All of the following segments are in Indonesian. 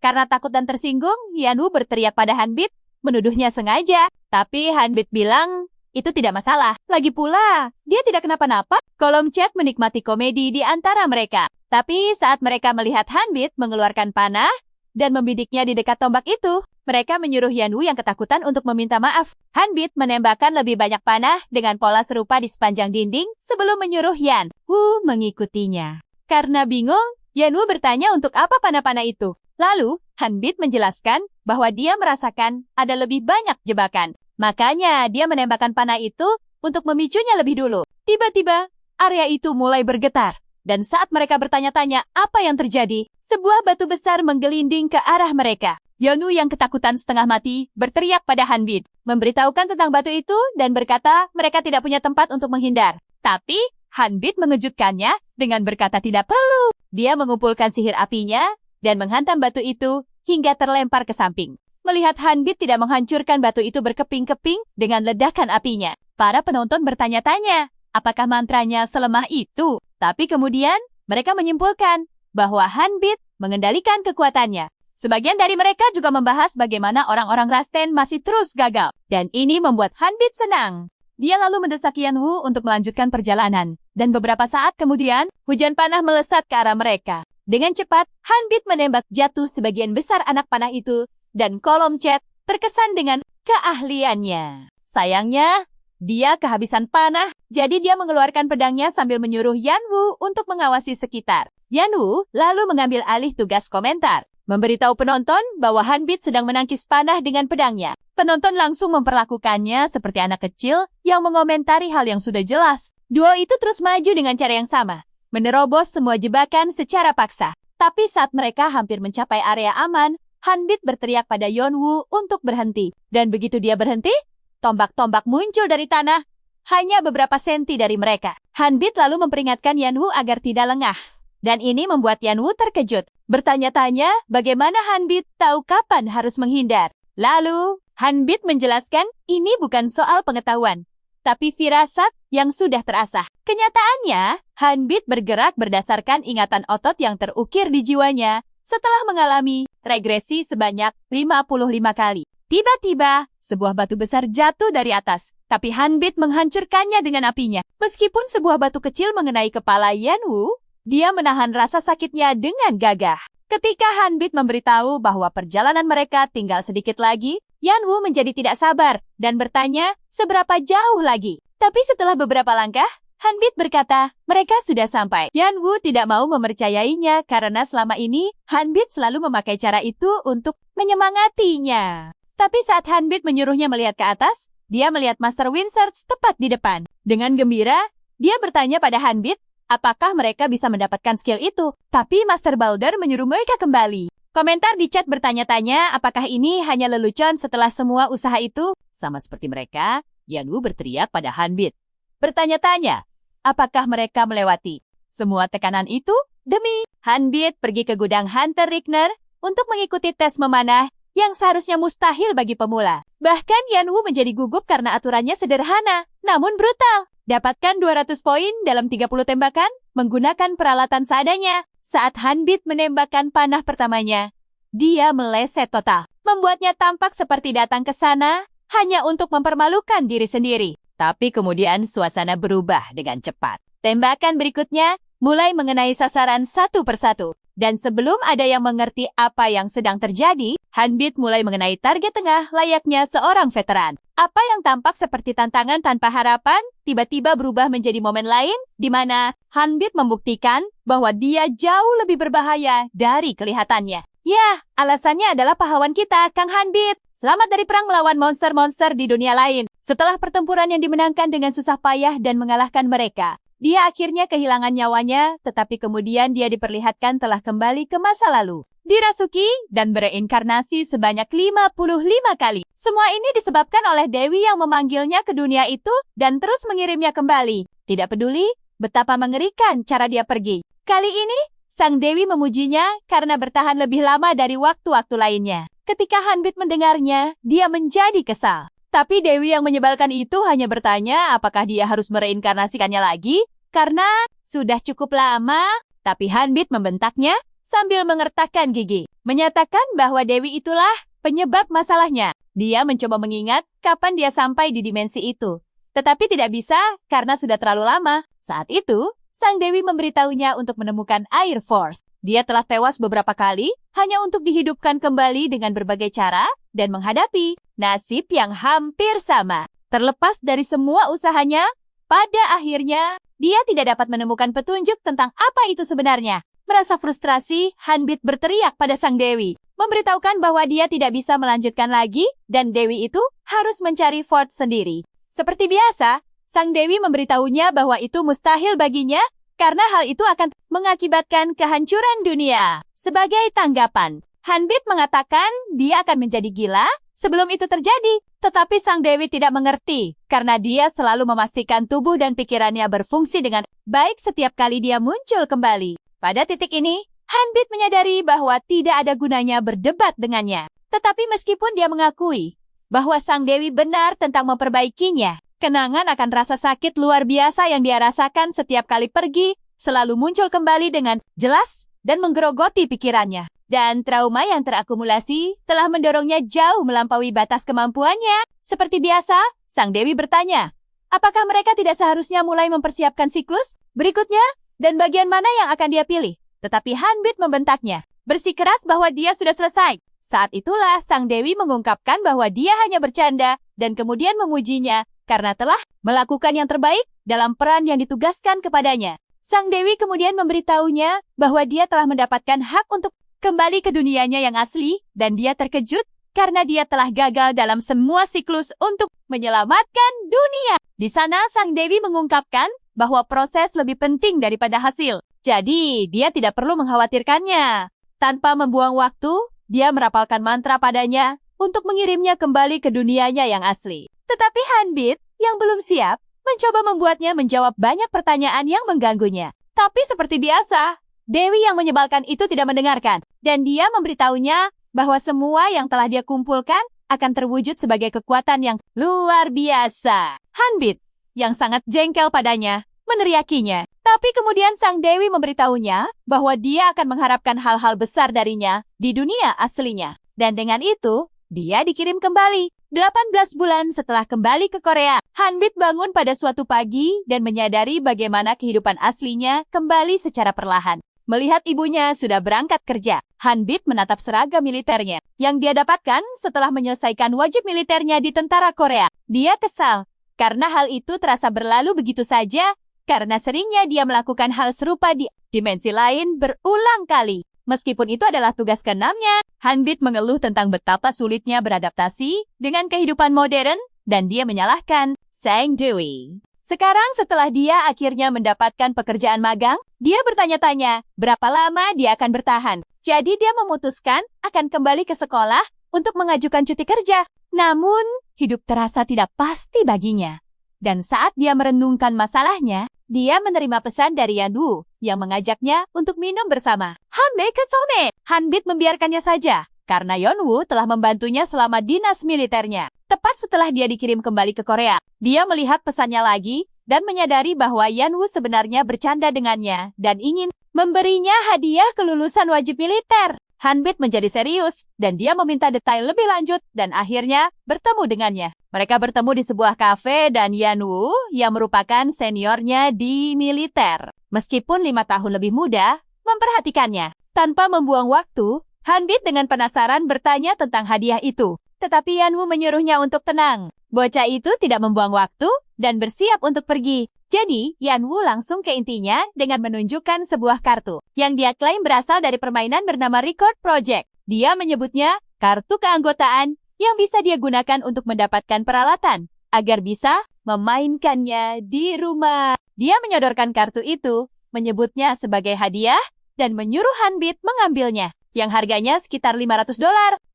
Karena takut dan tersinggung, Yanwu berteriak pada Hanbit, menuduhnya sengaja. Tapi Hanbit bilang, itu tidak masalah. Lagi pula, dia tidak kenapa-napa. Kolom chat menikmati komedi di antara mereka. Tapi saat mereka melihat Hanbit mengeluarkan panah dan membidiknya di dekat tombak itu, mereka menyuruh Yanwu yang ketakutan untuk meminta maaf. Hanbit menembakkan lebih banyak panah dengan pola serupa di sepanjang dinding sebelum menyuruh Yanwu mengikutinya. Karena bingung, Yanwu bertanya untuk apa panah-panah itu. Lalu, Hanbit menjelaskan bahwa dia merasakan ada lebih banyak jebakan. Makanya dia menembakkan panah itu untuk memicunya lebih dulu. Tiba-tiba, area itu mulai bergetar. Dan saat mereka bertanya-tanya apa yang terjadi, sebuah batu besar menggelinding ke arah mereka. Yanwu yang ketakutan setengah mati berteriak pada Hanbit, memberitahukan tentang batu itu dan berkata mereka tidak punya tempat untuk menghindar. Tapi, Hanbit mengejutkannya dengan berkata tidak perlu. Dia mengumpulkan sihir apinya dan menghantam batu itu hingga terlempar ke samping. Melihat Hanbit tidak menghancurkan batu itu berkeping-keping dengan ledakan apinya, para penonton bertanya-tanya, apakah mantranya selemah itu? Tapi kemudian, mereka menyimpulkan bahwa Hanbit mengendalikan kekuatannya. Sebagian dari mereka juga membahas bagaimana orang-orang Rasten masih terus gagal. Dan ini membuat Hanbit senang. Dia lalu mendesak Yanwu untuk melanjutkan perjalanan. Dan beberapa saat kemudian, hujan panah melesat ke arah mereka. Dengan cepat, Hanbit menembak jatuh sebagian besar anak panah itu, dan kolom chat terkesan dengan keahliannya. Sayangnya, dia kehabisan panah, jadi dia mengeluarkan pedangnya sambil menyuruh Yanwu untuk mengawasi sekitar. Yanwu lalu mengambil alih tugas komentar, memberitahu penonton bahwa Hanbit sedang menangkis panah dengan pedangnya. Penonton langsung memperlakukannya seperti anak kecil yang mengomentari hal yang sudah jelas. Duo itu terus maju dengan cara yang sama, menerobos semua jebakan secara paksa. Tapi saat mereka hampir mencapai area aman, Hanbit berteriak pada Yanwu untuk berhenti. Dan begitu dia berhenti, tombak-tombak muncul dari tanah, hanya beberapa senti dari mereka. Hanbit lalu memperingatkan Yanwu agar tidak lengah. Dan ini membuat Yanwu terkejut, bertanya-tanya bagaimana Hanbit tahu kapan harus menghindar. Lalu, Hanbit menjelaskan ini bukan soal pengetahuan, tapi firasat yang sudah terasah. Kenyataannya, Hanbit bergerak berdasarkan ingatan otot yang terukir di jiwanya setelah mengalami regresi sebanyak 55 kali. Tiba-tiba, sebuah batu besar jatuh dari atas, tapi Hanbit menghancurkannya dengan apinya. Meskipun sebuah batu kecil mengenai kepala Yanwu, dia menahan rasa sakitnya dengan gagah. Ketika Hanbit memberitahu bahwa perjalanan mereka tinggal sedikit lagi, Yanwu menjadi tidak sabar dan bertanya seberapa jauh lagi. Tapi setelah beberapa langkah, Hanbit berkata, mereka sudah sampai. Yanwu tidak mau mempercayainya karena selama ini Hanbit selalu memakai cara itu untuk menyemangatinya. Tapi saat Hanbit menyuruhnya melihat ke atas, dia melihat Master Windsurge tepat di depan. Dengan gembira, dia bertanya pada Hanbit, apakah mereka bisa mendapatkan skill itu? Tapi Master Balder menyuruh mereka kembali. Komentar di chat bertanya-tanya apakah ini hanya lelucon setelah semua usaha itu? Sama seperti mereka, Yanwu berteriak pada Hanbit, bertanya-tanya, apakah mereka melewati semua tekanan itu? Demi Hanbit pergi ke gudang Hunter Rickner untuk mengikuti tes memanah yang seharusnya mustahil bagi pemula. Bahkan Yanwu menjadi gugup karena aturannya sederhana, namun brutal. Dapatkan 200 poin dalam 30 tembakan menggunakan peralatan seadanya. Saat Hanbit menembakkan panah pertamanya, dia meleset total, membuatnya tampak seperti datang ke sana hanya untuk mempermalukan diri sendiri. Tapi kemudian suasana berubah dengan cepat. Tembakan berikutnya mulai mengenai sasaran satu persatu. Dan sebelum ada yang mengerti apa yang sedang terjadi, Hanbit mulai mengenai target tengah layaknya seorang veteran. Apa yang tampak seperti tantangan tanpa harapan, tiba-tiba berubah menjadi momen lain, di mana Hanbit membuktikan bahwa dia jauh lebih berbahaya dari kelihatannya. Ya, alasannya adalah pahlawan kita, Kang Hanbit. Selamat dari perang melawan monster-monster di dunia lain. Setelah pertempuran yang dimenangkan dengan susah payah dan mengalahkan mereka, dia akhirnya kehilangan nyawanya, tetapi kemudian dia diperlihatkan telah kembali ke masa lalu. Dirasuki dan bereinkarnasi sebanyak 55 kali. Semua ini disebabkan oleh Dewi yang memanggilnya ke dunia itu dan terus mengirimnya kembali. Tidak peduli betapa mengerikan cara dia pergi. Kali ini, Sang Dewi memujinya karena bertahan lebih lama dari waktu-waktu lainnya. Ketika Hanbit mendengarnya, dia menjadi kesal. Tapi Dewi yang menyebalkan itu hanya bertanya apakah dia harus mereinkarnasikannya lagi, karena sudah cukup lama. Tapi Hanbit membentaknya, sambil mengertakkan gigi, menyatakan bahwa Dewi itulah penyebab masalahnya. Dia mencoba mengingat kapan dia sampai di dimensi itu. Tetapi tidak bisa karena sudah terlalu lama. Saat itu, Sang Dewi memberitahunya untuk menemukan Air Force. Dia telah tewas beberapa kali hanya untuk dihidupkan kembali dengan berbagai cara dan menghadapi nasib yang hampir sama. Terlepas dari semua usahanya, pada akhirnya dia tidak dapat menemukan petunjuk tentang apa itu sebenarnya. Merasa frustrasi, Hanbit berteriak pada Sang Dewi, memberitahukan bahwa dia tidak bisa melanjutkan lagi dan Dewi itu harus mencari Ford sendiri. Seperti biasa, Sang Dewi memberitahunya bahwa itu mustahil baginya karena hal itu akan mengakibatkan kehancuran dunia. Sebagai tanggapan, Hanbit mengatakan dia akan menjadi gila sebelum itu terjadi. Tetapi Sang Dewi tidak mengerti karena dia selalu memastikan tubuh dan pikirannya berfungsi dengan baik setiap kali dia muncul kembali. Pada titik ini, Hanbit menyadari bahwa tidak ada gunanya berdebat dengannya. Tetapi meskipun dia mengakui bahwa Sang Dewi benar tentang memperbaikinya, kenangan akan rasa sakit luar biasa yang dia rasakan setiap kali pergi selalu muncul kembali dengan jelas dan menggerogoti pikirannya. Dan trauma yang terakumulasi telah mendorongnya jauh melampaui batas kemampuannya. Seperti biasa, Sang Dewi bertanya, apakah mereka tidak seharusnya mulai mempersiapkan siklus berikutnya? Dan bagian mana yang akan dia pilih? Tetapi Hanbit membentaknya, bersikeras bahwa dia sudah selesai. Saat itulah Sang Dewi mengungkapkan bahwa dia hanya bercanda dan kemudian memujinya karena telah melakukan yang terbaik dalam peran yang ditugaskan kepadanya. Sang Dewi kemudian memberitahunya bahwa dia telah mendapatkan hak untuk kembali ke dunianya yang asli dan dia terkejut karena dia telah gagal dalam semua siklus untuk menyelamatkan dunia. Di sana Sang Dewi mengungkapkan bahwa proses lebih penting daripada hasil. Jadi dia tidak perlu mengkhawatirkannya. Tanpa membuang waktu, dia merapalkan mantra padanya untuk mengirimnya kembali ke dunianya yang asli. Tetapi Hanbit yang belum siap mencoba membuatnya menjawab banyak pertanyaan yang mengganggunya. Tapi seperti biasa, Dewi yang menyebalkan itu tidak mendengarkan. Dan dia memberitahunya bahwa semua yang telah dia kumpulkan akan terwujud sebagai kekuatan yang luar biasa. Hanbit yang sangat jengkel padanya meneriakinya. Tapi kemudian Sang Dewi memberitahunya bahwa dia akan mengharapkan hal-hal besar darinya di dunia aslinya. Dan dengan itu, dia dikirim kembali. 18 bulan setelah kembali ke Korea, Hanbit bangun pada suatu pagi dan menyadari bagaimana kehidupan aslinya kembali secara perlahan. Melihat ibunya sudah berangkat kerja, Hanbit menatap seragam militernya yang dia dapatkan setelah menyelesaikan wajib militernya di tentara Korea. Dia kesal karena hal itu terasa berlalu begitu saja karena seringnya dia melakukan hal serupa di dimensi lain berulang kali. Meskipun itu adalah tugas keenamnya, Hanbit mengeluh tentang betapa sulitnya beradaptasi dengan kehidupan modern dan dia menyalahkan Sang Dewi. Sekarang setelah dia akhirnya mendapatkan pekerjaan magang, dia bertanya-tanya berapa lama dia akan bertahan. Jadi dia memutuskan akan kembali ke sekolah untuk mengajukan cuti kerja. Namun, hidup terasa tidak pasti baginya. Dan saat dia merenungkan masalahnya, dia menerima pesan dari Yanwoo yang mengajaknya untuk minum bersama. Hanbit kesome. Hanbit membiarkannya saja karena Yeonwoo telah membantunya selama dinas militernya. Tepat setelah dia dikirim kembali ke Korea, dia melihat pesannya lagi dan menyadari bahwa Yeonwoo sebenarnya bercanda dengannya dan ingin memberinya hadiah kelulusan wajib militer. Hanbit menjadi serius dan dia meminta detail lebih lanjut dan akhirnya bertemu dengannya. Mereka bertemu di sebuah kafe dan Yeonwoo yang merupakan seniornya di militer. Meskipun 5 tahun lebih muda, memperhatikannya. Tanpa membuang waktu, Hanbit dengan penasaran bertanya tentang hadiah itu. Tetapi Yeonwoo menyuruhnya untuk tenang. Bocah itu tidak membuang waktu dan bersiap untuk pergi. Jadi, Yeonwoo langsung ke intinya dengan menunjukkan sebuah kartu yang dia klaim berasal dari permainan bernama Record Project. Dia menyebutnya kartu keanggotaan yang bisa dia gunakan untuk mendapatkan peralatan agar bisa memainkannya di rumah. Dia menyodorkan kartu itu, menyebutnya sebagai hadiah dan menyuruh Hanbit mengambilnya yang harganya sekitar $500.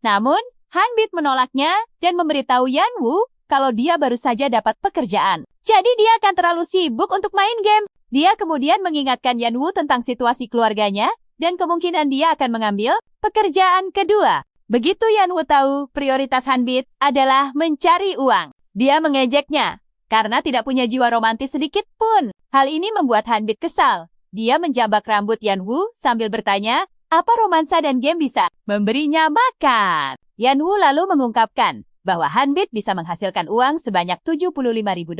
Namun, Hanbit menolaknya dan memberitahu Yeonwoo kalau dia baru saja dapat pekerjaan. Jadi dia akan terlalu sibuk untuk main game. Dia kemudian mengingatkan Yeonwoo tentang situasi keluarganya dan kemungkinan dia akan mengambil pekerjaan kedua. Begitu Yeonwoo tahu prioritas Hanbit adalah mencari uang, dia mengejeknya karena tidak punya jiwa romantis sedikit pun. Hal ini membuat Hanbit kesal. Dia menjambak rambut Yeonwoo sambil bertanya, Apa romansa dan game bisa memberinya makan? Yanwoo lalu mengungkapkan bahwa Hanbit bisa menghasilkan uang sebanyak $75.000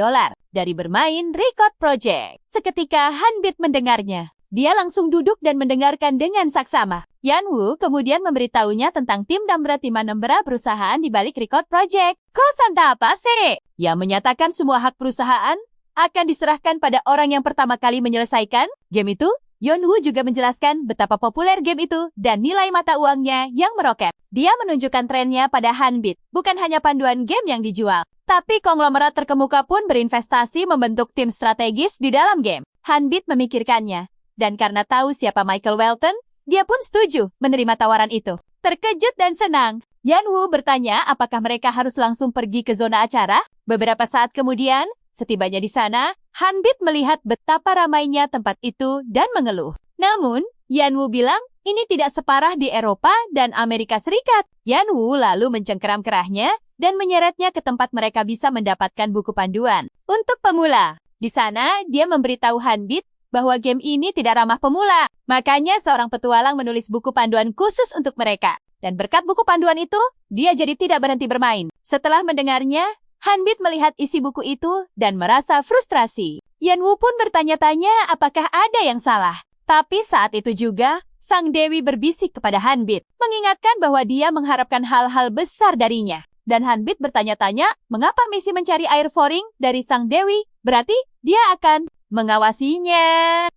dari bermain Record Project. Seketika Hanbit mendengarnya, dia langsung duduk dan mendengarkan dengan saksama. Yanwoo kemudian memberitahunya tentang tim Nambra perusahaan di balik Record Project. Kosanta apa sih? Yang menyatakan semua hak perusahaan akan diserahkan pada orang yang pertama kali menyelesaikan game itu. Yeonwoo juga menjelaskan betapa populer game itu dan nilai mata uangnya yang meroket. Dia menunjukkan trennya pada Hanbit, bukan hanya panduan game yang dijual, tapi konglomerat terkemuka pun berinvestasi membentuk tim strategis di dalam game. Hanbit memikirkannya, dan karena tahu siapa Michael Welton, dia pun setuju menerima tawaran itu. Terkejut dan senang, Yanwoo bertanya apakah mereka harus langsung pergi ke zona acara. Beberapa saat kemudian, setibanya di sana, Hanbit melihat betapa ramainya tempat itu dan mengeluh. Namun, Yanwoo bilang ini tidak separah di Eropa dan Amerika Serikat. Yanwoo lalu mencengkeram kerahnya dan menyeretnya ke tempat mereka bisa mendapatkan buku panduan untuk pemula. Di sana, dia memberitahu Hanbit bahwa game ini tidak ramah pemula. Makanya seorang petualang menulis buku panduan khusus untuk mereka. Dan berkat buku panduan itu, dia jadi tidak berhenti bermain. Setelah mendengarnya, Hanbit melihat isi buku itu dan merasa frustrasi. Yanwoo pun bertanya-tanya apakah ada yang salah. Tapi saat itu juga, Sang Dewi berbisik kepada Hanbit, mengingatkan bahwa dia mengharapkan hal-hal besar darinya. Dan Hanbit bertanya-tanya mengapa misi mencari air Foring dari Sang Dewi, berarti dia akan mengawasinya.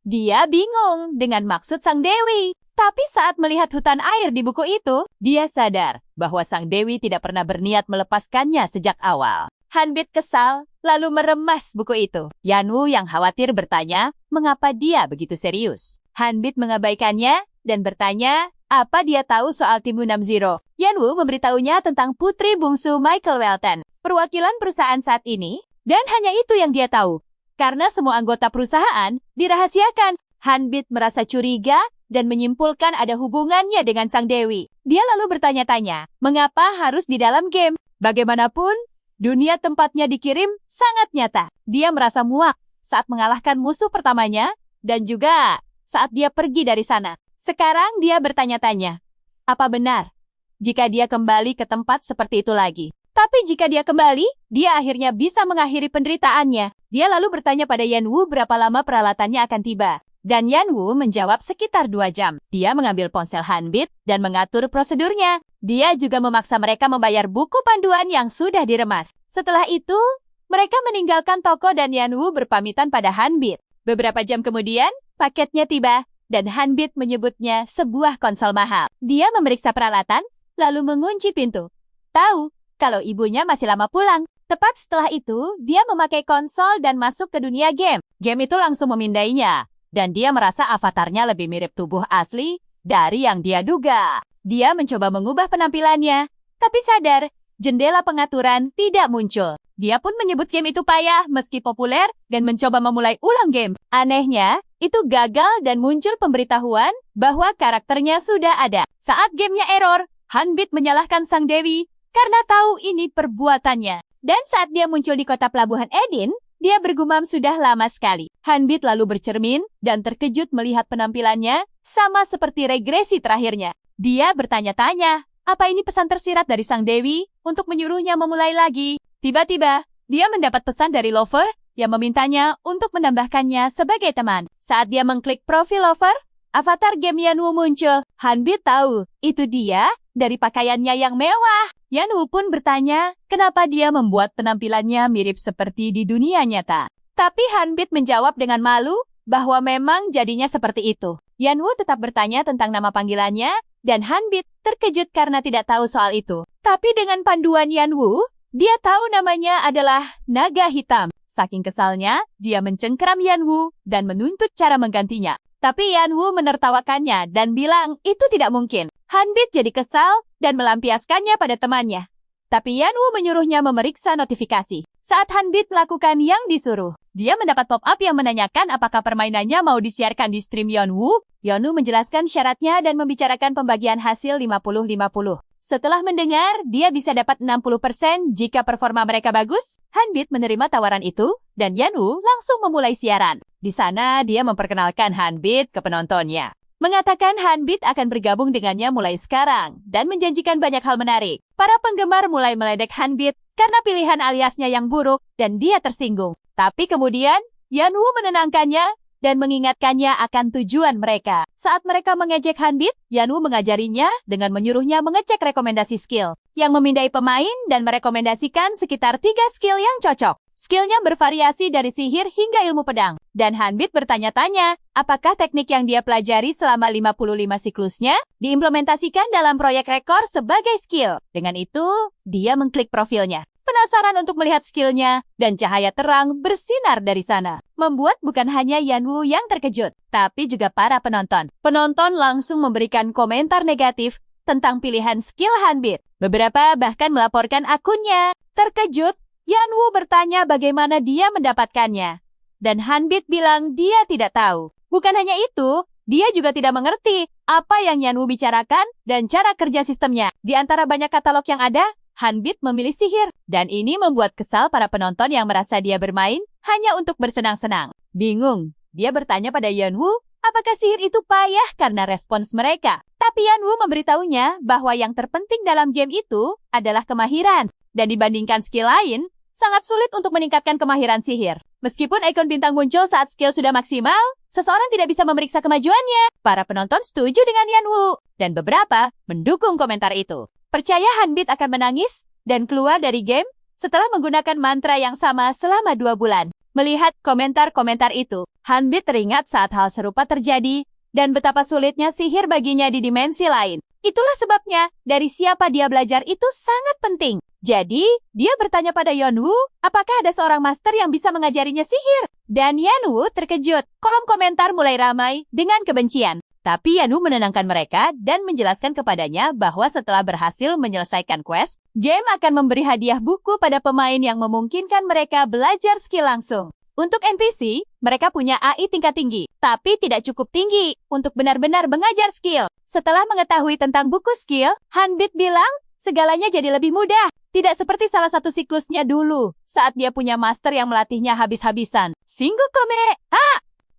Dia bingung dengan maksud Sang Dewi. Tapi saat melihat hutan air di buku itu, dia sadar bahwa Sang Dewi tidak pernah berniat melepaskannya sejak awal. Hanbit kesal, lalu meremas buku itu. Yanwoo yang khawatir bertanya, mengapa dia begitu serius. Hanbit mengabaikannya dan bertanya, apa dia tahu soal tim Unam Zero. Yanwoo memberitahunya tentang putri bungsu Michael Welton, perwakilan perusahaan saat ini, dan hanya itu yang dia tahu. Karena semua anggota perusahaan dirahasiakan, Hanbit merasa curiga dan menyimpulkan ada hubungannya dengan Sang Dewi. Dia lalu bertanya-tanya, mengapa harus di dalam game? Bagaimanapun, dunia tempatnya dikirim sangat nyata. Dia merasa muak saat mengalahkan musuh pertamanya dan juga saat dia pergi dari sana. Sekarang dia bertanya-tanya, apa benar jika dia kembali ke tempat seperti itu lagi? Tapi jika dia kembali, dia akhirnya bisa mengakhiri penderitaannya. Dia lalu bertanya pada Yanwoo berapa lama peralatannya akan tiba. Dan Yanwoo menjawab sekitar 2 jam. Dia mengambil ponsel Hanbit dan mengatur prosedurnya. Dia juga memaksa mereka membayar buku panduan yang sudah diremas. Setelah itu, mereka meninggalkan toko dan Yanwoo berpamitan pada Hanbit. Beberapa jam kemudian, paketnya tiba dan Hanbit menyebutnya sebuah konsol mahal. Dia memeriksa peralatan, lalu mengunci pintu. Tahu kalau ibunya masih lama pulang. Tepat setelah itu, dia memakai konsol dan masuk ke dunia game. Game itu langsung memindainya. Dan dia merasa avatarnya lebih mirip tubuh asli dari yang dia duga. Dia mencoba mengubah penampilannya, tapi sadar jendela pengaturan tidak muncul. Dia pun menyebut game itu payah meski populer dan mencoba memulai ulang game. Anehnya, itu gagal dan muncul pemberitahuan bahwa karakternya sudah ada. Saat gamenya error, Hanbit menyalahkan Sang Dewi karena tahu ini perbuatannya. Dan saat dia muncul di kota pelabuhan Edin, dia bergumam sudah lama sekali. Hanbit lalu bercermin dan terkejut melihat penampilannya sama seperti regresi terakhirnya. Dia bertanya-tanya, apa ini pesan tersirat dari Sang Dewi untuk menyuruhnya memulai lagi? Tiba-tiba, dia mendapat pesan dari Lover yang memintanya untuk menambahkannya sebagai teman. Saat dia mengklik profil Lover, avatar game Yanwoo muncul. Hanbit tahu, itu dia dari pakaiannya yang mewah. Yanwoo pun bertanya, kenapa dia membuat penampilannya mirip seperti di dunia nyata. Tapi Hanbit menjawab dengan malu bahwa memang jadinya seperti itu. Yanwoo tetap bertanya tentang nama panggilannya, dan Hanbit terkejut karena tidak tahu soal itu. Tapi dengan panduan Yanwoo, dia tahu namanya adalah Naga Hitam. Saking kesalnya, dia mencengkeram Yanwoo dan menuntut cara menggantinya. Tapi Yanwoo menertawakannya dan bilang itu tidak mungkin. Hanbit jadi kesal dan melampiaskannya pada temannya. Tapi Yanwoo menyuruhnya memeriksa notifikasi. Saat Hanbit melakukan yang disuruh, dia mendapat pop-up yang menanyakan apakah permainannya mau disiarkan di stream Yanwoo. Yanwoo menjelaskan syaratnya dan membicarakan pembagian hasil 50-50. Setelah mendengar, dia bisa dapat 60% jika performa mereka bagus. Hanbit menerima tawaran itu, dan Yanwoo langsung memulai siaran. Di sana, dia memperkenalkan Hanbit ke penontonnya. mengatakan Hanbit akan bergabung dengannya mulai sekarang dan menjanjikan banyak hal menarik. Para penggemar mulai meledek Hanbit karena pilihan aliasnya yang buruk dan dia tersinggung. Tapi kemudian, Yanwoo menenangkannya dan mengingatkannya akan tujuan mereka. Saat mereka mengejek Hanbit, Yanwoo mengajarinya dengan menyuruhnya mengecek rekomendasi skill, yang memindai pemain dan merekomendasikan sekitar 3 skill yang cocok. Skillnya bervariasi dari sihir hingga ilmu pedang. Dan Hanbit bertanya-tanya, apakah teknik yang dia pelajari selama 55 siklusnya diimplementasikan dalam proyek rekor sebagai skill. Dengan itu, dia mengklik profilnya. Penasaran untuk melihat skillnya, dan cahaya terang bersinar dari sana. Membuat bukan hanya Yanwoo yang terkejut, tapi juga para penonton. Penonton langsung memberikan komentar negatif tentang pilihan skill Hanbit. Beberapa bahkan melaporkan akunnya. Terkejut, Yanwoo bertanya bagaimana dia mendapatkannya. Dan Hanbit bilang dia tidak tahu. Bukan hanya itu, dia juga tidak mengerti apa yang Yanwoo bicarakan dan cara kerja sistemnya. Di antara banyak katalog yang ada, Hanbit memilih sihir. Dan ini membuat kesal para penonton yang merasa dia bermain hanya untuk bersenang-senang. Bingung, dia bertanya pada Yanwoo, apakah sihir itu payah karena respons mereka. Tapi Yanwoo memberitahunya bahwa yang terpenting dalam game itu adalah kemahiran. Dan dibandingkan skill lain, sangat sulit untuk meningkatkan kemahiran sihir. Meskipun ikon bintang muncul saat skill sudah maksimal, seseorang tidak bisa memeriksa kemajuannya. Para penonton setuju dengan Yanwoo, dan beberapa mendukung komentar itu. Percaya Hanbit akan menangis dan keluar dari game setelah menggunakan mantra yang sama selama 2 bulan. Melihat komentar-komentar itu, Hanbit teringat saat hal serupa terjadi dan betapa sulitnya sihir baginya di dimensi lain. Itulah sebabnya dari siapa dia belajar itu sangat penting. Jadi, dia bertanya pada Yanwoo, apakah ada seorang master yang bisa mengajarinya sihir? Dan Yanwoo terkejut. Kolom komentar mulai ramai dengan kebencian. Tapi Yanwoo menenangkan mereka dan menjelaskan kepadanya bahwa setelah berhasil menyelesaikan quest, game akan memberi hadiah buku pada pemain yang memungkinkan mereka belajar skill langsung. Untuk NPC, mereka punya AI tingkat tinggi, tapi tidak cukup tinggi untuk benar-benar mengajar skill. Setelah mengetahui tentang buku skill, Hanbit bilang, segalanya jadi lebih mudah. Tidak seperti salah satu siklusnya dulu, saat dia punya master yang melatihnya habis-habisan. Singgu kome!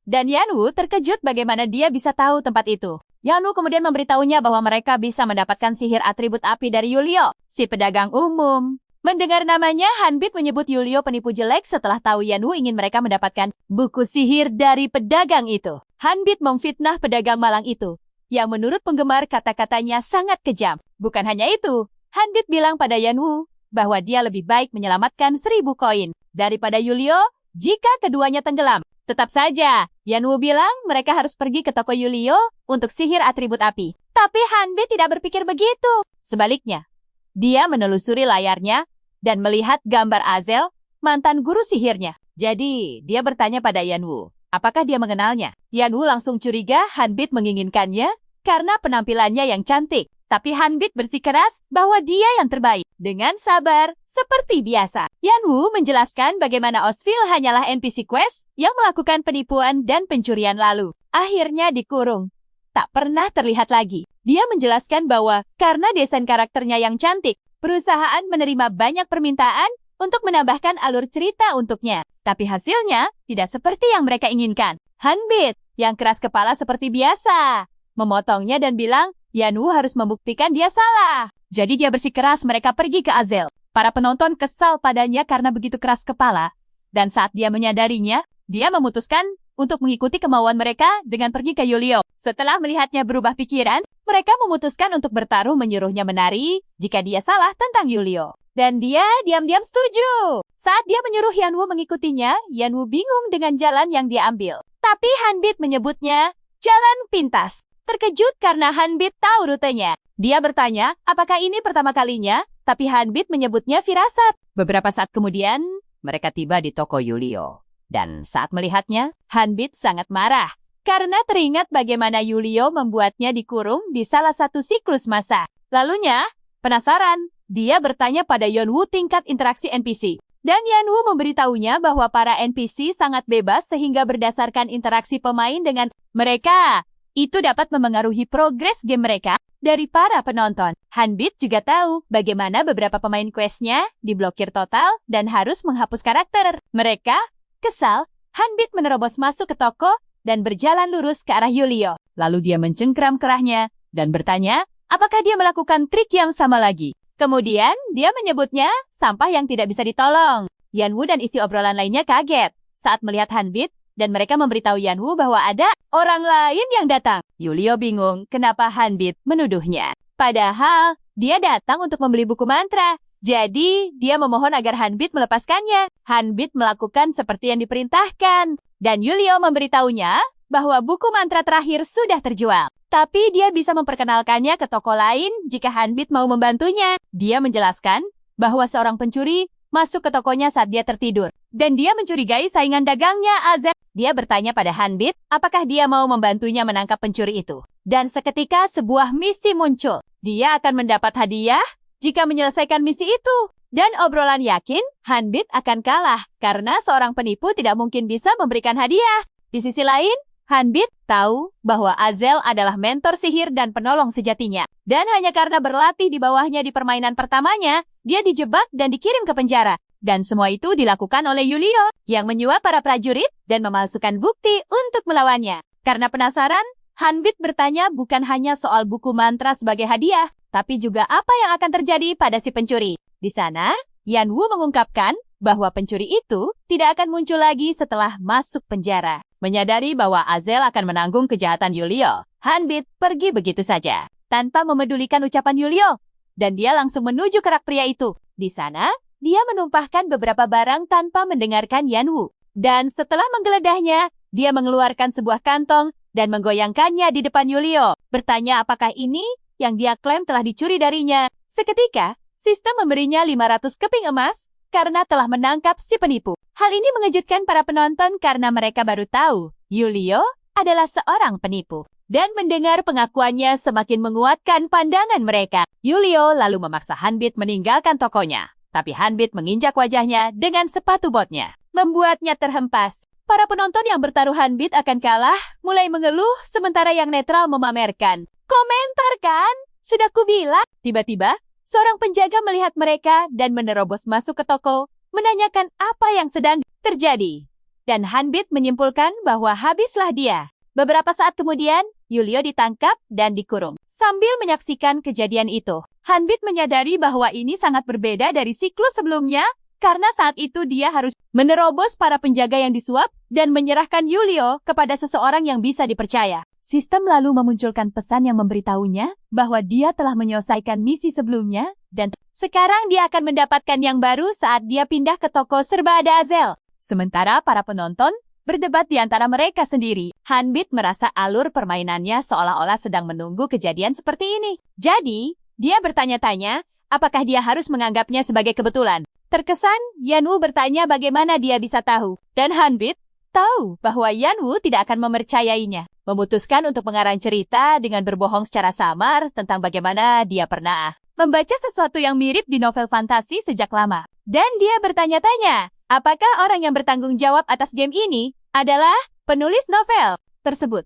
Dan Yanwoo terkejut bagaimana dia bisa tahu tempat itu. Yanwoo kemudian memberitahunya bahwa mereka bisa mendapatkan sihir atribut api dari Yulio, si pedagang umum. Mendengar namanya, Hanbit menyebut Yulio penipu jelek setelah tahu Yanwoo ingin mereka mendapatkan buku sihir dari pedagang itu. Hanbit memfitnah pedagang malang itu, yang menurut penggemar kata-katanya sangat kejam. Bukan hanya itu, Hanbit bilang pada Yanwoo bahwa dia lebih baik menyelamatkan 1000 koin daripada Yulio jika keduanya tenggelam. Tetap saja, Yanwoo bilang mereka harus pergi ke toko Yulio untuk sihir atribut api. Tapi Hanbit tidak berpikir begitu. Sebaliknya, dia menelusuri layarnya dan melihat gambar Azel, mantan guru sihirnya. Jadi, dia bertanya pada Yanwoo, apakah dia mengenalnya? Yanwoo langsung curiga Hanbit menginginkannya karena penampilannya yang cantik. Tapi Hanbit bersikeras bahwa dia yang terbaik. Dengan sabar, seperti biasa. Yanwoo menjelaskan bagaimana Osville hanyalah NPC quest yang melakukan penipuan dan pencurian lalu. Akhirnya dikurung. Tak pernah terlihat lagi. Dia menjelaskan bahwa karena desain karakternya yang cantik, perusahaan menerima banyak permintaan untuk menambahkan alur cerita untuknya. Tapi hasilnya tidak seperti yang mereka inginkan. Hanbit, yang keras kepala seperti biasa, memotongnya dan bilang, Yanwoo harus membuktikan dia salah. Jadi dia bersikeras mereka pergi ke Azel. Para penonton kesal padanya karena begitu keras kepala. Dan saat dia menyadarinya, dia memutuskan untuk mengikuti kemauan mereka dengan pergi ke Yulio. Setelah melihatnya berubah pikiran, mereka memutuskan untuk bertaruh menyuruhnya menari jika dia salah tentang Yulio. Dan dia diam-diam setuju. Saat dia menyuruh Yanwoo mengikutinya, Yanwoo bingung dengan jalan yang dia ambil. Tapi Hanbit menyebutnya jalan pintas. Terkejut karena Hanbit tahu rutenya. Dia bertanya, apakah ini pertama kalinya? Tapi Hanbit menyebutnya firasat. Beberapa saat kemudian, mereka tiba di toko Yulio. Dan saat melihatnya, Hanbit sangat marah. Karena teringat bagaimana Yulio membuatnya dikurung di salah satu siklus masa. Lalunya, penasaran, dia bertanya pada Yanwoo tingkat interaksi NPC. Dan Yanwoo memberitahunya bahwa para NPC sangat bebas sehingga berdasarkan interaksi pemain dengan mereka, itu dapat memengaruhi progres game mereka dari para penonton. Hanbit juga tahu bagaimana beberapa pemain questnya diblokir total dan harus menghapus karakter. Mereka kesal, Hanbit menerobos masuk ke toko dan berjalan lurus ke arah Yulio. Lalu dia mencengkram kerahnya dan bertanya, apakah dia melakukan trik yang sama lagi. Kemudian, dia menyebutnya sampah yang tidak bisa ditolong. Yanwu dan isi obrolan lainnya kaget saat melihat Hanbit, dan mereka memberitahu Yanwu bahwa ada orang lain yang datang. Yulio bingung kenapa Hanbit menuduhnya. Padahal, dia datang untuk membeli buku mantra. Jadi, dia memohon agar Hanbit melepaskannya. Hanbit melakukan seperti yang diperintahkan. Dan Yulio memberitahunya bahwa buku mantra terakhir sudah terjual. Tapi dia bisa memperkenalkannya ke toko lain jika Hanbit mau membantunya. Dia menjelaskan bahwa seorang pencuri masuk ke tokonya saat dia tertidur. Dan dia mencurigai saingan dagangnya, Azel. Dia bertanya pada Hanbit apakah dia mau membantunya menangkap pencuri itu. Dan seketika sebuah misi muncul. Dia akan mendapat hadiah jika menyelesaikan misi itu. Dan obrolan yakin Hanbit akan kalah karena seorang penipu tidak mungkin bisa memberikan hadiah. Di sisi lain, Hanbit tahu bahwa Azel adalah mentor sihir dan penolong sejatinya. Dan hanya karena berlatih di bawahnya di permainan pertamanya, dia dijebak dan dikirim ke penjara. Dan semua itu dilakukan oleh Yulio yang menyuap para prajurit dan memalsukan bukti untuk melawannya. Karena penasaran, Hanbit bertanya bukan hanya soal buku mantra sebagai hadiah, tapi juga apa yang akan terjadi pada si pencuri. Di sana, Yanwu mengungkapkan bahwa pencuri itu tidak akan muncul lagi setelah masuk penjara. Menyadari bahwa Azel akan menanggung kejahatan Yulio, Hanbit pergi begitu saja, tanpa memedulikan ucapan Yulio. Dan dia langsung menuju kerak pria itu. Di sana, dia menumpahkan beberapa barang tanpa mendengarkan Yanwu. Dan setelah menggeledahnya, dia mengeluarkan sebuah kantong dan menggoyangkannya di depan Yulio. Bertanya apakah ini yang dia klaim telah dicuri darinya. Seketika, sistem memberinya 500 keping emas karena telah menangkap si penipu. Hal ini mengejutkan para penonton karena mereka baru tahu Yulio adalah seorang penipu. Dan mendengar pengakuannya semakin menguatkan pandangan mereka. Yulio lalu memaksa Hanbit meninggalkan tokonya. Tapi Hanbit menginjak wajahnya dengan sepatu botnya, membuatnya terhempas. Para penonton yang bertaruh Hanbit akan kalah mulai mengeluh sementara yang netral memamerkan. Komentar kan? Sudah kubilang. Tiba-tiba, seorang penjaga melihat mereka dan menerobos masuk ke toko, menanyakan apa yang sedang terjadi. Dan Hanbit menyimpulkan bahwa habislah dia. Beberapa saat kemudian, Yulio ditangkap dan dikurung. Sambil menyaksikan kejadian itu, Hanbit menyadari bahwa ini sangat berbeda dari siklus sebelumnya, karena saat itu dia harus menerobos para penjaga yang disuap dan menyerahkan Yulio kepada seseorang yang bisa dipercaya. Sistem lalu memunculkan pesan yang memberitahunya bahwa dia telah menyelesaikan misi sebelumnya dan sekarang dia akan mendapatkan yang baru saat dia pindah ke toko serba ada Azel. Sementara para penonton berdebat di antara mereka sendiri. Hanbit merasa alur permainannya seolah-olah sedang menunggu kejadian seperti ini. Jadi, dia bertanya-tanya apakah dia harus menganggapnya sebagai kebetulan. Terkesan, Yanwu bertanya bagaimana dia bisa tahu. Dan Hanbit tahu bahwa Yanwu tidak akan mempercayainya. Memutuskan untuk mengarang cerita dengan berbohong secara samar tentang bagaimana dia pernah membaca sesuatu yang mirip di novel fantasi sejak lama. Dan dia bertanya-tanya, apakah orang yang bertanggung jawab atas game ini adalah penulis novel tersebut.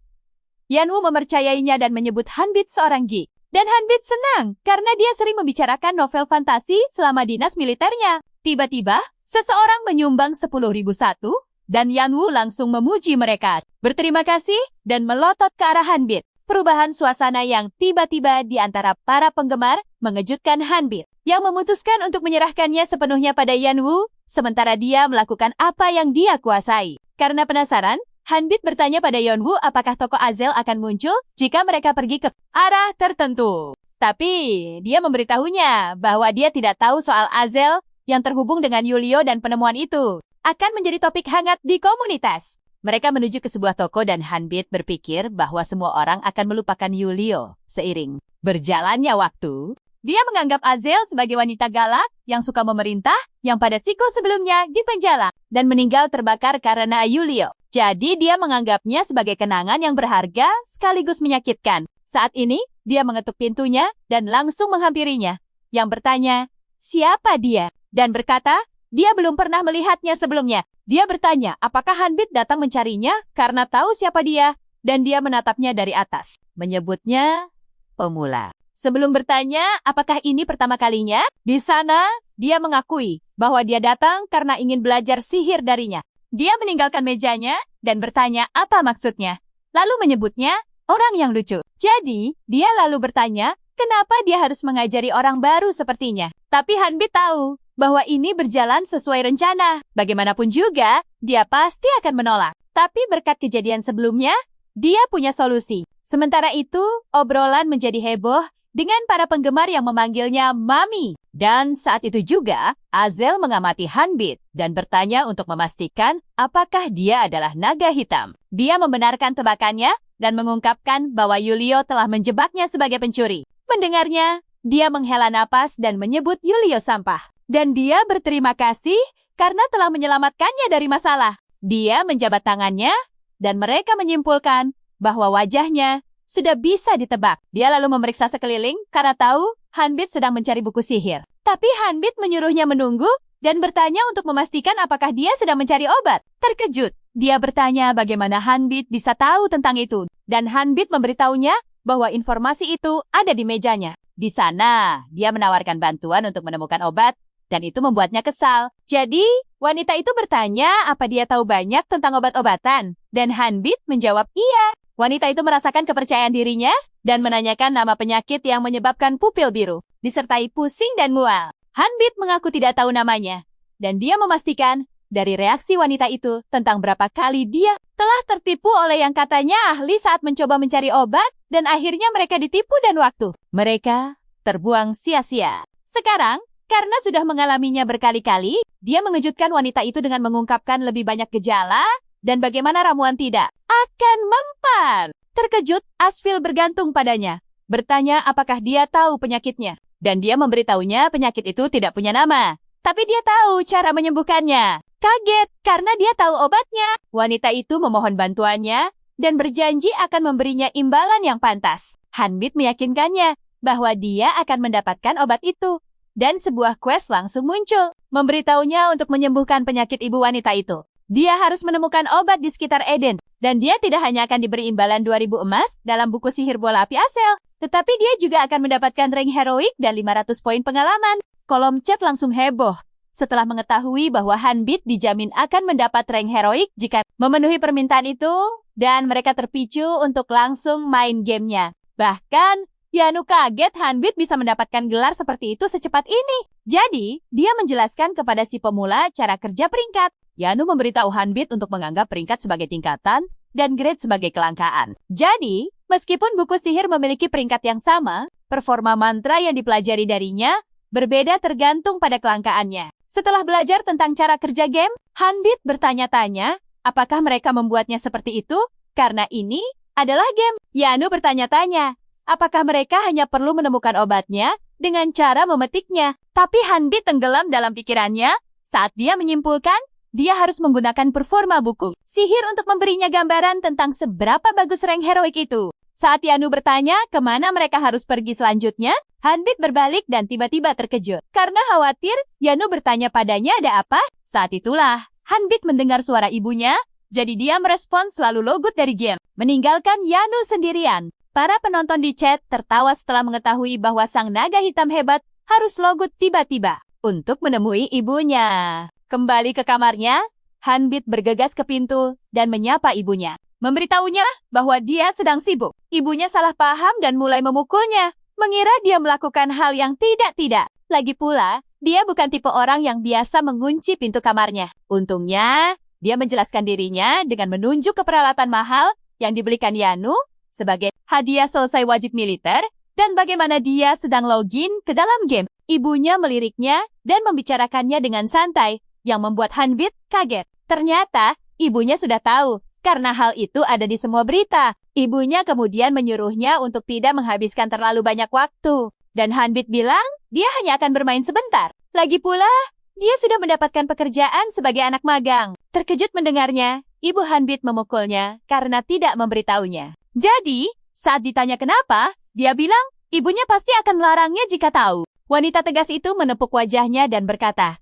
Yanwu mempercayainya dan menyebut Hanbit seorang geek. Dan Hanbit senang karena dia sering membicarakan novel fantasi selama dinas militernya. Tiba-tiba, seseorang menyumbang 10.001 dan Yanwu langsung memuji mereka. Berterima kasih dan melotot ke arah Hanbit. Perubahan suasana yang tiba-tiba di antara para penggemar mengejutkan Hanbit, yang memutuskan untuk menyerahkannya sepenuhnya pada Yanwu, sementara dia melakukan apa yang dia kuasai. Karena penasaran, Hanbit bertanya pada Yanwu apakah toko Azel akan muncul jika mereka pergi ke arah tertentu. Tapi, dia memberitahunya bahwa dia tidak tahu soal Azel yang terhubung dengan Yulio dan penemuan itu akan menjadi topik hangat di komunitas. Mereka menuju ke sebuah toko dan Hanbit berpikir bahwa semua orang akan melupakan Yulio. Seiring berjalannya waktu, dia menganggap Azel sebagai wanita galak yang suka memerintah yang pada siklus sebelumnya dipenjara dan meninggal terbakar karena Yulio. Jadi dia menganggapnya sebagai kenangan yang berharga sekaligus menyakitkan. Saat ini, dia mengetuk pintunya dan langsung menghampirinya, yang bertanya, siapa dia? Dan berkata, dia belum pernah melihatnya sebelumnya. Dia bertanya apakah Hanbit datang mencarinya karena tahu siapa dia, dan dia menatapnya dari atas, menyebutnya pemula. Sebelum bertanya apakah ini pertama kalinya, di sana dia mengakui bahwa dia datang karena ingin belajar sihir darinya. Dia meninggalkan mejanya dan bertanya apa maksudnya, lalu menyebutnya orang yang lucu. Jadi, dia lalu bertanya, kenapa dia harus mengajari orang baru sepertinya. Tapi Hanbit tahu bahwa ini berjalan sesuai rencana. Bagaimanapun juga, dia pasti akan menolak. Tapi berkat kejadian sebelumnya, dia punya solusi. Sementara itu, obrolan menjadi heboh dengan para penggemar yang memanggilnya Mami. Dan saat itu juga, Azel mengamati Hanbit dan bertanya untuk memastikan apakah dia adalah naga hitam. Dia membenarkan tebakannya dan mengungkapkan bahwa Yulio telah menjebaknya sebagai pencuri. Mendengarnya, dia menghela napas dan menyebut Yulio sampah. Dan dia berterima kasih karena telah menyelamatkannya dari masalah. Dia menjabat tangannya dan mereka menyimpulkan bahwa wajahnya sudah bisa ditebak. Dia lalu memeriksa sekeliling karena tahu Hanbit sedang mencari buku sihir. Tapi Hanbit menyuruhnya menunggu dan bertanya untuk memastikan apakah dia sedang mencari obat. Terkejut, dia bertanya bagaimana Hanbit bisa tahu tentang itu. Dan Hanbit memberitahunya bahwa informasi itu ada di mejanya. Di sana, dia menawarkan bantuan untuk menemukan obat dan itu membuatnya kesal. Jadi, wanita itu bertanya apa dia tahu banyak tentang obat-obatan. Dan Hanbit menjawab iya. Wanita itu merasakan kepercayaan dirinya dan menanyakan nama penyakit yang menyebabkan pupil biru, disertai pusing dan mual. Hanbit mengaku tidak tahu namanya, dan dia memastikan dari reaksi wanita itu tentang berapa kali dia telah tertipu oleh yang katanya ahli saat mencoba mencari obat, dan akhirnya mereka ditipu dan waktu mereka terbuang sia-sia. Sekarang, karena sudah mengalaminya berkali-kali, dia mengejutkan wanita itu dengan mengungkapkan lebih banyak gejala dan bagaimana ramuan tidak akan mempan. Terkejut, Asfil bergantung padanya, bertanya apakah dia tahu penyakitnya. Dan dia memberitahunya penyakit itu tidak punya nama, tapi dia tahu cara menyembuhkannya. Kaget karena dia tahu obatnya. Wanita itu memohon bantuannya dan berjanji akan memberinya imbalan yang pantas. Hanbit meyakinkannya bahwa dia akan mendapatkan obat itu. Dan sebuah quest langsung muncul, memberitahunya untuk menyembuhkan penyakit ibu wanita itu. Dia harus menemukan obat di sekitar Eden, dan dia tidak hanya akan diberi imbalan 2000 emas dalam buku sihir bola api Asel, tetapi dia juga akan mendapatkan rank heroik dan 500 poin pengalaman. Kolom chat langsung heboh setelah mengetahui bahwa Hanbit dijamin akan mendapat rank heroik jika memenuhi permintaan itu, dan mereka terpicu untuk langsung main gamenya. Bahkan, Yanu kaget Hanbit bisa mendapatkan gelar seperti itu secepat ini. Jadi, dia menjelaskan kepada si pemula cara kerja peringkat. Yanu memberitahu Hanbit untuk menganggap peringkat sebagai tingkatan dan grade sebagai kelangkaan. Jadi, meskipun buku sihir memiliki peringkat yang sama, performa mantra yang dipelajari darinya berbeda tergantung pada kelangkaannya. Setelah belajar tentang cara kerja game, Hanbit bertanya-tanya apakah mereka membuatnya seperti itu karena ini adalah game. Yanu bertanya-tanya apakah mereka hanya perlu menemukan obatnya dengan cara memetiknya. Tapi Hanbit tenggelam dalam pikirannya saat dia menyimpulkan dia harus menggunakan performa buku sihir untuk memberinya gambaran tentang seberapa bagus rank heroik itu. Saat Yanu bertanya kemana mereka harus pergi selanjutnya, Hanbit berbalik dan tiba-tiba terkejut. Karena khawatir, Yanu bertanya padanya ada apa. Saat itulah, Hanbit mendengar suara ibunya, jadi dia merespons lalu logut dari game, meninggalkan Yanu sendirian. Para penonton di chat tertawa setelah mengetahui bahwa sang naga hitam hebat harus logut tiba-tiba untuk menemui ibunya. Kembali ke kamarnya, Hanbit bergegas ke pintu dan menyapa ibunya. Memberitahunya bahwa dia sedang sibuk. Ibunya salah paham dan mulai memukulnya, mengira dia melakukan hal yang tidak-tidak. Lagi pula, dia bukan tipe orang yang biasa mengunci pintu kamarnya. Untungnya, dia menjelaskan dirinya dengan menunjuk ke peralatan mahal yang dibelikan Yanu sebagai hadiah selesai wajib militer dan bagaimana dia sedang login ke dalam game. Ibunya meliriknya dan membicarakannya dengan santai, yang membuat Hanbit kaget. Ternyata, ibunya sudah tahu, karena hal itu ada di semua berita. Ibunya kemudian menyuruhnya untuk tidak menghabiskan terlalu banyak waktu. Dan Hanbit bilang, dia hanya akan bermain sebentar. Lagi pula, dia sudah mendapatkan pekerjaan sebagai anak magang. Terkejut mendengarnya, ibu Hanbit memukulnya karena tidak memberitahunya. Jadi, saat ditanya kenapa, dia bilang, ibunya pasti akan melarangnya jika tahu. Wanita tegas itu menepuk wajahnya dan berkata,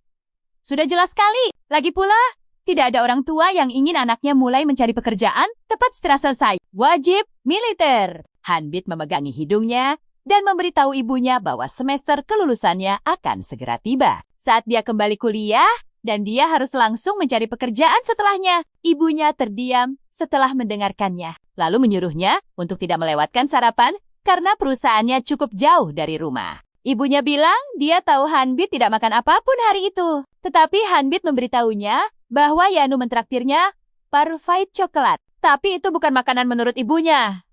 sudah jelas sekali. Lagi pula, tidak ada orang tua yang ingin anaknya mulai mencari pekerjaan tepat setelah selesai wajib militer. Hanbit memegangi hidungnya dan memberitahu ibunya bahwa semester kelulusannya akan segera tiba. Saat dia kembali kuliah dan dia harus langsung mencari pekerjaan setelahnya. Ibunya terdiam setelah mendengarkannya, lalu menyuruhnya untuk tidak melewatkan sarapan karena perusahaannya cukup jauh dari rumah. Ibunya bilang dia tahu Hanbit tidak makan apapun hari itu. Tetapi Hanbit memberitahunya bahwa Yanu mentraktirnya parfait coklat. Tapi itu bukan makanan menurut ibunya.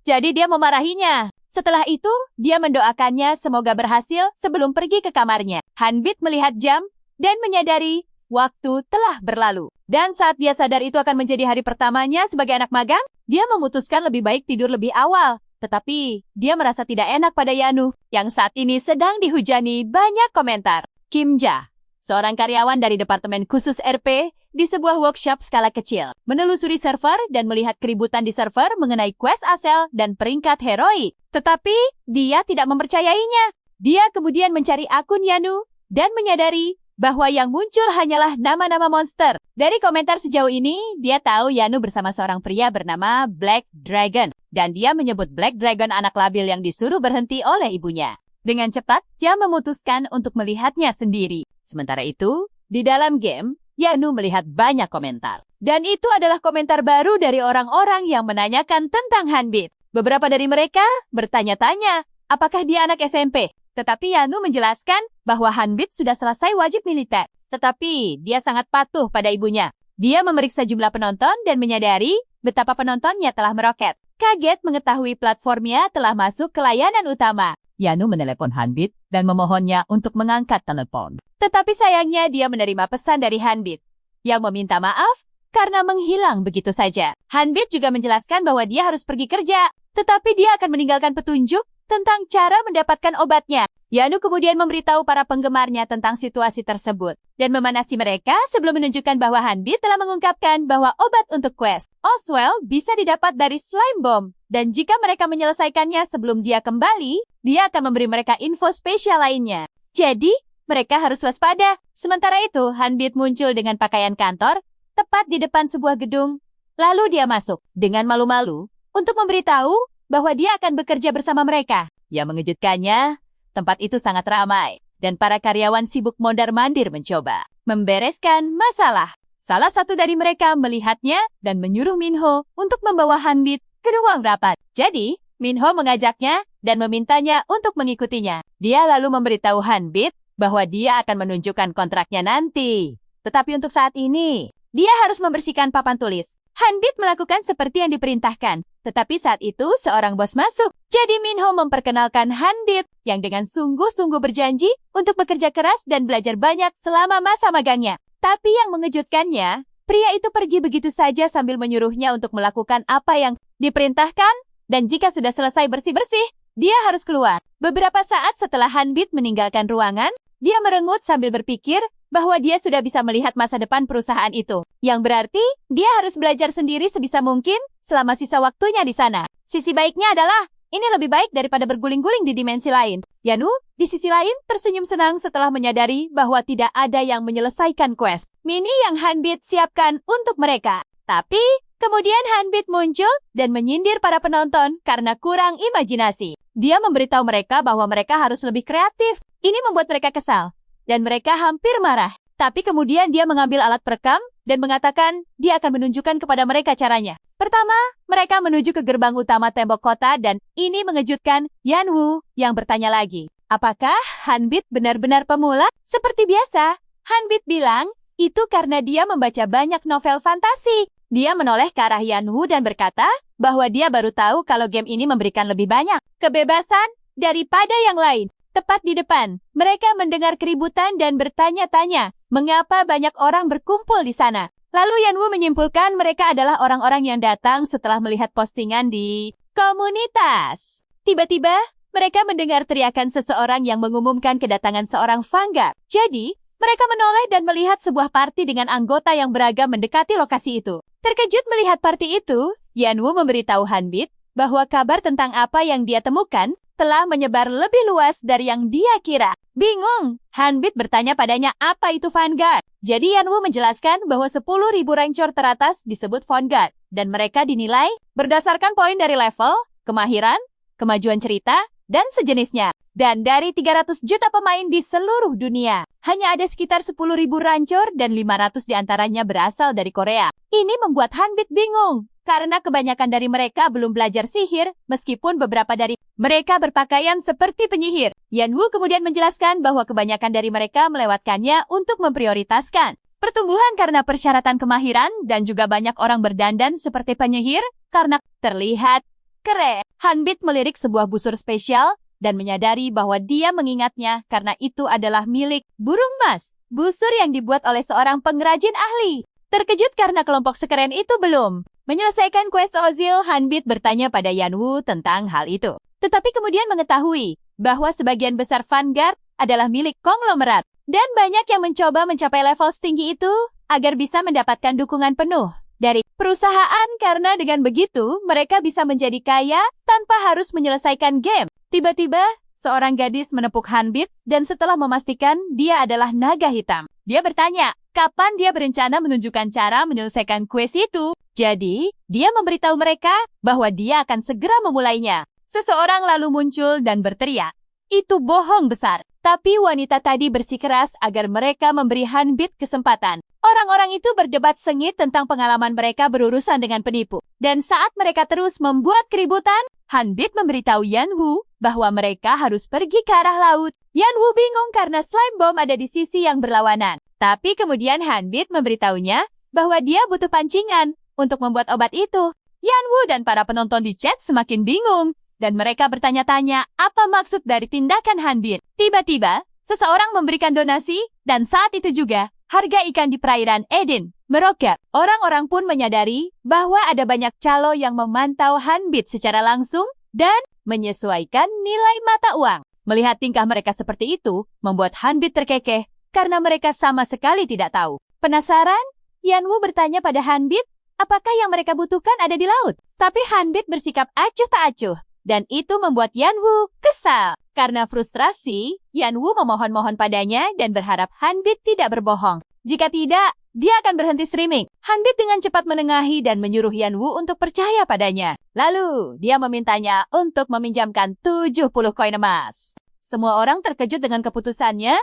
Jadi dia memarahinya. Setelah itu, dia mendoakannya semoga berhasil sebelum pergi ke kamarnya. Hanbit melihat jam dan menyadari waktu telah berlalu. Dan saat dia sadar itu akan menjadi hari pertamanya sebagai anak magang, dia memutuskan lebih baik tidur lebih awal. Tetapi, dia merasa tidak enak pada Yanu, yang saat ini sedang dihujani banyak komentar. Kim Ja, seorang karyawan dari Departemen Khusus RP, di sebuah workshop skala kecil, menelusuri server dan melihat keributan di server mengenai quest asal dan peringkat heroik. Tetapi, dia tidak mempercayainya. Dia kemudian mencari akun Yanu dan menyadari bahwa yang muncul hanyalah nama-nama monster. Dari komentar sejauh ini, dia tahu Yanu bersama seorang pria bernama Black Dragon. Dan dia menyebut Black Dragon anak labil yang disuruh berhenti oleh ibunya. Dengan cepat, dia memutuskan untuk melihatnya sendiri. Sementara itu, di dalam game, Yanu melihat banyak komentar. Dan itu adalah komentar baru dari orang-orang yang menanyakan tentang Hanbit. Beberapa dari mereka bertanya-tanya, apakah dia anak SMP? Tetapi Yanu menjelaskan bahwa Hanbit sudah selesai wajib militer. Tetapi dia sangat patuh pada ibunya. Dia memeriksa jumlah penonton dan menyadari betapa penontonnya telah meroket. Kaget mengetahui platformnya telah masuk ke layanan utama. Yanu menelepon Hanbit dan memohonnya untuk mengangkat telepon. Tetapi sayangnya dia menerima pesan dari Hanbit yang meminta maaf karena menghilang begitu saja. Hanbit juga menjelaskan bahwa dia harus pergi kerja, tetapi dia akan meninggalkan petunjuk tentang cara mendapatkan obatnya. Yanu kemudian memberitahu para penggemarnya tentang situasi tersebut dan memanasi mereka sebelum menunjukkan bahwa Hanbit telah mengungkapkan bahwa obat untuk quest Oswell bisa didapat dari slime bomb. Dan jika mereka menyelesaikannya sebelum dia kembali, dia akan memberi mereka info spesial lainnya. Jadi, mereka harus waspada. Sementara itu, Hanbit muncul dengan pakaian kantor tepat di depan sebuah gedung. Lalu dia masuk dengan malu-malu untuk memberitahu bahwa dia akan bekerja bersama mereka. Yang mengejutkannya, tempat itu sangat ramai dan para karyawan sibuk mondar-mandir mencoba membereskan masalah. Salah satu dari mereka melihatnya dan menyuruh Minho untuk membawa Hanbit ke ruang rapat. Jadi, Minho mengajaknya dan memintanya untuk mengikutinya. Dia lalu memberitahu Hanbit bahwa dia akan menunjukkan kontraknya nanti. Tetapi untuk saat ini, dia harus membersihkan papan tulis. Hanbit melakukan seperti yang diperintahkan. Tetapi saat itu seorang bos masuk. Jadi Minho memperkenalkan Hanbit yang dengan sungguh-sungguh berjanji untuk bekerja keras dan belajar banyak selama masa magangnya. Tapi yang mengejutkannya, pria itu pergi begitu saja sambil menyuruhnya untuk melakukan apa yang diperintahkan. Dan jika sudah selesai bersih-bersih, dia harus keluar. Beberapa saat setelah Hanbit meninggalkan ruangan, dia merengut sambil berpikir bahwa dia sudah bisa melihat masa depan perusahaan itu. Yang berarti, dia harus belajar sendiri sebisa mungkin selama sisa waktunya di sana. Sisi baiknya adalah, ini lebih baik daripada berguling-guling di dimensi lain. Yanu, di sisi lain, tersenyum senang setelah menyadari bahwa tidak ada yang menyelesaikan quest mini yang Hanbit siapkan untuk mereka. Tapi, kemudian Hanbit muncul dan menyindir para penonton karena kurang imajinasi. Dia memberitahu mereka bahwa mereka harus lebih kreatif. Ini membuat mereka kesal. Dan mereka hampir marah. Tapi kemudian dia mengambil alat perekam dan mengatakan dia akan menunjukkan kepada mereka caranya. Pertama, mereka menuju ke gerbang utama tembok kota dan ini mengejutkan Yanwu yang bertanya lagi. Apakah Hanbit benar-benar pemula? Seperti biasa, Hanbit bilang itu karena dia membaca banyak novel fantasi. Dia menoleh ke arah Yanwu dan berkata bahwa dia baru tahu kalau game ini memberikan lebih banyak kebebasan daripada yang lain. Tepat di depan, mereka mendengar keributan dan bertanya-tanya mengapa banyak orang berkumpul di sana. Lalu Yanwu menyimpulkan mereka adalah orang-orang yang datang setelah melihat postingan di komunitas. Tiba-tiba, mereka mendengar teriakan seseorang yang mengumumkan kedatangan seorang Vanguard. Jadi, mereka menoleh dan melihat sebuah party dengan anggota yang beragam mendekati lokasi itu. Terkejut melihat party itu, Yanwu memberitahu Hanbit bahwa kabar tentang apa yang dia temukan telah menyebar lebih luas dari yang dia kira. Bingung, Hanbit bertanya padanya apa itu Vanguard. Jadi Yanwu menjelaskan bahwa 10.000 rancor teratas disebut Vanguard, dan mereka dinilai berdasarkan poin dari level, kemahiran, kemajuan cerita, dan sejenisnya. Dan dari 300 juta pemain di seluruh dunia, hanya ada sekitar 10.000 rancor dan 500 diantaranya berasal dari Korea. Ini membuat Hanbit bingung, karena kebanyakan dari mereka belum belajar sihir, meskipun beberapa dari mereka berpakaian seperti penyihir. Yanwu kemudian menjelaskan bahwa kebanyakan dari mereka melewatkannya untuk memprioritaskan pertumbuhan karena persyaratan kemahiran dan juga banyak orang berdandan seperti penyihir karena terlihat keren. Hanbit melirik sebuah busur spesial dan menyadari bahwa dia mengingatnya karena itu adalah milik burung mas. Busur yang dibuat oleh seorang pengrajin ahli. Terkejut karena kelompok sekeren itu belum menyelesaikan quest Ozil, Hanbit bertanya pada Yanwu tentang hal itu. Tetapi kemudian mengetahui bahwa sebagian besar Vanguard adalah milik konglomerat. Dan banyak yang mencoba mencapai level setinggi itu agar bisa mendapatkan dukungan penuh dari perusahaan karena dengan begitu mereka bisa menjadi kaya tanpa harus menyelesaikan game. Tiba-tiba, seorang gadis menepuk Hanbit dan setelah memastikan dia adalah naga hitam. Dia bertanya, kapan dia berencana menunjukkan cara menyelesaikan quest itu. Jadi, dia memberitahu mereka bahwa dia akan segera memulainya. Seseorang lalu muncul dan berteriak, itu bohong besar. Tapi wanita tadi bersikeras agar mereka memberi Hanbit kesempatan. Orang-orang itu berdebat sengit tentang pengalaman mereka berurusan dengan penipu. Dan saat mereka terus membuat keributan, Hanbit memberitahu Yanwu bahwa mereka harus pergi ke arah laut. Yanwu bingung karena slime bomb ada di sisi yang berlawanan. Tapi kemudian Hanbit memberitahunya bahwa dia butuh pancingan untuk membuat obat itu. Yanwu dan para penonton di chat semakin bingung. Dan mereka bertanya-tanya apa maksud dari tindakan Hanbit. Tiba-tiba, seseorang memberikan donasi dan saat itu juga, harga ikan di perairan Eden meroket. Orang-orang pun menyadari bahwa ada banyak calo yang memantau Hanbit secara langsung dan menyesuaikan nilai mata uang. Melihat tingkah mereka seperti itu, membuat Hanbit terkekeh karena mereka sama sekali tidak tahu. Penasaran? Yanwu bertanya pada Hanbit, apakah yang mereka butuhkan ada di laut? Tapi Hanbit bersikap acuh tak acuh. Dan itu membuat Yanwu kesal. Karena frustrasi, Yanwu memohon-mohon padanya dan berharap Hanbit tidak berbohong. Jika tidak, dia akan berhenti streaming. Hanbit dengan cepat menengahi dan menyuruh Yanwu untuk percaya padanya. Lalu, dia memintanya untuk meminjamkan 70 koin emas. Semua orang terkejut dengan keputusannya,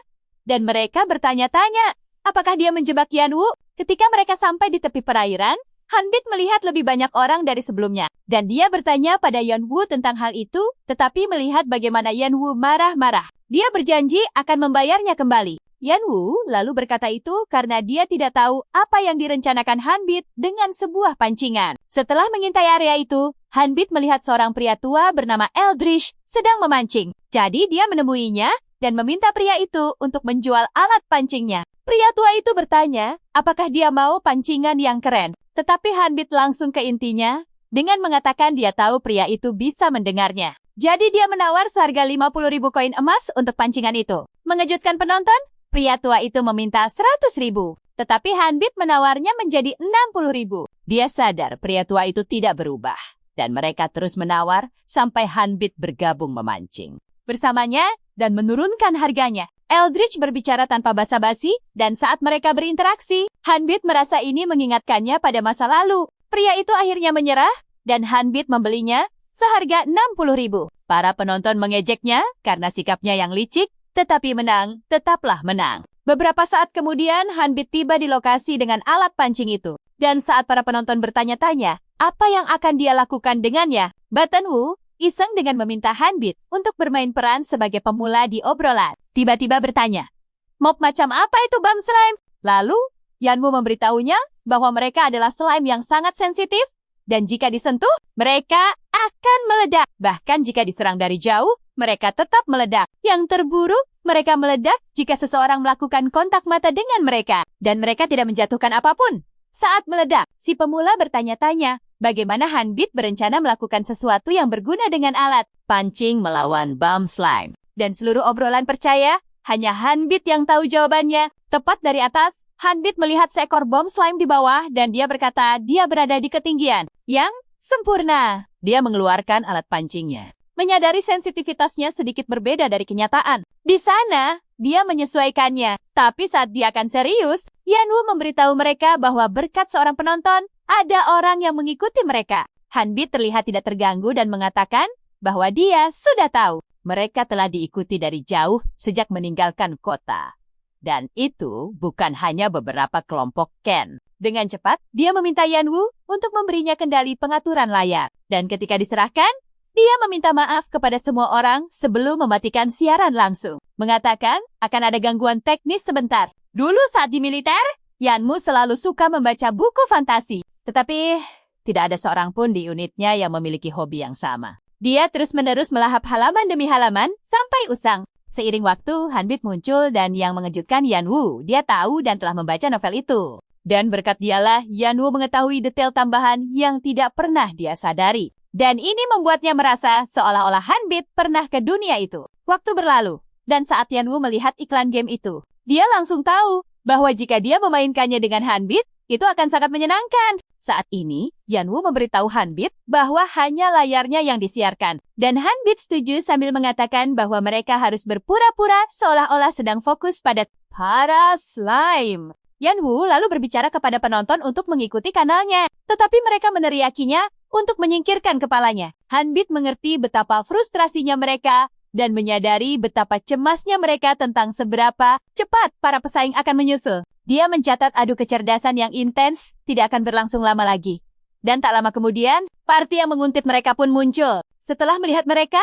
dan mereka bertanya-tanya, apakah dia menjebak Yanwu? Ketika mereka sampai di tepi perairan, Hanbit melihat lebih banyak orang dari sebelumnya, dan dia bertanya pada Yanwu tentang hal itu, tetapi melihat bagaimana Yanwu marah-marah. Dia berjanji akan membayarnya kembali. Yanwu lalu berkata itu karena dia tidak tahu apa yang direncanakan Hanbit dengan sebuah pancingan. Setelah mengintai area itu, Hanbit melihat seorang pria tua bernama Eldridge sedang memancing. Jadi dia menemuinya dan meminta pria itu untuk menjual alat pancingnya. Pria tua itu bertanya, apakah dia mau pancingan yang keren? Tetapi Hanbit langsung ke intinya dengan mengatakan dia tahu pria itu bisa mendengarnya. Jadi dia menawar seharga 50.000 koin emas untuk pancingan itu. Mengejutkan penonton, pria tua itu meminta 100.000. Tetapi Hanbit menawarnya menjadi 60.000. Dia sadar pria tua itu tidak berubah. Dan mereka terus menawar sampai Hanbit bergabung memancing bersamanya dan menurunkan harganya. Eldridge berbicara tanpa basa-basi, dan saat mereka berinteraksi, Hanbit merasa ini mengingatkannya pada masa lalu. Pria itu akhirnya menyerah, dan Hanbit membelinya seharga 60.000. Para penonton mengejeknya karena sikapnya yang licik, tetapi menang tetaplah menang. Beberapa saat kemudian, Hanbit tiba di lokasi dengan alat pancing itu. Dan saat para penonton bertanya-tanya, apa yang akan dia lakukan dengannya? Buttonwu iseng dengan meminta Hanbit untuk bermain peran sebagai pemula di obrolan. Tiba-tiba bertanya, mob macam apa itu Bam Slime? Lalu, Yanwu memberitahunya bahwa mereka adalah slime yang sangat sensitif, dan jika disentuh, mereka akan meledak. Bahkan jika diserang dari jauh, mereka tetap meledak. Yang terburuk, mereka meledak jika seseorang melakukan kontak mata dengan mereka, dan mereka tidak menjatuhkan apapun. Saat meledak, si pemula bertanya-tanya, bagaimana Hanbit berencana melakukan sesuatu yang berguna dengan alat pancing melawan Bam Slime. Dan seluruh obrolan percaya, hanya Hanbit yang tahu jawabannya. Tepat dari atas, Hanbit melihat seekor bom slime di bawah dan dia berkata dia berada di ketinggian yang sempurna. Dia mengeluarkan alat pancingnya. Menyadari sensitivitasnya sedikit berbeda dari kenyataan. Di sana, dia menyesuaikannya. Tapi saat dia akan serius, Yanwu memberitahu mereka bahwa berkat seorang penonton, ada orang yang mengikuti mereka. Hanbit terlihat tidak terganggu dan mengatakan bahwa dia sudah tahu. mereka telah diikuti dari jauh sejak meninggalkan kota. Dan itu bukan hanya beberapa kelompok Ken. Dengan cepat, dia meminta Yanwu untuk memberinya kendali pengaturan layar. Dan ketika diserahkan, dia meminta maaf kepada semua orang sebelum mematikan siaran langsung. Mengatakan akan ada gangguan teknis sebentar. Dulu saat di militer, Yanwu selalu suka membaca buku fantasi. Tetapi tidak ada seorang pun di unitnya yang memiliki hobi yang sama. Dia terus-menerus melahap halaman demi halaman sampai usang. Seiring waktu, Hanbit muncul dan yang mengejutkan Yanwu, dia tahu dan telah membaca novel itu. Dan berkat dialah, Yanwu mengetahui detail tambahan yang tidak pernah dia sadari. Dan ini membuatnya merasa seolah-olah Hanbit pernah ke dunia itu. Waktu berlalu, dan saat Yanwu melihat iklan game itu, dia langsung tahu bahwa jika dia memainkannya dengan Hanbit, itu akan sangat menyenangkan. Saat ini, Yanwu memberitahu Hanbit bahwa hanya layarnya yang disiarkan. Dan Hanbit setuju sambil mengatakan bahwa mereka harus berpura-pura seolah-olah sedang fokus pada para slime. Yanwu lalu berbicara kepada penonton untuk mengikuti kanalnya. Tetapi mereka meneriakinya untuk menyingkirkan kepalanya. Hanbit mengerti betapa frustrasinya mereka dan menyadari betapa cemasnya mereka tentang seberapa cepat para pesaing akan menyusul. Dia mencatat adu kecerdasan yang intens tidak akan berlangsung lama lagi. Dan tak lama kemudian, parti yang menguntit mereka pun muncul. Setelah melihat mereka,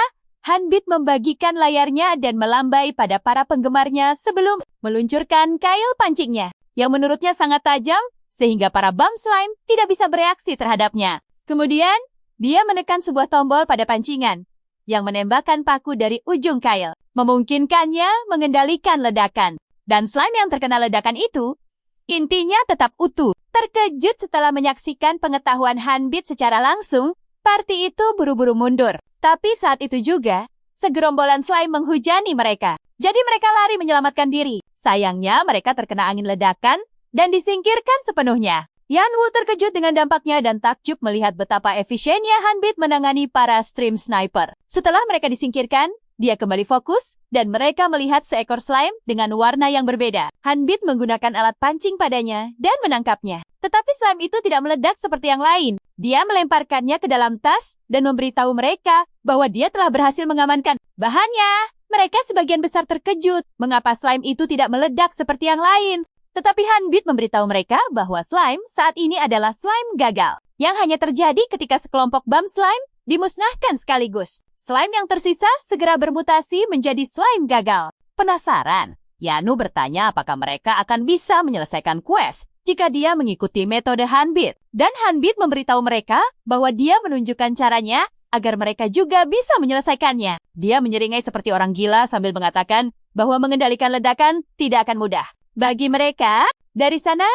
Hanbit membagikan layarnya dan melambai pada para penggemarnya sebelum meluncurkan kail pancingnya, yang menurutnya sangat tajam, sehingga para bum slime tidak bisa bereaksi terhadapnya. Kemudian, dia menekan sebuah tombol pada pancingan, yang menembakkan paku dari ujung kail, memungkinkannya mengendalikan ledakan. Dan slime yang terkena ledakan itu, intinya tetap utuh. Terkejut setelah menyaksikan pengetahuan Hanbit secara langsung, parti itu buru-buru mundur. Tapi saat itu juga, segerombolan slime menghujani mereka. Jadi mereka lari menyelamatkan diri. Sayangnya mereka terkena angin ledakan dan disingkirkan sepenuhnya. Yanwu terkejut dengan dampaknya dan takjub melihat betapa efisiennya Hanbit menangani para stream sniper. Setelah mereka disingkirkan, dia kembali fokus dan mereka melihat seekor slime dengan warna yang berbeda. Hanbit menggunakan alat pancing padanya dan menangkapnya. Tetapi slime itu tidak meledak seperti yang lain. Dia melemparkannya ke dalam tas dan memberitahu mereka bahwa dia telah berhasil mengamankan bahannya. Mereka sebagian besar terkejut mengapa slime itu tidak meledak seperti yang lain. Tetapi Hanbit memberitahu mereka bahwa slime saat ini adalah slime gagal, yang hanya terjadi ketika sekelompok bum slime dimusnahkan sekaligus. Slime yang tersisa segera bermutasi menjadi slime gagal. Penasaran, Yanwu bertanya apakah mereka akan bisa menyelesaikan quest jika dia mengikuti metode Hanbit. Dan Hanbit memberitahu mereka bahwa dia menunjukkan caranya agar mereka juga bisa menyelesaikannya. Dia menyeringai seperti orang gila sambil mengatakan bahwa mengendalikan ledakan tidak akan mudah. Bagi mereka, dari sana,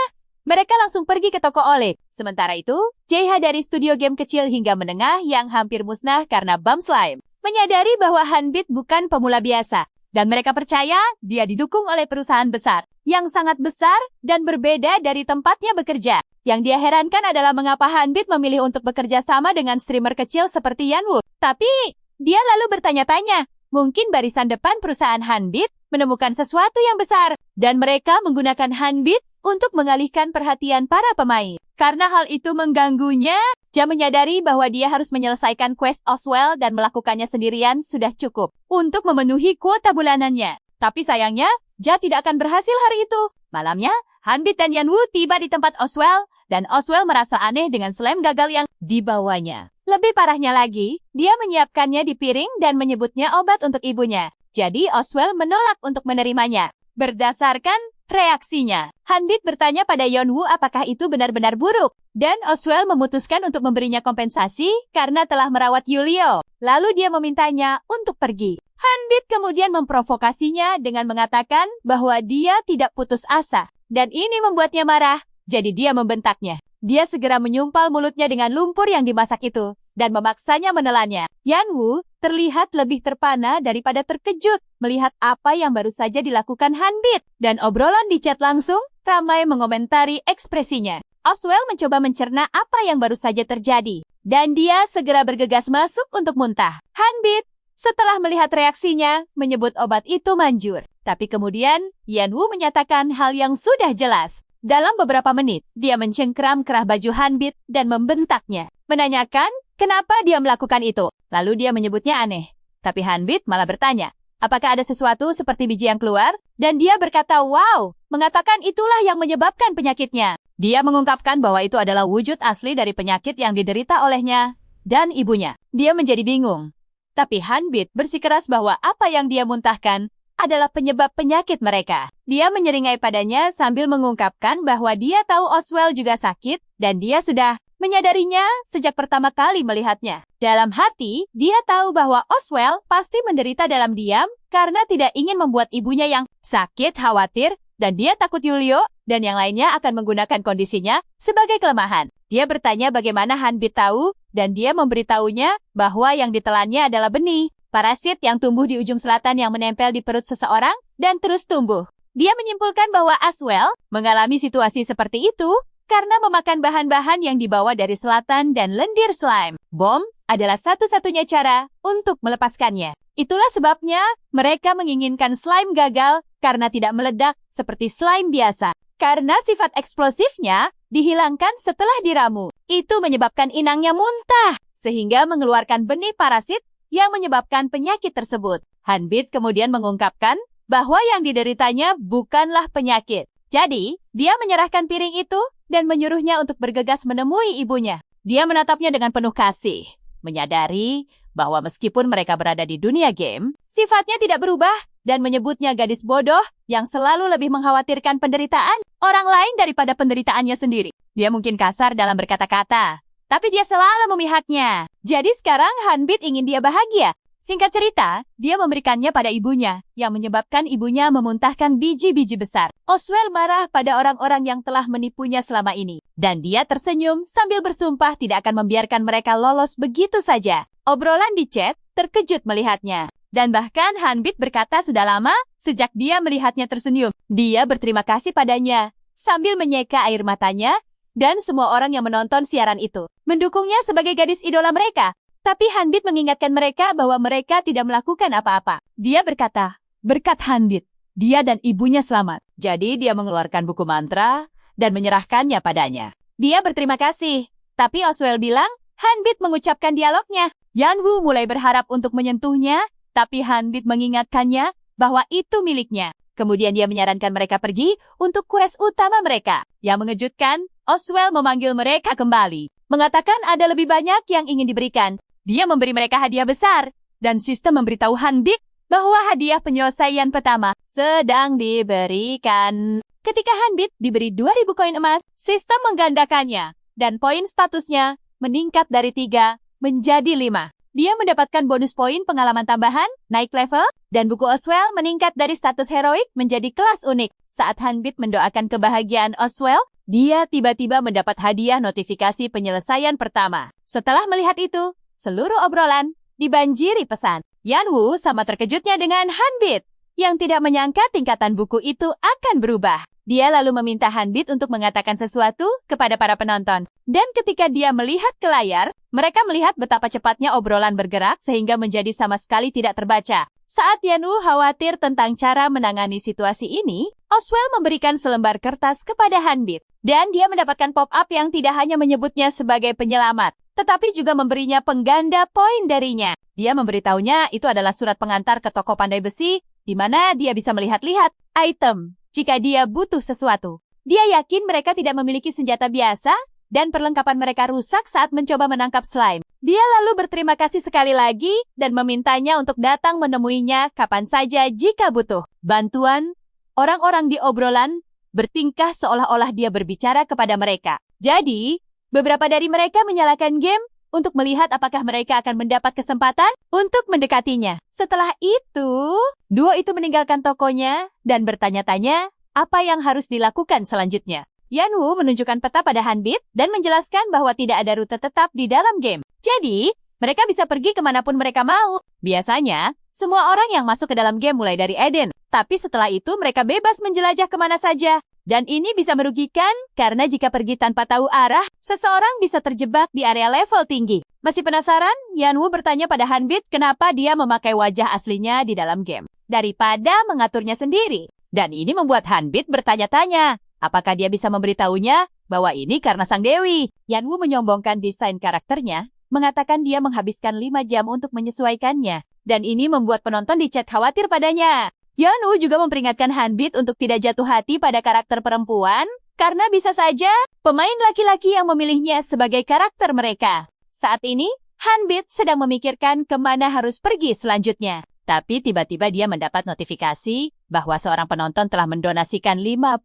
mereka langsung pergi ke toko OLED. Sementara itu, JH dari studio game kecil hingga menengah yang hampir musnah karena bum slime menyadari bahwa Hanbit bukan pemula biasa. Dan mereka percaya dia didukung oleh perusahaan besar yang sangat besar dan berbeda dari tempatnya bekerja. Yang dia herankan adalah mengapa Hanbit memilih untuk bekerja sama dengan streamer kecil seperti Yanwu. Tapi, dia lalu bertanya-tanya, mungkin barisan depan perusahaan Hanbit menemukan sesuatu yang besar. Dan mereka menggunakan Hanbit untuk mengalihkan perhatian para pemain. Karena hal itu mengganggunya, Ja menyadari bahwa dia harus menyelesaikan quest Oswell dan melakukannya sendirian sudah cukup untuk memenuhi kuota bulanannya. Tapi sayangnya, Ja tidak akan berhasil hari itu. Malamnya, Hanbit dan Yanwu tiba di tempat Oswell, dan Oswell merasa aneh dengan slime gagal yang dibawanya. Lebih parahnya lagi, dia menyiapkannya di piring dan menyebutnya obat untuk ibunya. Jadi Oswell menolak untuk menerimanya. Berdasarkan reaksinya, Hanbit bertanya pada Yanwu apakah itu benar-benar buruk. Dan Oswell memutuskan untuk memberinya kompensasi karena telah merawat Yulio. Lalu dia memintanya untuk pergi. Hanbit kemudian memprovokasinya dengan mengatakan bahwa dia tidak putus asa. Dan ini membuatnya marah, jadi dia membentaknya. Dia segera menyumpal mulutnya dengan lumpur yang dimasak itu dan memaksanya menelannya. Yanwu terlihat lebih terpana daripada terkejut melihat apa yang baru saja dilakukan Hanbit. Dan obrolan di chat langsung ramai mengomentari ekspresinya. Oswell mencoba mencerna apa yang baru saja terjadi. Dan dia segera bergegas masuk untuk muntah. Hanbit, setelah melihat reaksinya, menyebut obat itu manjur. Tapi kemudian, Yanwu menyatakan hal yang sudah jelas. Dalam beberapa menit, dia mencengkram kerah baju Hanbit dan membentaknya. Menanyakan kenapa dia melakukan itu. Lalu dia menyebutnya aneh. Tapi Hanbit malah bertanya, apakah ada sesuatu seperti biji yang keluar? Dan dia berkata, wow, mengatakan itulah yang menyebabkan penyakitnya. Dia mengungkapkan bahwa itu adalah wujud asli dari penyakit yang diderita olehnya dan ibunya. Dia menjadi bingung. Tapi Hanbit bersikeras bahwa apa yang dia muntahkan adalah penyebab penyakit mereka. Dia menyeringai padanya sambil mengungkapkan bahwa dia tahu Oswell juga sakit dan dia sudah menyadarinya sejak pertama kali melihatnya. Dalam hati, dia tahu bahwa Oswell pasti menderita dalam diam karena tidak ingin membuat ibunya yang sakit khawatir dan dia takut Yulio dan yang lainnya akan menggunakan kondisinya sebagai kelemahan. Dia bertanya bagaimana Hanbit tahu dan dia memberitahunya bahwa yang ditelannya adalah benih parasit yang tumbuh di ujung selatan yang menempel di perut seseorang dan terus tumbuh. Dia menyimpulkan bahwa Oswell mengalami situasi seperti itu karena memakan bahan-bahan yang dibawa dari selatan dan lendir slime. Bom adalah satu-satunya cara untuk melepaskannya. Itulah sebabnya mereka menginginkan slime gagal karena tidak meledak seperti slime biasa. Karena sifat eksplosifnya dihilangkan setelah diramu. Itu menyebabkan inangnya muntah sehingga mengeluarkan benih parasit yang menyebabkan penyakit tersebut. Hanbit kemudian mengungkapkan bahwa yang dideritanya bukanlah penyakit. Jadi, dia menyerahkan piring itu dan menyuruhnya untuk bergegas menemui ibunya. Dia menatapnya dengan penuh kasih, menyadari bahwa meskipun mereka berada di dunia game, sifatnya tidak berubah dan menyebutnya gadis bodoh yang selalu lebih mengkhawatirkan penderitaan orang lain daripada penderitaannya sendiri. Dia mungkin kasar dalam berkata-kata, tapi dia selalu memihaknya. Jadi sekarang Hanbit ingin dia bahagia. Singkat cerita, dia memberikannya pada ibunya, yang menyebabkan ibunya memuntahkan biji-biji besar. Oswell marah pada orang-orang yang telah menipunya selama ini. Dan dia tersenyum sambil bersumpah tidak akan membiarkan mereka lolos begitu saja. Obrolan di chat terkejut melihatnya. Dan bahkan Hanbit berkata sudah lama sejak dia melihatnya tersenyum. Dia berterima kasih padanya, sambil menyeka air matanya, dan semua orang yang menonton siaran itu mendukungnya sebagai gadis idola mereka. Tapi Hanbit mengingatkan mereka bahwa mereka tidak melakukan apa-apa. Dia berkata, berkat Hanbit, dia dan ibunya selamat. Jadi dia mengeluarkan buku mantra dan menyerahkannya padanya. Dia berterima kasih. Tapi Oswell bilang, Hanbit mengucapkan dialognya. Yanwoo mulai berharap untuk menyentuhnya, tapi Hanbit mengingatkannya bahwa itu miliknya. Kemudian dia menyarankan mereka pergi untuk quest utama mereka. Yang mengejutkan, Oswell memanggil mereka kembali. Mengatakan ada lebih banyak yang ingin diberikan. Dia memberi mereka hadiah besar. Dan sistem memberitahu Hanbit bahwa hadiah penyelesaian pertama sedang diberikan. Ketika Hanbit diberi 2.000 koin emas, sistem menggandakannya. Dan poin statusnya meningkat dari 3 menjadi 5. Dia mendapatkan bonus poin pengalaman tambahan, naik level, dan buku Oswell meningkat dari status heroik menjadi kelas unik. Saat Hanbit mendoakan kebahagiaan Oswell, dia tiba-tiba mendapat hadiah notifikasi penyelesaian pertama. Setelah melihat itu, seluruh obrolan dibanjiri pesan. Yanwoo sama terkejutnya dengan Hanbit, yang tidak menyangka tingkatan buku itu akan berubah. Dia lalu meminta Hanbit untuk mengatakan sesuatu kepada para penonton. Dan ketika dia melihat ke layar, mereka melihat betapa cepatnya obrolan bergerak sehingga menjadi sama sekali tidak terbaca. Saat Yanwoo khawatir tentang cara menangani situasi ini, Oswell memberikan selembar kertas kepada Hanbit. Dan dia mendapatkan pop-up yang tidak hanya menyebutnya sebagai penyelamat, tetapi juga memberinya pengganda poin darinya. Dia memberitahunya itu adalah surat pengantar ke toko pandai besi, di mana dia bisa melihat-lihat item jika dia butuh sesuatu. Dia yakin mereka tidak memiliki senjata biasa, dan perlengkapan mereka rusak saat mencoba menangkap slime. Dia lalu berterima kasih sekali lagi, dan memintanya untuk datang menemuinya kapan saja jika butuh bantuan. Orang-orang di obrolan bertingkah seolah-olah dia berbicara kepada mereka. Jadi, beberapa dari mereka menyalakan game untuk melihat apakah mereka akan mendapat kesempatan untuk mendekatinya. Setelah itu, duo itu meninggalkan tokonya dan bertanya-tanya apa yang harus dilakukan selanjutnya. Yanwoo menunjukkan peta pada Hanbit dan menjelaskan bahwa tidak ada rute tetap di dalam game. Jadi, mereka bisa pergi kemanapun mereka mau. Biasanya, semua orang yang masuk ke dalam game mulai dari Eden. Tapi setelah itu mereka bebas menjelajah kemana saja. Dan ini bisa merugikan karena jika pergi tanpa tahu arah, seseorang bisa terjebak di area level tinggi. Masih penasaran? Yanwoo bertanya pada Hanbit kenapa dia memakai wajah aslinya di dalam game daripada mengaturnya sendiri. Dan ini membuat Hanbit bertanya-tanya, apakah dia bisa memberitahunya bahwa ini karena sang dewi? Yanwoo menyombongkan desain karakternya mengatakan dia menghabiskan 5 jam untuk menyesuaikannya. Dan ini membuat penonton di chat khawatir padanya. Yanwoo juga memperingatkan Hanbit untuk tidak jatuh hati pada karakter perempuan, karena bisa saja pemain laki-laki yang memilihnya sebagai karakter mereka. Saat ini, Hanbit sedang memikirkan kemana harus pergi selanjutnya. Tapi tiba-tiba dia mendapat notifikasi bahwa seorang penonton telah mendonasikan 50.000.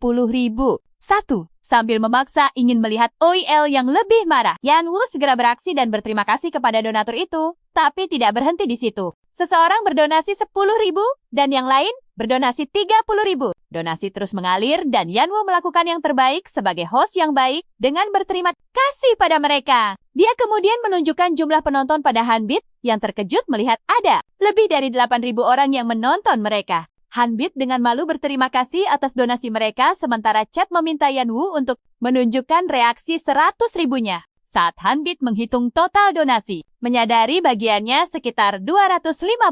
Sambil memaksa ingin melihat OIL yang lebih marah, Yanwoo segera beraksi dan berterima kasih kepada donatur itu, tapi tidak berhenti di situ. Seseorang berdonasi 10.000 dan yang lain berdonasi 30.000. Donasi terus mengalir dan Yanwoo melakukan yang terbaik sebagai host yang baik dengan berterima kasih pada mereka. Dia kemudian menunjukkan jumlah penonton pada Hanbit yang terkejut melihat ada lebih dari 8.000 orang yang menonton mereka. Hanbit dengan malu berterima kasih atas donasi mereka sementara chat meminta Yanwoo untuk menunjukkan reaksi 100.000-nya. Saat Hanbit menghitung total donasi, menyadari bagiannya sekitar 250.000.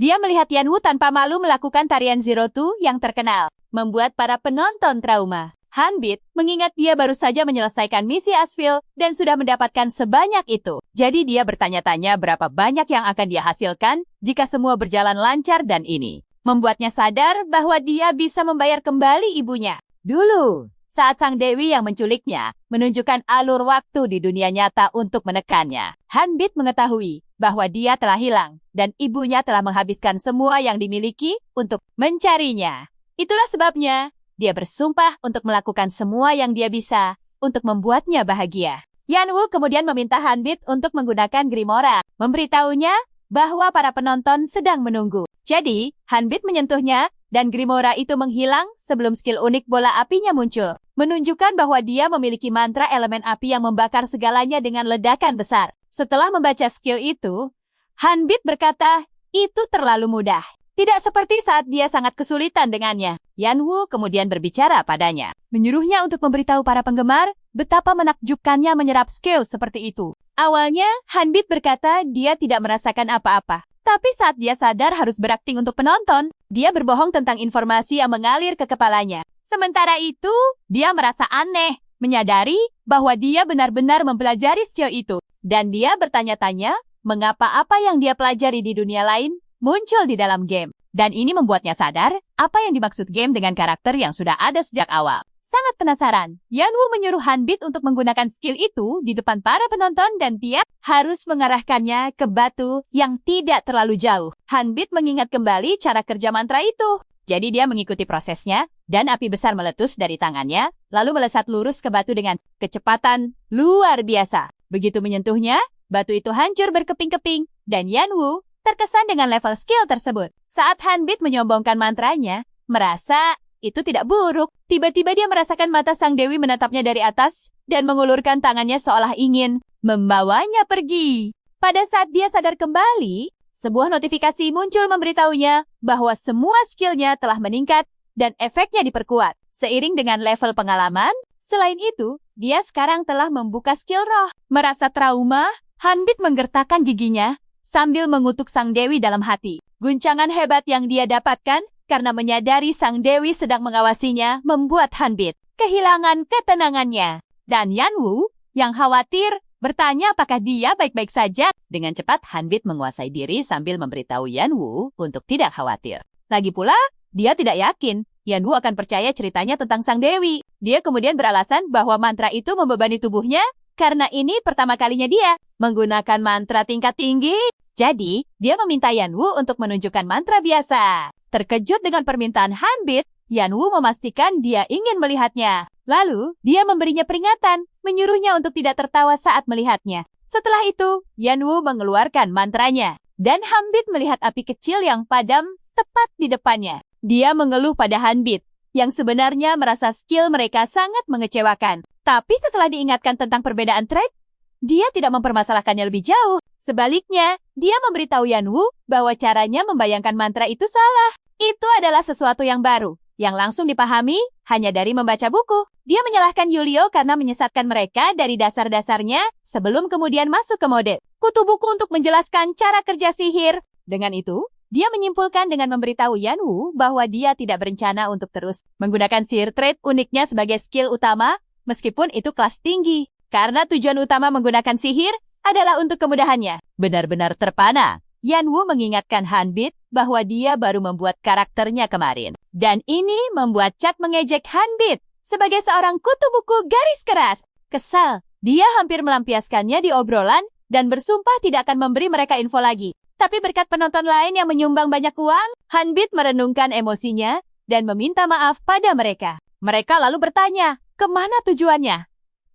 Dia melihat Yanwoo tanpa malu melakukan tarian Zero Two yang terkenal, membuat para penonton trauma. Hanbit mengingat dia baru saja menyelesaikan misi Asfil dan sudah mendapatkan sebanyak itu. Jadi dia bertanya-tanya berapa banyak yang akan dia hasilkan jika semua berjalan lancar dan ini membuatnya sadar bahwa dia bisa membayar kembali ibunya. Dulu, saat sang dewi yang menculiknya menunjukkan alur waktu di dunia nyata untuk menekannya, Hanbit mengetahui bahwa dia telah hilang dan ibunya telah menghabiskan semua yang dimiliki untuk mencarinya. Itulah sebabnya dia bersumpah untuk melakukan semua yang dia bisa untuk membuatnya bahagia. Yanwoo kemudian meminta Hanbit untuk menggunakan Grimora, memberitahunya bahwa para penonton sedang menunggu. Jadi, Hanbit menyentuhnya dan Grimora itu menghilang sebelum skill unik bola apinya muncul, menunjukkan bahwa dia memiliki mantra elemen api yang membakar segalanya dengan ledakan besar. Setelah membaca skill itu, Hanbit berkata, itu terlalu mudah. Tidak seperti saat dia sangat kesulitan dengannya. Yanwoo kemudian berbicara padanya, menyuruhnya untuk memberitahu para penggemar betapa menakjubkannya menyerap skill seperti itu. Awalnya, Hanbit berkata dia tidak merasakan apa-apa. Tapi saat dia sadar harus berakting untuk penonton, dia berbohong tentang informasi yang mengalir ke kepalanya. Sementara itu, dia merasa aneh, menyadari bahwa dia benar-benar mempelajari skill itu. Dan dia bertanya-tanya, mengapa apa yang dia pelajari di dunia lain muncul di dalam game. Dan ini membuatnya sadar apa yang dimaksud game dengan karakter yang sudah ada sejak awal. Sangat penasaran, Yanwoo menyuruh Hanbit untuk menggunakan skill itu di depan para penonton dan dia harus mengarahkannya ke batu yang tidak terlalu jauh. Hanbit mengingat kembali cara kerja mantra itu. Jadi dia mengikuti prosesnya dan api besar meletus dari tangannya, lalu melesat lurus ke batu dengan kecepatan luar biasa. Begitu menyentuhnya, batu itu hancur berkeping-keping dan Yanwoo terkesan dengan level skill tersebut. Saat Hanbit menyombongkan mantranya, merasa itu tidak buruk. Tiba-tiba dia merasakan mata sang dewi menatapnya dari atas dan mengulurkan tangannya seolah ingin membawanya pergi. Pada saat dia sadar kembali, sebuah notifikasi muncul memberitahunya bahwa semua skillnya telah meningkat dan efeknya diperkuat. Seiring dengan level pengalaman, selain itu, dia sekarang telah membuka skill roh. Merasa trauma, Hanbit menggertakkan giginya sambil mengutuk sang dewi dalam hati. Guncangan hebat yang dia dapatkan karena menyadari sang dewi sedang mengawasinya membuat Hanbit kehilangan ketenangannya. Dan Yanwoo yang khawatir bertanya apakah dia baik-baik saja. Dengan cepat Hanbit menguasai diri sambil memberitahu Yanwoo untuk tidak khawatir. Lagi pula, dia tidak yakin Yanwoo akan percaya ceritanya tentang sang dewi. Dia kemudian beralasan bahwa mantra itu membebani tubuhnya karena ini pertama kalinya dia menggunakan mantra tingkat tinggi. Jadi, dia meminta Yanwoo untuk menunjukkan mantra biasa. Terkejut dengan permintaan Hanbit, Yanwoo memastikan dia ingin melihatnya. Lalu, dia memberinya peringatan, menyuruhnya untuk tidak tertawa saat melihatnya. Setelah itu, Yanwoo mengeluarkan mantranya. Dan Hanbit melihat api kecil yang padam tepat di depannya. Dia mengeluh pada Hanbit, yang sebenarnya merasa skill mereka sangat mengecewakan. Tapi setelah diingatkan tentang perbedaan trait, dia tidak mempermasalahkannya lebih jauh. Sebaliknya, dia memberitahu Yanwoo bahwa caranya membayangkan mantra itu salah. Itu adalah sesuatu yang baru, yang langsung dipahami hanya dari membaca buku. Dia menyalahkan Yulio karena menyesatkan mereka dari dasar-dasarnya sebelum kemudian masuk ke mode kutu buku untuk menjelaskan cara kerja sihir. Dengan itu, dia menyimpulkan dengan memberitahu Yanwoo bahwa dia tidak berencana untuk terus menggunakan sihir trait uniknya sebagai skill utama, meskipun itu kelas tinggi. Karena tujuan utama menggunakan sihir adalah untuk kemudahannya. Benar-benar terpana. Yanwu mengingatkan Hanbit bahwa dia baru membuat karakternya kemarin. Dan ini membuat Chad mengejek Hanbit sebagai seorang kutu buku garis keras. Kesal, dia hampir melampiaskannya di obrolan dan bersumpah tidak akan memberi mereka info lagi. Tapi berkat penonton lain yang menyumbang banyak uang, Hanbit merenungkan emosinya dan meminta maaf pada mereka. Mereka lalu bertanya, kemana tujuannya?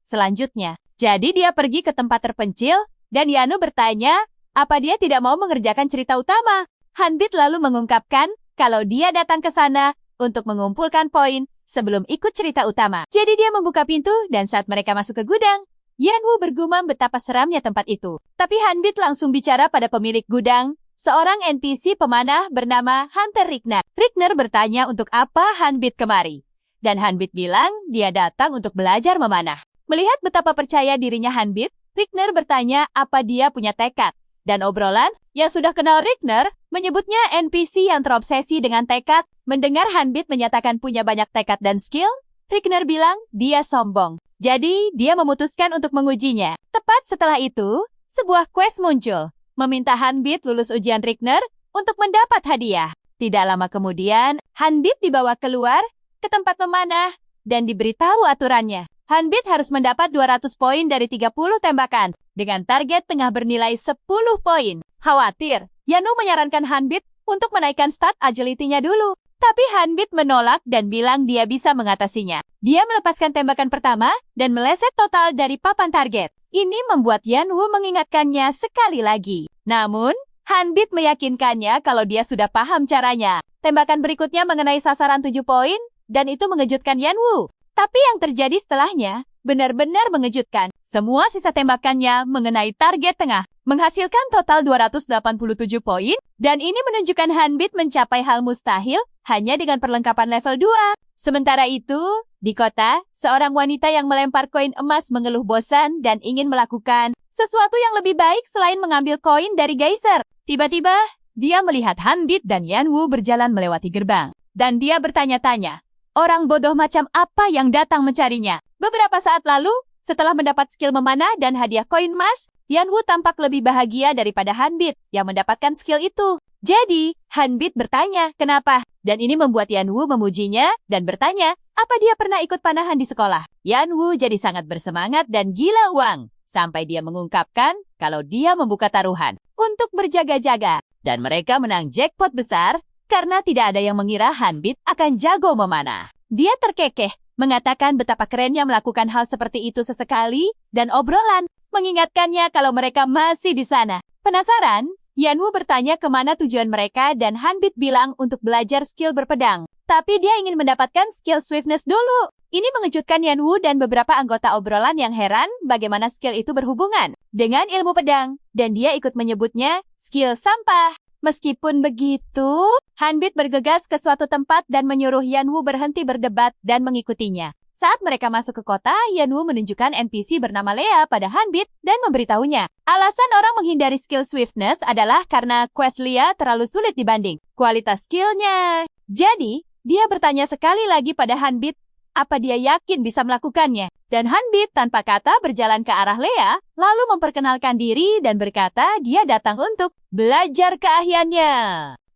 Selanjutnya, jadi dia pergi ke tempat terpencil dan Yanu bertanya, apa dia tidak mau mengerjakan cerita utama? Hanbit lalu mengungkapkan kalau dia datang ke sana untuk mengumpulkan poin sebelum ikut cerita utama. Jadi dia membuka pintu dan saat mereka masuk ke gudang, Yanwu bergumam betapa seramnya tempat itu. Tapi Hanbit langsung bicara pada pemilik gudang, seorang NPC pemanah bernama Hunter Rickner. Rickner bertanya untuk apa Hanbit kemari. Dan Hanbit bilang dia datang untuk belajar memanah. Melihat betapa percaya dirinya Hanbit, Rickner bertanya apa dia punya tekad. Dan obrolan yang sudah kenal Rickner menyebutnya NPC yang terobsesi dengan tekad. Mendengar Hanbit menyatakan punya banyak tekad dan skill, Rickner bilang dia sombong. Jadi dia memutuskan untuk mengujinya. Tepat setelah itu, sebuah quest muncul, meminta Hanbit lulus ujian Rickner untuk mendapat hadiah. Tidak lama kemudian, Hanbit dibawa keluar ke tempat memanah dan diberitahu aturannya. Hanbit harus mendapat 200 poin dari 30 tembakan, dengan target tengah bernilai 10 poin. Khawatir, Yanu menyarankan Hanbit untuk menaikkan stat agility-nya dulu. Tapi Hanbit menolak dan bilang dia bisa mengatasinya. Dia melepaskan tembakan pertama dan meleset total dari papan target. Ini membuat Yanwu mengingatkannya sekali lagi. Namun, Hanbit meyakinkannya kalau dia sudah paham caranya. Tembakan berikutnya mengenai sasaran 7 poin, dan itu mengejutkan Yanwu. Tapi yang terjadi setelahnya benar-benar mengejutkan. Semua sisa tembakannya mengenai target tengah, menghasilkan total 287 poin, dan ini menunjukkan Hanbit mencapai hal mustahil hanya dengan perlengkapan level 2. Sementara itu, di kota, seorang wanita yang melempar koin emas mengeluh bosan dan ingin melakukan sesuatu yang lebih baik selain mengambil koin dari geyser. Tiba-tiba, dia melihat Hanbit dan Yanwu berjalan melewati gerbang, dan dia bertanya-tanya, orang bodoh macam apa yang datang mencarinya? Beberapa saat lalu, setelah mendapat skill memanah dan hadiah koin emas, Yanwu tampak lebih bahagia daripada Hanbit yang mendapatkan skill itu. Jadi, Hanbit bertanya kenapa, dan ini membuat Yanwu memujinya dan bertanya apa dia pernah ikut panahan di sekolah. Yanwu jadi sangat bersemangat dan gila uang, sampai dia mengungkapkan kalau dia membuka taruhan untuk berjaga-jaga, dan mereka menang jackpot besar karena tidak ada yang mengira Hanbit akan jago memanah. Dia terkekeh, mengatakan betapa kerennya melakukan hal seperti itu sesekali, dan obrolan mengingatkannya kalau mereka masih di sana. Penasaran, Yanwu bertanya kemana tujuan mereka dan Hanbit bilang untuk belajar skill berpedang. Tapi dia ingin mendapatkan skill swiftness dulu. Ini mengejutkan Yanwu dan beberapa anggota obrolan yang heran bagaimana skill itu berhubungan dengan ilmu pedang, dan dia ikut menyebutnya skill sampah. Meskipun begitu, Hanbit bergegas ke suatu tempat dan menyuruh Yanwu berhenti berdebat dan mengikutinya. Saat mereka masuk ke kota, Yanwu menunjukkan NPC bernama Lea pada Hanbit dan memberitahunya. Alasan orang menghindari skill swiftness adalah karena quest Lea terlalu sulit dibanding kualitas skillnya. Jadi, dia bertanya sekali lagi pada Hanbit, apa dia yakin bisa melakukannya? Dan Hanbit tanpa kata berjalan ke arah Lea, lalu memperkenalkan diri dan berkata dia datang untuk belajar keahliannya.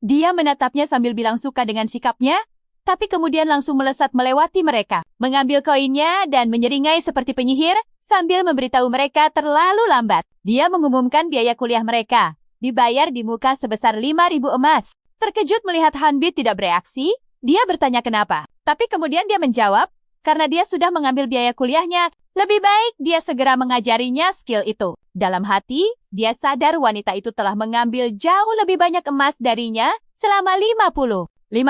Dia menatapnya sambil bilang suka dengan sikapnya, tapi kemudian langsung melesat melewati mereka, mengambil koinnya dan menyeringai seperti penyihir sambil memberitahu mereka terlalu lambat. Dia mengumumkan biaya kuliah mereka, dibayar di muka sebesar 5.000 emas. Terkejut melihat Hanbit tidak bereaksi, dia bertanya kenapa. Tapi kemudian dia menjawab, karena dia sudah mengambil biaya kuliahnya, lebih baik dia segera mengajarinya skill itu. Dalam hati, dia sadar wanita itu telah mengambil jauh lebih banyak emas darinya selama 5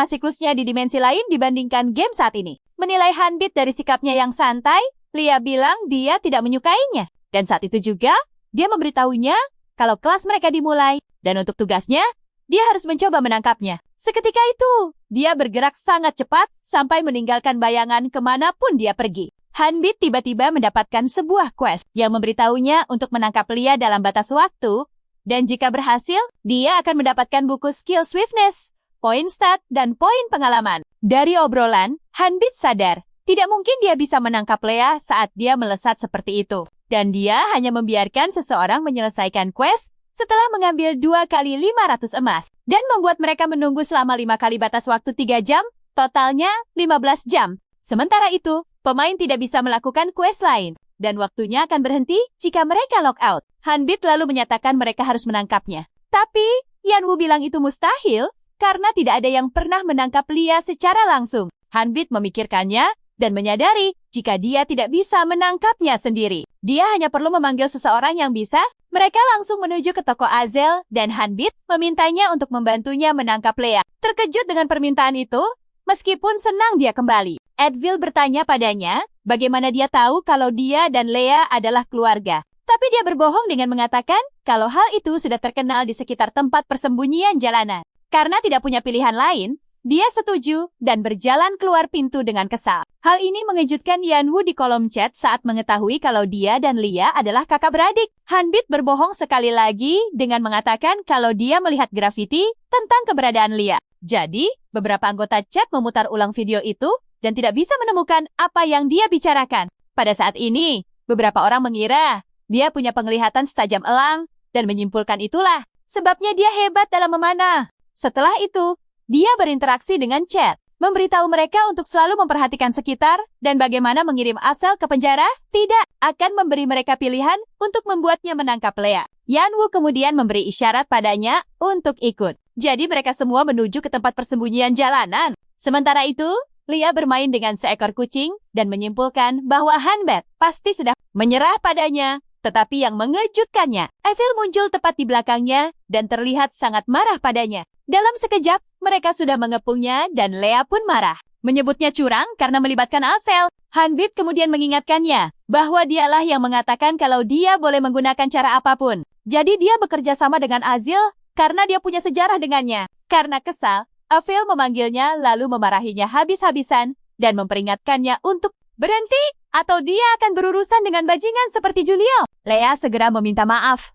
siklusnya di dimensi lain dibandingkan game saat ini. Menilai Hanbit dari sikapnya yang santai, Lea bilang dia tidak menyukainya. Dan saat itu juga, dia memberitahunya kalau kelas mereka dimulai, dan untuk tugasnya, dia harus mencoba menangkapnya. Seketika itu, dia bergerak sangat cepat sampai meninggalkan bayangan kemanapun dia pergi. Hanbit tiba-tiba mendapatkan sebuah quest yang memberitahunya untuk menangkap Lea dalam batas waktu, dan jika berhasil, dia akan mendapatkan buku skill swiftness, poin start, dan poin pengalaman. Dari obrolan, Hanbit sadar, tidak mungkin dia bisa menangkap Lea saat dia melesat seperti itu. Dan dia hanya membiarkan seseorang menyelesaikan quest setelah mengambil 2 kali 500 emas. Dan membuat mereka menunggu selama 5 kali batas waktu 3 jam, totalnya 15 jam. Sementara itu, pemain tidak bisa melakukan quest lain. Dan waktunya akan berhenti jika mereka lockout. Hanbit lalu menyatakan mereka harus menangkapnya. Tapi, Yanwu bilang itu mustahil karena tidak ada yang pernah menangkap Lia secara langsung. Hanbit memikirkannya dan menyadari jika dia tidak bisa menangkapnya sendiri. Dia hanya perlu memanggil seseorang yang bisa. Mereka langsung menuju ke toko Azel dan Hanbit memintanya untuk membantunya menangkap Lea. Terkejut dengan permintaan itu, meskipun senang dia kembali. Edville bertanya padanya bagaimana dia tahu kalau dia dan Lea adalah keluarga. Tapi dia berbohong dengan mengatakan kalau hal itu sudah terkenal di sekitar tempat persembunyian jalanan. Karena tidak punya pilihan lain, dia setuju dan berjalan keluar pintu dengan kesal. Hal ini mengejutkan Yanwu di kolom chat saat mengetahui kalau dia dan Lia adalah kakak beradik. Hanbit berbohong sekali lagi dengan mengatakan kalau dia melihat grafiti tentang keberadaan Lia. Jadi, beberapa anggota chat memutar ulang video itu dan tidak bisa menemukan apa yang dia bicarakan. Pada saat ini, beberapa orang mengira dia punya penglihatan setajam elang dan menyimpulkan itulah sebabnya dia hebat dalam memanah. Setelah itu, dia berinteraksi dengan chat, memberitahu mereka untuk selalu memperhatikan sekitar dan bagaimana mengirim Asel ke penjara tidak akan memberi mereka pilihan untuk membuatnya menangkap Lea. Yanwu kemudian memberi isyarat padanya untuk ikut. Jadi mereka semua menuju ke tempat persembunyian jalanan. Sementara itu, Lia bermain dengan seekor kucing dan menyimpulkan bahwa Hanbit pasti sudah menyerah padanya. Tetapi yang mengejutkannya, Evil muncul tepat di belakangnya dan terlihat sangat marah padanya. Dalam sekejap, mereka sudah mengepungnya dan Lea pun marah. Menyebutnya curang karena melibatkan Asel. Hanbit kemudian mengingatkannya bahwa dialah yang mengatakan kalau dia boleh menggunakan cara apapun. Jadi dia bekerja sama dengan Azil karena dia punya sejarah dengannya. Karena kesal, Evil memanggilnya lalu memarahinya habis-habisan dan memperingatkannya untuk berhenti atau dia akan berurusan dengan bajingan seperti Julio. Lea segera meminta maaf.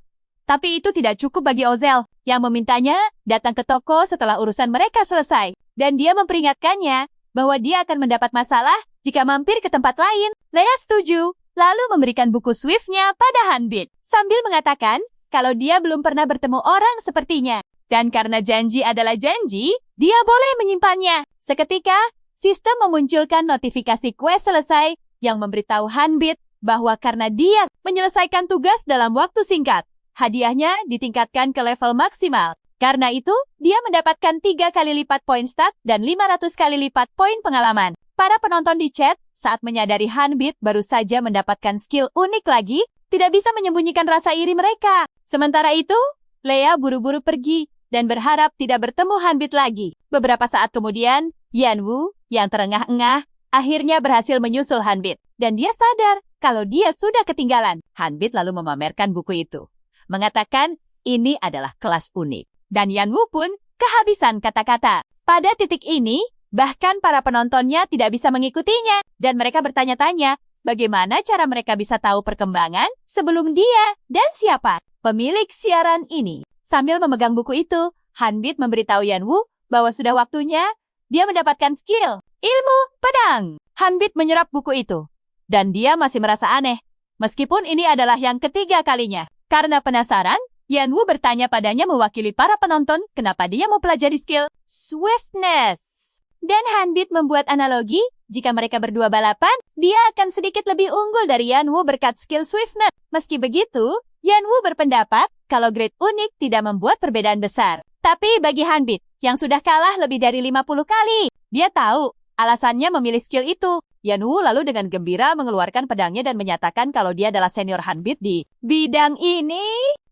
Tapi itu tidak cukup bagi Ozel, yang memintanya datang ke toko setelah urusan mereka selesai. Dan dia memperingatkannya bahwa dia akan mendapat masalah jika mampir ke tempat lain. Lea setuju, lalu memberikan buku Swift-nya pada Hanbit, sambil mengatakan kalau dia belum pernah bertemu orang sepertinya. Dan karena janji adalah janji, dia boleh menyimpannya. Seketika, sistem memunculkan notifikasi quest selesai yang memberitahu Hanbit bahwa karena dia menyelesaikan tugas dalam waktu singkat, hadiahnya ditingkatkan ke level maksimal. Karena itu, dia mendapatkan 3 kali lipat poin stat dan 500 kali lipat poin pengalaman. Para penonton di chat saat menyadari Hanbit baru saja mendapatkan skill unik lagi, tidak bisa menyembunyikan rasa iri mereka. Sementara itu, Lea buru-buru pergi dan berharap tidak bertemu Hanbit lagi. Beberapa saat kemudian, Yanwu yang terengah-engah akhirnya berhasil menyusul Hanbit. Dan dia sadar kalau dia sudah ketinggalan. Hanbit lalu memamerkan buku itu, mengatakan ini adalah kelas unik. Dan Yanwu pun kehabisan kata-kata. Pada titik ini, bahkan para penontonnya tidak bisa mengikutinya. Dan mereka bertanya-tanya, bagaimana cara mereka bisa tahu perkembangan sebelum dia dan siapa pemilik siaran ini. Sambil memegang buku itu, Hanbit memberitahu Yanwu bahwa sudah waktunya dia mendapatkan skill ilmu pedang. Hanbit menyerap buku itu. Dan dia masih merasa aneh, meskipun ini adalah yang ketiga kalinya. Karena penasaran, Yanwu bertanya padanya mewakili para penonton kenapa dia mau pelajari skill Swiftness. Dan Hanbit membuat analogi, jika mereka berdua balapan, dia akan sedikit lebih unggul dari Yanwu berkat skill Swiftness. Meski begitu, Yanwu berpendapat kalau grade unik tidak membuat perbedaan besar. Tapi bagi Hanbit, yang sudah kalah lebih dari 50 kali, dia tahu alasannya memilih skill itu. Yanwu lalu dengan gembira mengeluarkan pedangnya dan menyatakan kalau dia adalah senior Hanbit di bidang ini.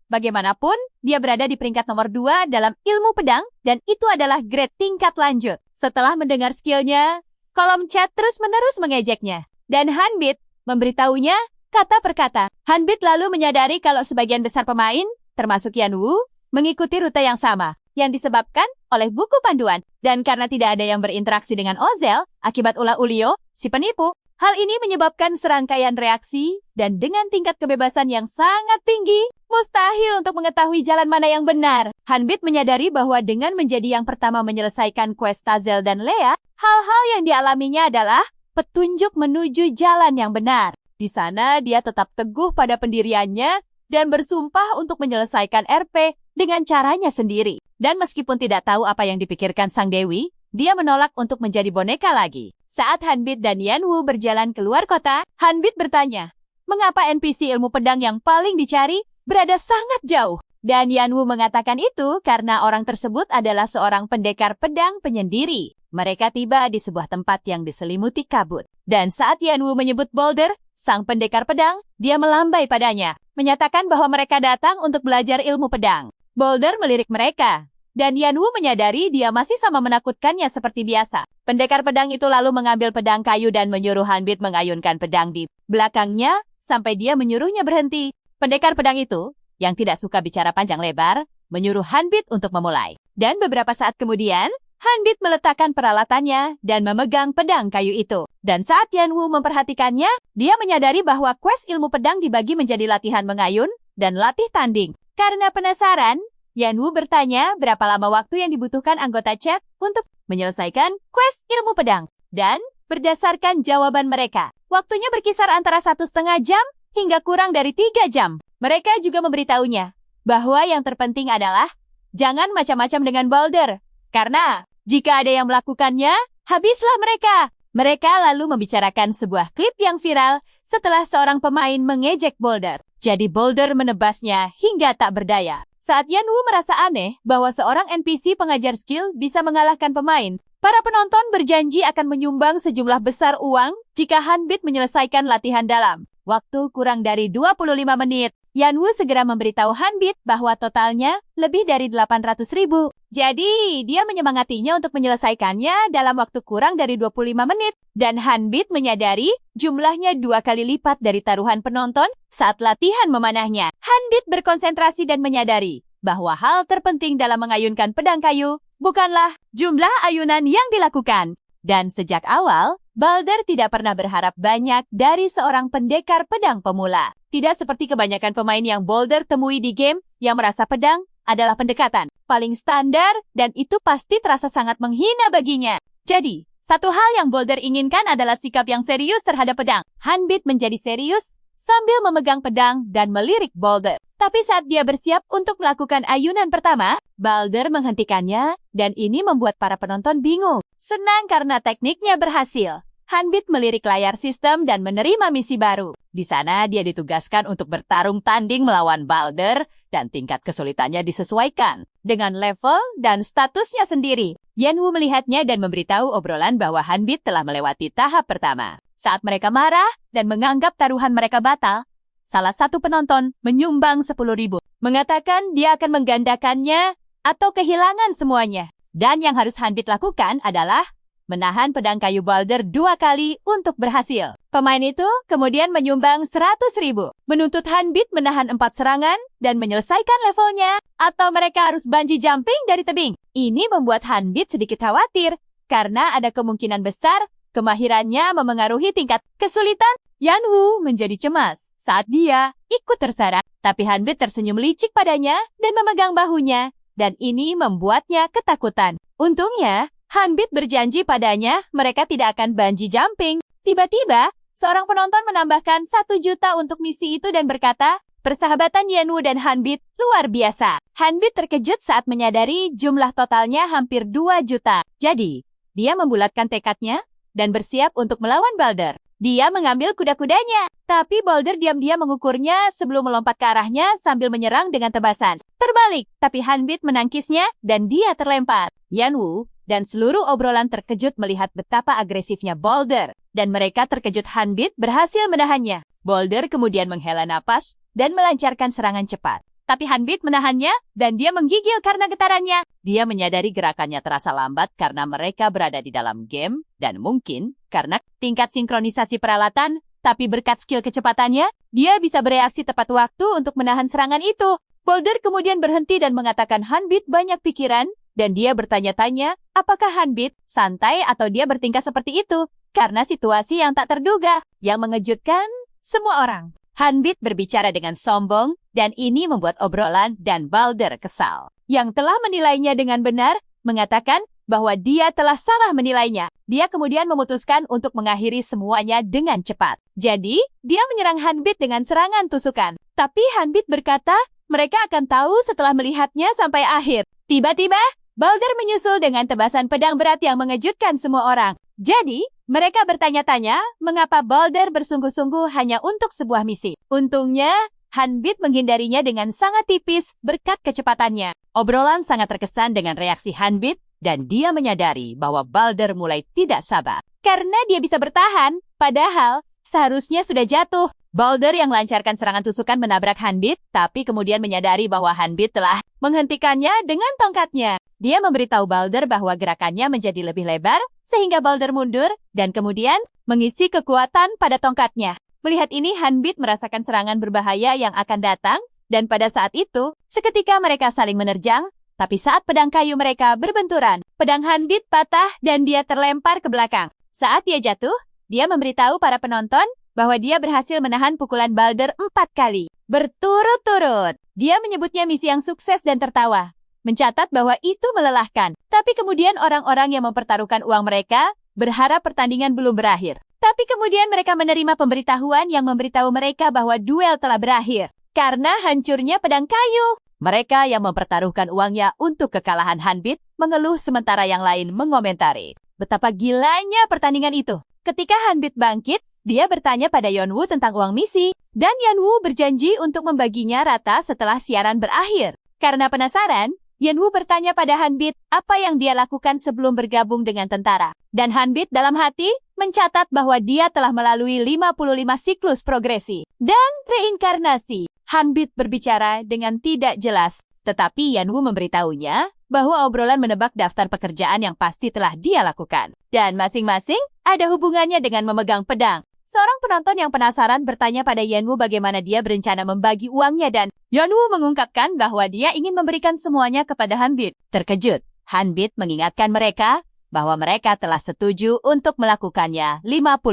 Bagaimanapun, dia berada di peringkat nomor 2 dalam ilmu pedang dan itu adalah grade tingkat lanjut. Setelah mendengar skillnya, kolom chat terus-menerus mengejeknya. Dan Hanbit memberitahunya kata per kata. Hanbit lalu menyadari kalau sebagian besar pemain, termasuk Yanwu, mengikuti rute yang sama, yang disebabkan oleh buku panduan. Dan karena tidak ada yang berinteraksi dengan Ozel, akibat ulah Ulio, si penipu, hal ini menyebabkan serangkaian reaksi, dan dengan tingkat kebebasan yang sangat tinggi, mustahil untuk mengetahui jalan mana yang benar. Hanbit menyadari bahwa dengan menjadi yang pertama menyelesaikan quest Tazel dan Lea, hal-hal yang dialaminya adalah petunjuk menuju jalan yang benar. Di sana dia tetap teguh pada pendiriannya dan bersumpah untuk menyelesaikan RP dengan caranya sendiri. Dan meskipun tidak tahu apa yang dipikirkan Sang Dewi, dia menolak untuk menjadi boneka lagi. Saat Hanbit dan Yanwu berjalan keluar kota, Hanbit bertanya, mengapa NPC ilmu pedang yang paling dicari berada sangat jauh? Dan Yanwu mengatakan itu karena orang tersebut adalah seorang pendekar pedang penyendiri. Mereka tiba di sebuah tempat yang diselimuti kabut. Dan saat Yanwu menyebut Boulder, sang pendekar pedang, dia melambai padanya, menyatakan bahwa mereka datang untuk belajar ilmu pedang. Boulder melirik mereka, dan Yanwu menyadari dia masih sama menakutkannya seperti biasa. Pendekar pedang itu lalu mengambil pedang kayu dan menyuruh Hanbit mengayunkan pedang di belakangnya sampai dia menyuruhnya berhenti. Pendekar pedang itu, yang tidak suka bicara panjang lebar, menyuruh Hanbit untuk memulai. Dan beberapa saat kemudian, Hanbit meletakkan peralatannya dan memegang pedang kayu itu. Dan saat Yanwu memperhatikannya, dia menyadari bahwa quest ilmu pedang dibagi menjadi latihan mengayun dan latih tanding. Karena penasaran, Yanwu bertanya berapa lama waktu yang dibutuhkan anggota chat untuk menyelesaikan quest ilmu pedang. Dan berdasarkan jawaban mereka, waktunya berkisar antara 1,5 jam hingga kurang dari 3 jam. Mereka juga memberitahunya bahwa yang terpenting adalah jangan macam-macam dengan Boulder. Karena jika ada yang melakukannya, habislah mereka. Mereka lalu membicarakan sebuah klip yang viral setelah seorang pemain mengejek Boulder. Jadi Boulder menebasnya hingga tak berdaya. Saat Yanwu merasa aneh bahwa seorang NPC pengajar skill bisa mengalahkan pemain, para penonton berjanji akan menyumbang sejumlah besar uang jika Hanbit menyelesaikan latihan dalam waktu kurang dari 25 menit. Yanwu segera memberitahu Hanbit bahwa totalnya lebih dari 800.000. Jadi, dia menyemangatinya untuk menyelesaikannya dalam waktu kurang dari 25 menit. Dan Hanbit menyadari jumlahnya 2 kali lipat dari taruhan penonton saat latihan memanahnya. Hanbit berkonsentrasi dan menyadari bahwa hal terpenting dalam mengayunkan pedang kayu bukanlah jumlah ayunan yang dilakukan. Dan sejak awal, Boulder tidak pernah berharap banyak dari seorang pendekar pedang pemula. Tidak seperti kebanyakan pemain yang Boulder temui di game yang merasa pedang adalah pendekatan paling standar dan itu pasti terasa sangat menghina baginya. Jadi, satu hal yang Boulder inginkan adalah sikap yang serius terhadap pedang. Hanbit menjadi serius sambil memegang pedang dan melirik Boulder. Tapi saat dia bersiap untuk melakukan ayunan pertama, Boulder menghentikannya dan ini membuat para penonton bingung. Senang karena tekniknya berhasil. Hanbit melirik layar sistem dan menerima misi baru. Di sana dia ditugaskan untuk bertarung tanding melawan Boulder dan tingkat kesulitannya disesuaikan dengan level dan statusnya sendiri. Yanwu melihatnya dan memberitahu obrolan bahwa Hanbit telah melewati tahap pertama. Saat mereka marah dan menganggap taruhan mereka batal, salah satu penonton menyumbang 10.000, mengatakan dia akan menggandakannya atau kehilangan semuanya. Dan yang harus Hanbit lakukan adalah menahan pedang kayu Boulder 2 kali untuk berhasil. Pemain itu kemudian menyumbang 100.000, menuntut Hanbit menahan 4 serangan dan menyelesaikan levelnya, atau mereka harus bungee jumping dari tebing. Ini membuat Hanbit sedikit khawatir, karena ada kemungkinan besar kemahirannya memengaruhi tingkat kesulitan. Yanwu menjadi cemas saat dia ikut terseret, tapi Hanbit tersenyum licik padanya dan memegang bahunya, dan ini membuatnya ketakutan. Untungnya, Hanbit berjanji padanya mereka tidak akan bungee jumping. Tiba-tiba, seorang penonton menambahkan 1 juta untuk misi itu dan berkata, persahabatan Yanwu dan Hanbit luar biasa. Hanbit terkejut saat menyadari jumlah totalnya hampir 2 juta. Jadi, dia membulatkan tekadnya dan bersiap untuk melawan Boulder. Dia mengambil kuda-kudanya, tapi Boulder diam-diam mengukurnya sebelum melompat ke arahnya sambil menyerang dengan tebasan. Terbalik, tapi Hanbit menangkisnya dan dia terlempar. Yanwu dan seluruh obrolan terkejut melihat betapa agresifnya Boulder, dan mereka terkejut Hanbit berhasil menahannya. Boulder kemudian menghela napas dan melancarkan serangan cepat. Tapi Hanbit menahannya, dan dia menggigil karena getarannya. Dia menyadari gerakannya terasa lambat karena mereka berada di dalam game, dan mungkin karena tingkat sinkronisasi peralatan, tapi berkat skill kecepatannya, dia bisa bereaksi tepat waktu untuk menahan serangan itu. Boulder kemudian berhenti dan mengatakan Hanbit banyak pikiran, dan dia bertanya-tanya, apakah Hanbit santai atau dia bertingkah seperti itu? Karena situasi yang tak terduga, yang mengejutkan semua orang. Hanbit berbicara dengan sombong, dan ini membuat obrolan dan Boulder kesal. Yang telah menilainya dengan benar, mengatakan bahwa dia telah salah menilainya. Dia kemudian memutuskan untuk mengakhiri semuanya dengan cepat. Jadi, dia menyerang Hanbit dengan serangan tusukan. Tapi Hanbit berkata, mereka akan tahu setelah melihatnya sampai akhir. Tiba-tiba, Balder menyusul dengan tebasan pedang berat yang mengejutkan semua orang. Jadi, mereka bertanya-tanya mengapa Balder bersungguh-sungguh hanya untuk sebuah misi. Untungnya, Hanbit menghindarinya dengan sangat tipis berkat kecepatannya. Obrolan sangat terkesan dengan reaksi Hanbit, dan dia menyadari bahwa Balder mulai tidak sabar. Karena dia bisa bertahan, padahal seharusnya sudah jatuh. Balder yang melancarkan serangan tusukan menabrak Hanbit, tapi kemudian menyadari bahwa Hanbit telah menghentikannya dengan tongkatnya. Dia memberitahu Balder bahwa gerakannya menjadi lebih lebar, sehingga Balder mundur, dan kemudian mengisi kekuatan pada tongkatnya. Melihat ini, Hanbit merasakan serangan berbahaya yang akan datang, dan pada saat itu, seketika mereka saling menerjang, tapi saat pedang kayu mereka berbenturan, pedang Hanbit patah dan dia terlempar ke belakang. Saat dia jatuh, dia memberitahu para penonton bahwa dia berhasil menahan pukulan Balder 4 kali, berturut-turut. Dia menyebutnya misi yang sukses dan tertawa, mencatat bahwa itu melelahkan. Tapi kemudian orang-orang yang mempertaruhkan uang mereka berharap pertandingan belum berakhir. Tapi kemudian mereka menerima pemberitahuan yang memberitahu mereka bahwa duel telah berakhir karena hancurnya pedang kayu. Mereka yang mempertaruhkan uangnya untuk kekalahan Hanbit mengeluh sementara yang lain mengomentari betapa gilanya pertandingan itu. Ketika Hanbit bangkit, dia bertanya pada Yeonwoo tentang uang misi, dan Yeonwoo berjanji untuk membaginya rata setelah siaran berakhir. Karena penasaran, Yeonwoo bertanya pada Hanbit apa yang dia lakukan sebelum bergabung dengan tentara. Dan Hanbit dalam hati mencatat bahwa dia telah melalui 55 siklus progresi dan reinkarnasi. Hanbit berbicara dengan tidak jelas, tetapi Yeonwoo memberitahunya bahwa obrolan menebak daftar pekerjaan yang pasti telah dia lakukan. Dan masing-masing ada hubungannya dengan memegang pedang. Seorang penonton yang penasaran bertanya pada Yeonwoo bagaimana dia berencana membagi uangnya dan Yeonwoo mengungkapkan bahwa dia ingin memberikan semuanya kepada Hanbit. Terkejut, Hanbit mengingatkan mereka bahwa mereka telah setuju untuk melakukannya 55.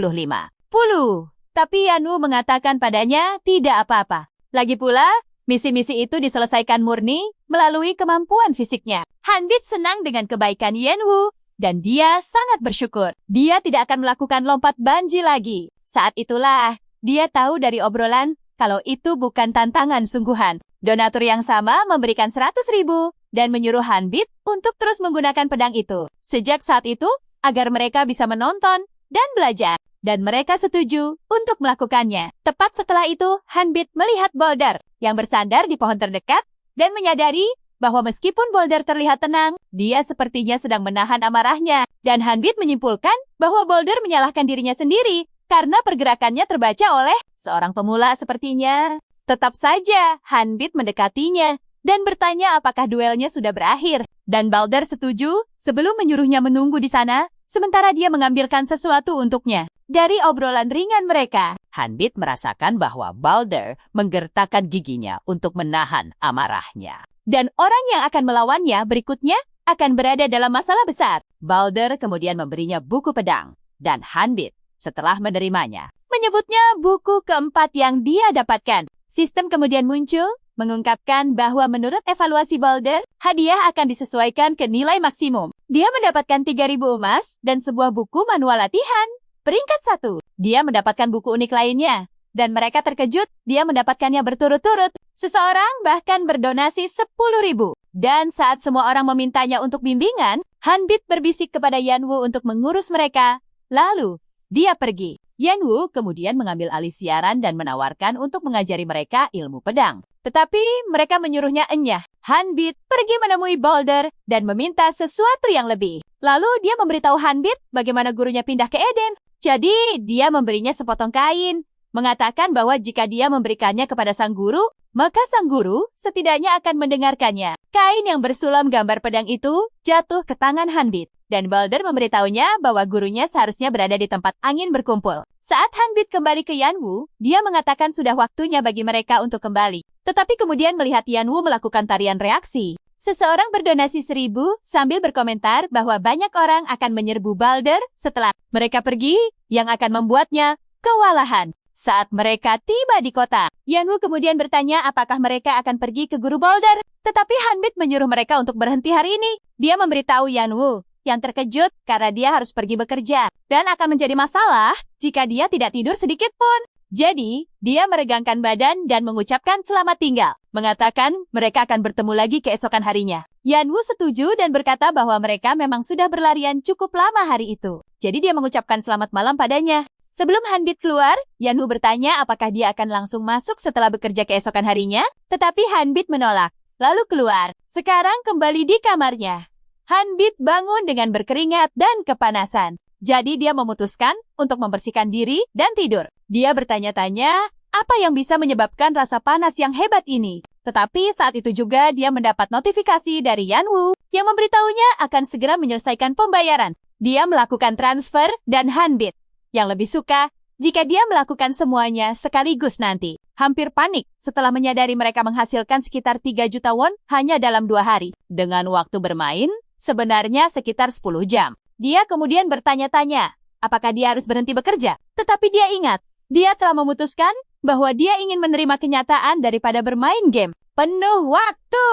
Tapi Yeonwoo mengatakan padanya tidak apa-apa. Lagi pula, misi-misi itu diselesaikan murni melalui kemampuan fisiknya. Hanbit senang dengan kebaikan Yeonwoo, dan dia sangat bersyukur. Dia tidak akan melakukan lompat banji lagi. Saat itulah, dia tahu dari obrolan kalau itu bukan tantangan sungguhan. Donatur yang sama memberikan 100.000 dan menyuruh Hanbit untuk terus menggunakan pedang itu. Sejak saat itu, agar mereka bisa menonton dan belajar. Dan mereka setuju untuk melakukannya. Tepat setelah itu, Hanbit melihat Balder yang bersandar di pohon terdekat dan menyadari bahwa meskipun Balder terlihat tenang, dia sepertinya sedang menahan amarahnya. Dan Hanbit menyimpulkan bahwa Balder menyalahkan dirinya sendiri karena pergerakannya terbaca oleh seorang pemula sepertinya. Tetap saja, Hanbit mendekatinya dan bertanya apakah duelnya sudah berakhir. Dan Balder setuju sebelum menyuruhnya menunggu di sana, sementara dia mengambilkan sesuatu untuknya. Dari obrolan ringan mereka, Hanbit merasakan bahwa Balder menggertakkan giginya untuk menahan amarahnya. Dan orang yang akan melawannya berikutnya akan berada dalam masalah besar. Balder kemudian memberinya buku pedang, dan Hanbit setelah menerimanya menyebutnya buku keempat yang dia dapatkan. Sistem kemudian muncul, mengungkapkan bahwa menurut evaluasi Balder, hadiah akan disesuaikan ke nilai maksimum. Dia mendapatkan 3.000 emas dan sebuah buku manual latihan. Peringkat 1, dia mendapatkan buku unik lainnya. Dan mereka terkejut, dia mendapatkannya berturut-turut. Seseorang bahkan berdonasi 10.000. Dan saat semua orang memintanya untuk bimbingan, Hanbit berbisik kepada Yeonwoo untuk mengurus mereka. Lalu, dia pergi. Yeonwoo kemudian mengambil alih siaran dan menawarkan untuk mengajari mereka ilmu pedang. Tetapi mereka menyuruhnya enyah. Hanbit pergi menemui Balder dan meminta sesuatu yang lebih. Lalu dia memberitahu Hanbit bagaimana gurunya pindah ke Eden. Jadi dia memberinya sepotong kain, mengatakan bahwa jika dia memberikannya kepada sang guru, maka sang guru setidaknya akan mendengarkannya. Kain yang bersulam gambar pedang itu jatuh ke tangan Hanbit. Dan Balder memberitahunya bahwa gurunya seharusnya berada di tempat angin berkumpul. Saat Hanbit kembali ke Yeonwoo, dia mengatakan sudah waktunya bagi mereka untuk kembali. Tetapi kemudian melihat Yeonwoo melakukan tarian reaksi. Seseorang berdonasi 1.000 sambil berkomentar bahwa banyak orang akan menyerbu Balder setelah mereka pergi, yang akan membuatnya kewalahan. Saat mereka tiba di kota, Yeonwoo kemudian bertanya apakah mereka akan pergi ke guru Balder. Tetapi Hanbit menyuruh mereka untuk berhenti hari ini. Dia memberitahu Yeonwoo yang terkejut karena dia harus pergi bekerja. Dan akan menjadi masalah jika dia tidak tidur sedikit pun. Jadi, dia meregangkan badan dan mengucapkan selamat tinggal. Mengatakan mereka akan bertemu lagi keesokan harinya. Yanwu setuju dan berkata bahwa mereka memang sudah berlarian cukup lama hari itu. Jadi dia mengucapkan selamat malam padanya. Sebelum Hanbit keluar, Yanwu bertanya apakah dia akan langsung masuk setelah bekerja keesokan harinya. Tetapi Hanbit menolak. Lalu keluar. Sekarang kembali di kamarnya. Hanbit bangun dengan berkeringat dan kepanasan. Jadi dia memutuskan untuk membersihkan diri dan tidur. Dia bertanya-tanya apa yang bisa menyebabkan rasa panas yang hebat ini. Tetapi saat itu juga dia mendapat notifikasi dari Yanwu yang memberitahunya akan segera menyelesaikan pembayaran. Dia melakukan transfer dan Hanbit yang lebih suka jika dia melakukan semuanya sekaligus nanti. Hampir panik setelah menyadari mereka menghasilkan sekitar 3 juta won hanya dalam 2 hari. Dengan waktu bermain sebenarnya sekitar 10 jam. Dia kemudian bertanya-tanya apakah dia harus berhenti bekerja. Tetapi dia ingat, dia telah memutuskan bahwa dia ingin menerima kenyataan daripada bermain game penuh waktu.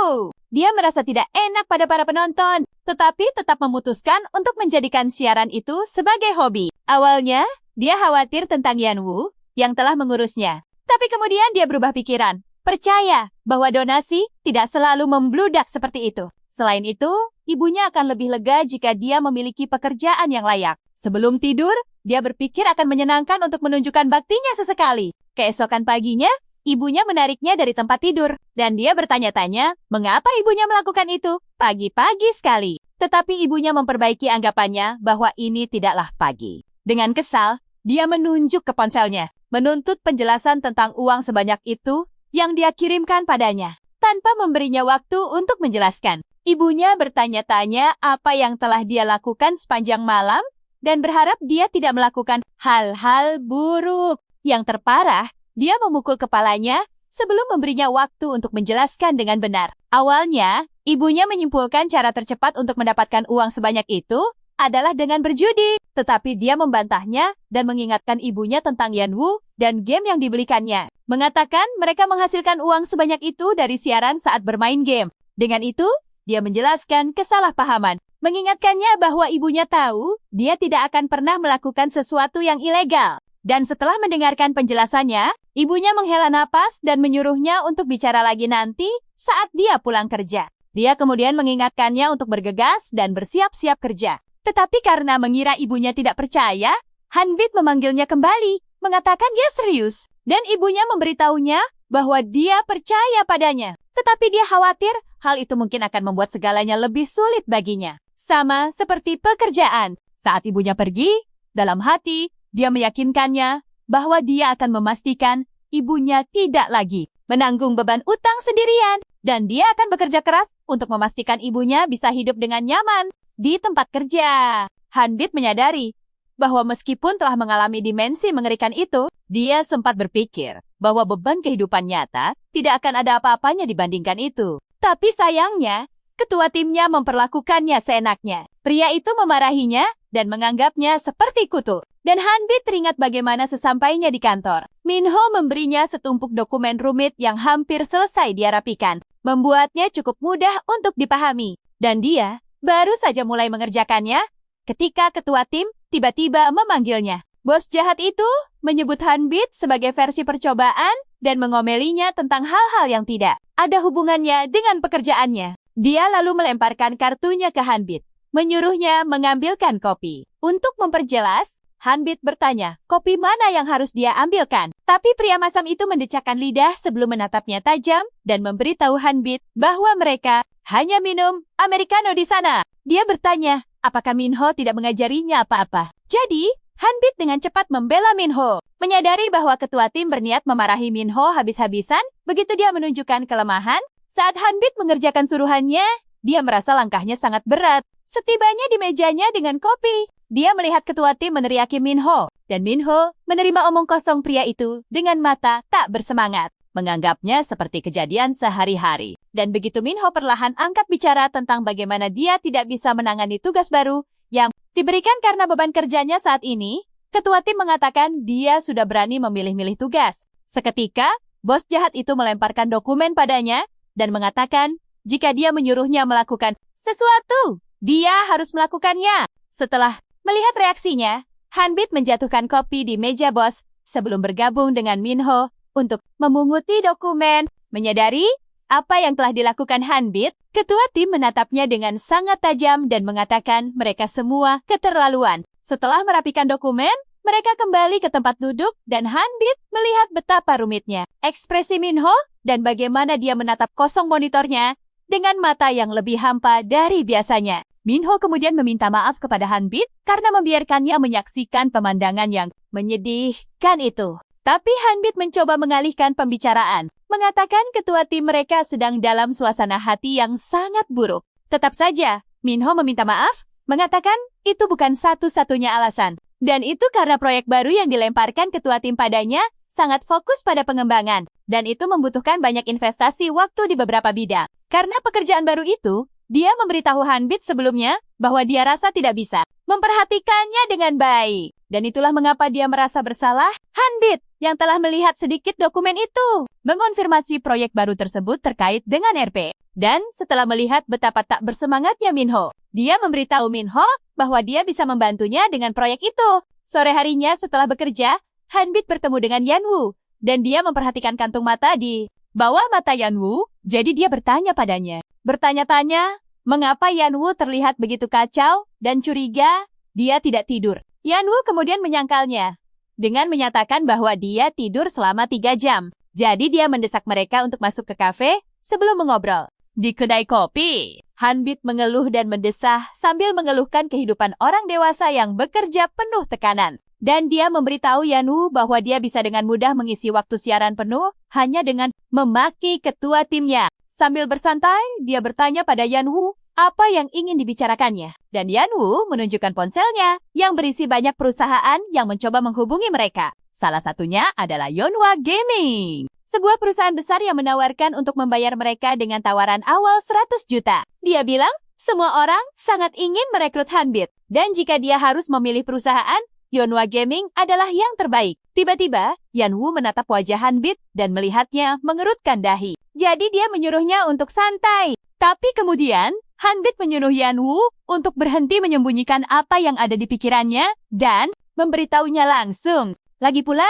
Dia merasa tidak enak pada para penonton, tetapi tetap memutuskan untuk menjadikan siaran itu sebagai hobi. Awalnya, dia khawatir tentang Yanwu yang telah mengurusnya. Tapi kemudian dia berubah pikiran, percaya bahwa donasi tidak selalu membludak seperti itu. Selain itu, ibunya akan lebih lega jika dia memiliki pekerjaan yang layak. Sebelum tidur, dia berpikir akan menyenangkan untuk menunjukkan baktinya sesekali. Keesokan paginya, ibunya menariknya dari tempat tidur. Dan dia bertanya-tanya, mengapa ibunya melakukan itu pagi-pagi sekali. Tetapi ibunya memperbaiki anggapannya bahwa ini tidaklah pagi. Dengan kesal, dia menunjuk ke ponselnya, menuntut penjelasan tentang uang sebanyak itu yang dia kirimkan padanya, tanpa memberinya waktu untuk menjelaskan. Ibunya bertanya-tanya apa yang telah dia lakukan sepanjang malam dan berharap dia tidak melakukan hal-hal buruk. Yang terparah, dia memukul kepalanya sebelum memberinya waktu untuk menjelaskan dengan benar. Awalnya, ibunya menyimpulkan cara tercepat untuk mendapatkan uang sebanyak itu adalah dengan berjudi. Tetapi dia membantahnya dan mengingatkan ibunya tentang Yanwu dan game yang dibelikannya. Mengatakan mereka menghasilkan uang sebanyak itu dari siaran saat bermain game. Dengan itu, dia menjelaskan kesalahpahaman, mengingatkannya bahwa ibunya tahu dia tidak akan pernah melakukan sesuatu yang ilegal. Dan setelah mendengarkan penjelasannya, ibunya menghela napas dan menyuruhnya untuk bicara lagi nanti saat dia pulang kerja. Dia kemudian mengingatkannya untuk bergegas dan bersiap-siap kerja. Tetapi karena mengira ibunya tidak percaya, Hanbit memanggilnya kembali, mengatakan dia serius. Dan ibunya memberitahunya bahwa dia percaya padanya. Tetapi dia khawatir hal itu mungkin akan membuat segalanya lebih sulit baginya. Sama seperti pekerjaan. Saat ibunya pergi, dalam hati, dia meyakinkannya bahwa dia akan memastikan ibunya tidak lagi menanggung beban utang sendirian. Dan dia akan bekerja keras untuk memastikan ibunya bisa hidup dengan nyaman di tempat kerja. Hanbit menyadari bahwa meskipun telah mengalami dimensi mengerikan itu, dia sempat berpikir bahwa beban kehidupan nyata tidak akan ada apa-apanya dibandingkan itu. Tapi sayangnya, ketua timnya memperlakukannya seenaknya. Pria itu memarahinya dan menganggapnya seperti kutu. Dan Hanbit teringat bagaimana sesampainya di kantor, Minho memberinya setumpuk dokumen rumit yang hampir selesai dia rapikan, membuatnya cukup mudah untuk dipahami. Dan dia baru saja mulai mengerjakannya ketika ketua tim tiba-tiba memanggilnya. Bos jahat itu menyebut Hanbit sebagai versi percobaan dan mengomelinya tentang hal-hal yang tidak ada hubungannya dengan pekerjaannya. Dia lalu melemparkan kartunya ke Hanbit, menyuruhnya mengambilkan kopi. Untuk memperjelas, Hanbit bertanya, kopi mana yang harus dia ambilkan? Tapi pria masam itu mendecakkan lidah sebelum menatapnya tajam dan memberitahu Hanbit bahwa mereka hanya minum Americano di sana. Dia bertanya, apakah Minho tidak mengajarinya apa-apa? Jadi, Hanbit dengan cepat membela Minho. Menyadari bahwa ketua tim berniat memarahi Minho habis-habisan, begitu dia menunjukkan kelemahan. Saat Hanbit mengerjakan suruhannya, dia merasa langkahnya sangat berat. Setibanya di mejanya dengan kopi, dia melihat ketua tim meneriaki Minho. Dan Minho menerima omong kosong pria itu dengan mata tak bersemangat, menganggapnya seperti kejadian sehari-hari. Dan begitu Minho perlahan angkat bicara tentang bagaimana dia tidak bisa menangani tugas baru yang diberikan karena beban kerjanya saat ini, ketua tim mengatakan dia sudah berani memilih-milih tugas. Seketika, bos jahat itu melemparkan dokumen padanya dan mengatakan jika dia menyuruhnya melakukan sesuatu Dia harus melakukannya. Setelah melihat reaksinya, Hanbit menjatuhkan kopi di meja bos sebelum bergabung dengan Minho untuk memunguti dokumen. Menyadari apa yang telah dilakukan Hanbit, ketua tim menatapnya dengan sangat tajam dan mengatakan mereka semua keterlaluan. Setelah merapikan dokumen, mereka kembali ke tempat duduk dan Hanbit melihat betapa rumitnya ekspresi Minho dan bagaimana dia menatap kosong monitornya dengan mata yang lebih hampa dari biasanya. Minho kemudian meminta maaf kepada Hanbit karena membiarkannya menyaksikan pemandangan yang menyedihkan itu. Tapi Hanbit mencoba mengalihkan pembicaraan, mengatakan ketua tim mereka sedang dalam suasana hati yang sangat buruk. Tetap saja, Minho meminta maaf, mengatakan itu bukan satu-satunya alasan. Dan itu karena proyek baru yang dilemparkan ketua tim padanya sangat fokus pada pengembangan. Dan itu membutuhkan banyak investasi waktu di beberapa bidang. Karena pekerjaan baru itu, dia memberitahu Hanbit sebelumnya bahwa dia rasa tidak bisa memperhatikannya dengan baik. Dan itulah mengapa dia merasa bersalah. Hanbit, yang telah melihat sedikit dokumen itu, mengonfirmasi proyek baru tersebut terkait dengan RP. Dan setelah melihat betapa tak bersemangatnya Minho, dia memberitahu Minho bahwa dia bisa membantunya dengan proyek itu. Sore harinya setelah bekerja, Hanbit bertemu dengan Yanwoo. Dan dia memperhatikan kantung mata di bawah mata Yanwoo. Jadi dia bertanya padanya. Bertanya-tanya, mengapa Yanwoo terlihat begitu kacau dan curiga dia tidak tidur. Yanwoo kemudian menyangkalnya dengan menyatakan bahwa dia tidur selama 3 jam. Jadi dia mendesak mereka untuk masuk ke kafe sebelum mengobrol. Di kedai kopi, Hanbit mengeluh dan mendesah sambil mengeluhkan kehidupan orang dewasa yang bekerja penuh tekanan. Dan dia memberitahu Yanwoo bahwa dia bisa dengan mudah mengisi waktu siaran penuh hanya dengan memaki ketua timnya. Sambil bersantai, dia bertanya pada Yanwoo apa yang ingin dibicarakannya. Dan Yanwoo menunjukkan ponselnya yang berisi banyak perusahaan yang mencoba menghubungi mereka. Salah satunya adalah Yonhwa Gaming, sebuah perusahaan besar yang menawarkan untuk membayar mereka dengan tawaran awal 100 juta. Dia bilang, semua orang sangat ingin merekrut Hanbit. Dan jika dia harus memilih perusahaan, Yonhwa Gaming adalah yang terbaik. Tiba-tiba, Yanwoo menatap wajah Hanbit dan melihatnya mengerutkan dahi. Jadi dia menyuruhnya untuk santai. Tapi kemudian, Hanbit menyuruh Yanwoo untuk berhenti menyembunyikan apa yang ada di pikirannya dan memberitahunya langsung. Lagi pula,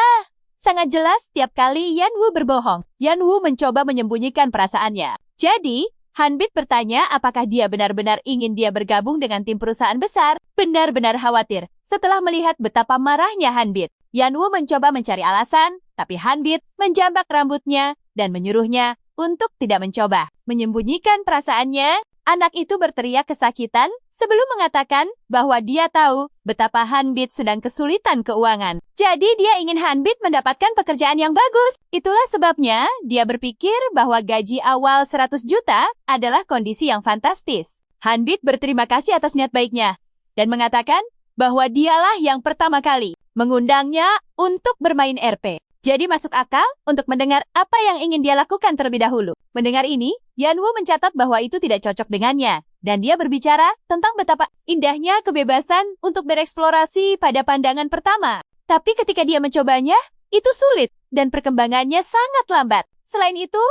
sangat jelas tiap kali Yanwoo berbohong. Yanwoo mencoba menyembunyikan perasaannya. Jadi, Hanbit bertanya apakah dia benar-benar ingin dia bergabung dengan tim perusahaan besar. Benar-benar khawatir setelah melihat betapa marahnya Hanbit. Yanwoo mencoba mencari alasan, tapi Hanbit menjambak rambutnya dan menyuruhnya untuk tidak mencoba menyembunyikan perasaannya. Anak itu berteriak kesakitan sebelum mengatakan bahwa dia tahu betapa Hanbit sedang kesulitan keuangan. Jadi dia ingin Hanbit mendapatkan pekerjaan yang bagus. Itulah sebabnya dia berpikir bahwa gaji awal 100 juta adalah kondisi yang fantastis. Hanbit berterima kasih atas niat baiknya dan mengatakan bahwa dialah yang pertama kali mengundangnya untuk bermain RP. Jadi masuk akal untuk mendengar apa yang ingin dia lakukan terlebih dahulu. Mendengar ini, Yanwoo mencatat bahwa itu tidak cocok dengannya. Dan dia berbicara tentang betapa indahnya kebebasan untuk bereksplorasi pada pandangan pertama. Tapi ketika dia mencobanya, itu sulit dan perkembangannya sangat lambat. Selain itu,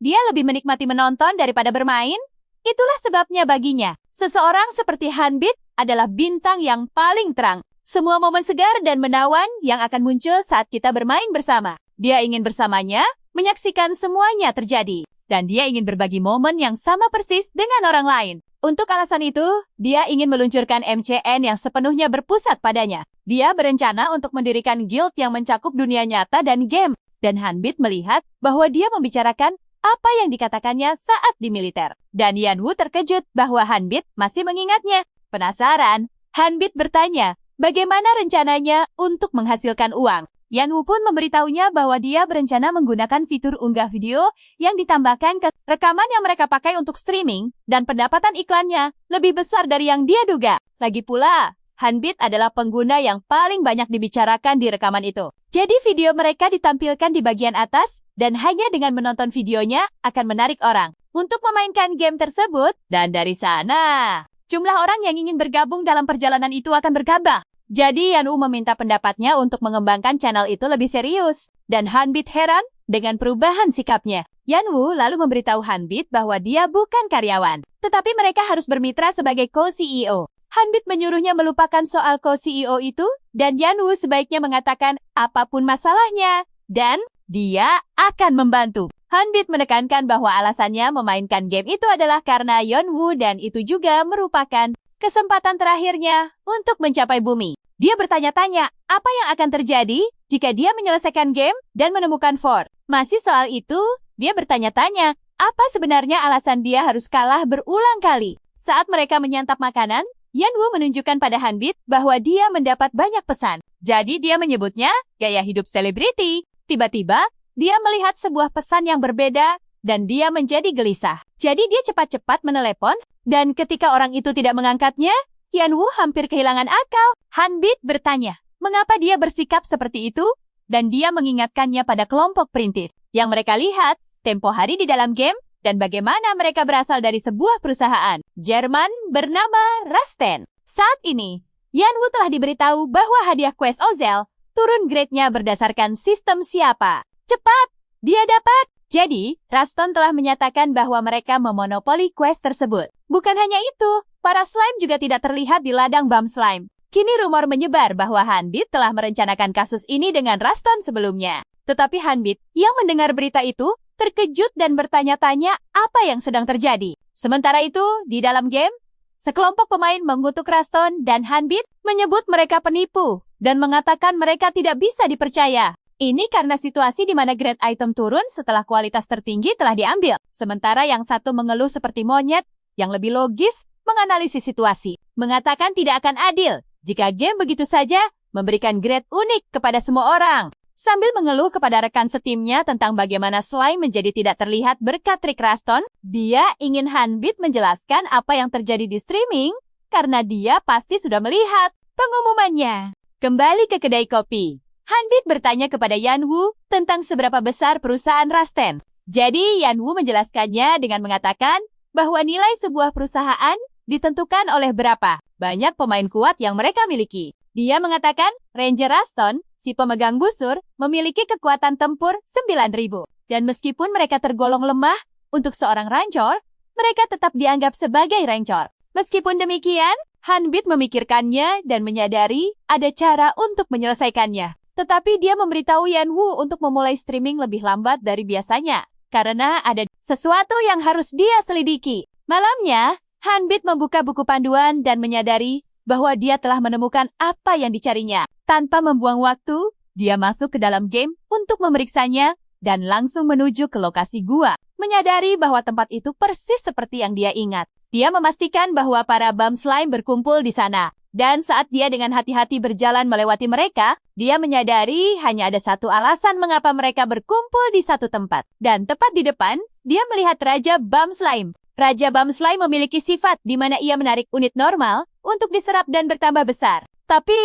dia lebih menikmati menonton daripada bermain. Itulah sebabnya baginya, seseorang seperti Hanbit adalah bintang yang paling terang. Semua momen segar dan menawan yang akan muncul saat kita bermain bersama. Dia ingin bersamanya, menyaksikan semuanya terjadi. Dan dia ingin berbagi momen yang sama persis dengan orang lain. Untuk alasan itu, dia ingin meluncurkan MCN yang sepenuhnya berpusat padanya. Dia berencana untuk mendirikan guild yang mencakup dunia nyata dan game. Dan Hanbit melihat bahwa dia membicarakan apa yang dikatakannya saat di militer. Dan Yanwoo terkejut bahwa Hanbit masih mengingatnya. Penasaran, Hanbit bertanya, bagaimana rencananya untuk menghasilkan uang? Yanwoo pun memberitahunya bahwa dia berencana menggunakan fitur unggah video yang ditambahkan ke rekaman yang mereka pakai untuk streaming, dan pendapatan iklannya lebih besar dari yang dia duga. Lagi pula, Hanbit adalah pengguna yang paling banyak dibicarakan di rekaman itu. Jadi video mereka ditampilkan di bagian atas, dan hanya dengan menonton videonya akan menarik orang untuk memainkan game tersebut. Dan dari sana, jumlah orang yang ingin bergabung dalam perjalanan itu akan bertambah. Jadi Yanwoo meminta pendapatnya untuk mengembangkan channel itu lebih serius. Dan Hanbit heran dengan perubahan sikapnya. Yanwoo lalu memberitahu Hanbit bahwa dia bukan karyawan, tetapi mereka harus bermitra sebagai co-CEO. Hanbit menyuruhnya melupakan soal co-CEO itu, dan Yanwoo sebaiknya mengatakan apapun masalahnya, dan dia akan membantu. Hanbit menekankan bahwa alasannya memainkan game itu adalah karena Yeonwoo dan itu juga merupakan kesempatan terakhirnya untuk mencapai bumi. Dia bertanya-tanya apa yang akan terjadi jika dia menyelesaikan game dan menemukan Ford. Masih soal itu, dia bertanya-tanya apa sebenarnya alasan dia harus kalah berulang kali. Saat mereka menyantap makanan, Yeonwoo menunjukkan pada Hanbit bahwa dia mendapat banyak pesan. Jadi dia menyebutnya gaya hidup selebriti. Tiba-tiba, dia melihat sebuah pesan yang berbeda dan dia menjadi gelisah. Jadi dia cepat-cepat menelepon dan ketika orang itu tidak mengangkatnya, Yeonwoo hampir kehilangan akal. Hanbit bertanya, mengapa dia bersikap seperti itu? Dan dia mengingatkannya pada kelompok perintis yang mereka lihat tempo hari di dalam game dan bagaimana mereka berasal dari sebuah perusahaan Jerman bernama Rasten. Saat ini, Yeonwoo telah diberitahu bahwa hadiah quest Ozel turun grade-nya berdasarkan sistem siapa. Cepat, dia dapat! Jadi, Raston telah menyatakan bahwa mereka memonopoli quest tersebut. Bukan hanya itu, para slime juga tidak terlihat di ladang Bum Slime. Kini rumor menyebar bahwa Hanbit telah merencanakan kasus ini dengan Raston sebelumnya. Tetapi Hanbit yang mendengar berita itu terkejut dan bertanya-tanya apa yang sedang terjadi. Sementara itu, di dalam game, sekelompok pemain mengutuk Raston dan Hanbit menyebut mereka penipu dan mengatakan mereka tidak bisa dipercaya. Ini karena situasi di mana grade item turun setelah kualitas tertinggi telah diambil. Sementara yang satu mengeluh seperti monyet, yang lebih logis menganalisis situasi. Mengatakan tidak akan adil jika game begitu saja memberikan grade unik kepada semua orang. Sambil mengeluh kepada rekan setimnya tentang bagaimana slime menjadi tidak terlihat berkat trik Raston, dia ingin Hanbit menjelaskan apa yang terjadi di streaming karena dia pasti sudah melihat pengumumannya. Kembali ke kedai kopi. Hanbit bertanya kepada Yeonwoo tentang seberapa besar perusahaan Rasten. Jadi Yeonwoo menjelaskannya dengan mengatakan bahwa nilai sebuah perusahaan ditentukan oleh berapa banyak pemain kuat yang mereka miliki. Dia mengatakan Ranger Raston, si pemegang busur, memiliki kekuatan tempur 9.000. Dan meskipun mereka tergolong lemah untuk seorang rancor, mereka tetap dianggap sebagai rancor. Meskipun demikian, Hanbit memikirkannya dan menyadari ada cara untuk menyelesaikannya. Tetapi dia memberitahu Yeonwoo untuk memulai streaming lebih lambat dari biasanya, karena ada sesuatu yang harus dia selidiki. Malamnya, Hanbit membuka buku panduan dan menyadari bahwa dia telah menemukan apa yang dicarinya. Tanpa membuang waktu, dia masuk ke dalam game untuk memeriksanya dan langsung menuju ke lokasi gua. Menyadari bahwa tempat itu persis seperti yang dia ingat. Dia memastikan bahwa para Bum Slime berkumpul di sana. Dan saat dia dengan hati-hati berjalan melewati mereka, dia menyadari hanya ada satu alasan mengapa mereka berkumpul di satu tempat. Dan tepat di depan, dia melihat Raja Bum Slime. Raja Bum Slime memiliki sifat di mana ia menarik unit normal untuk diserap dan bertambah besar. Tapi,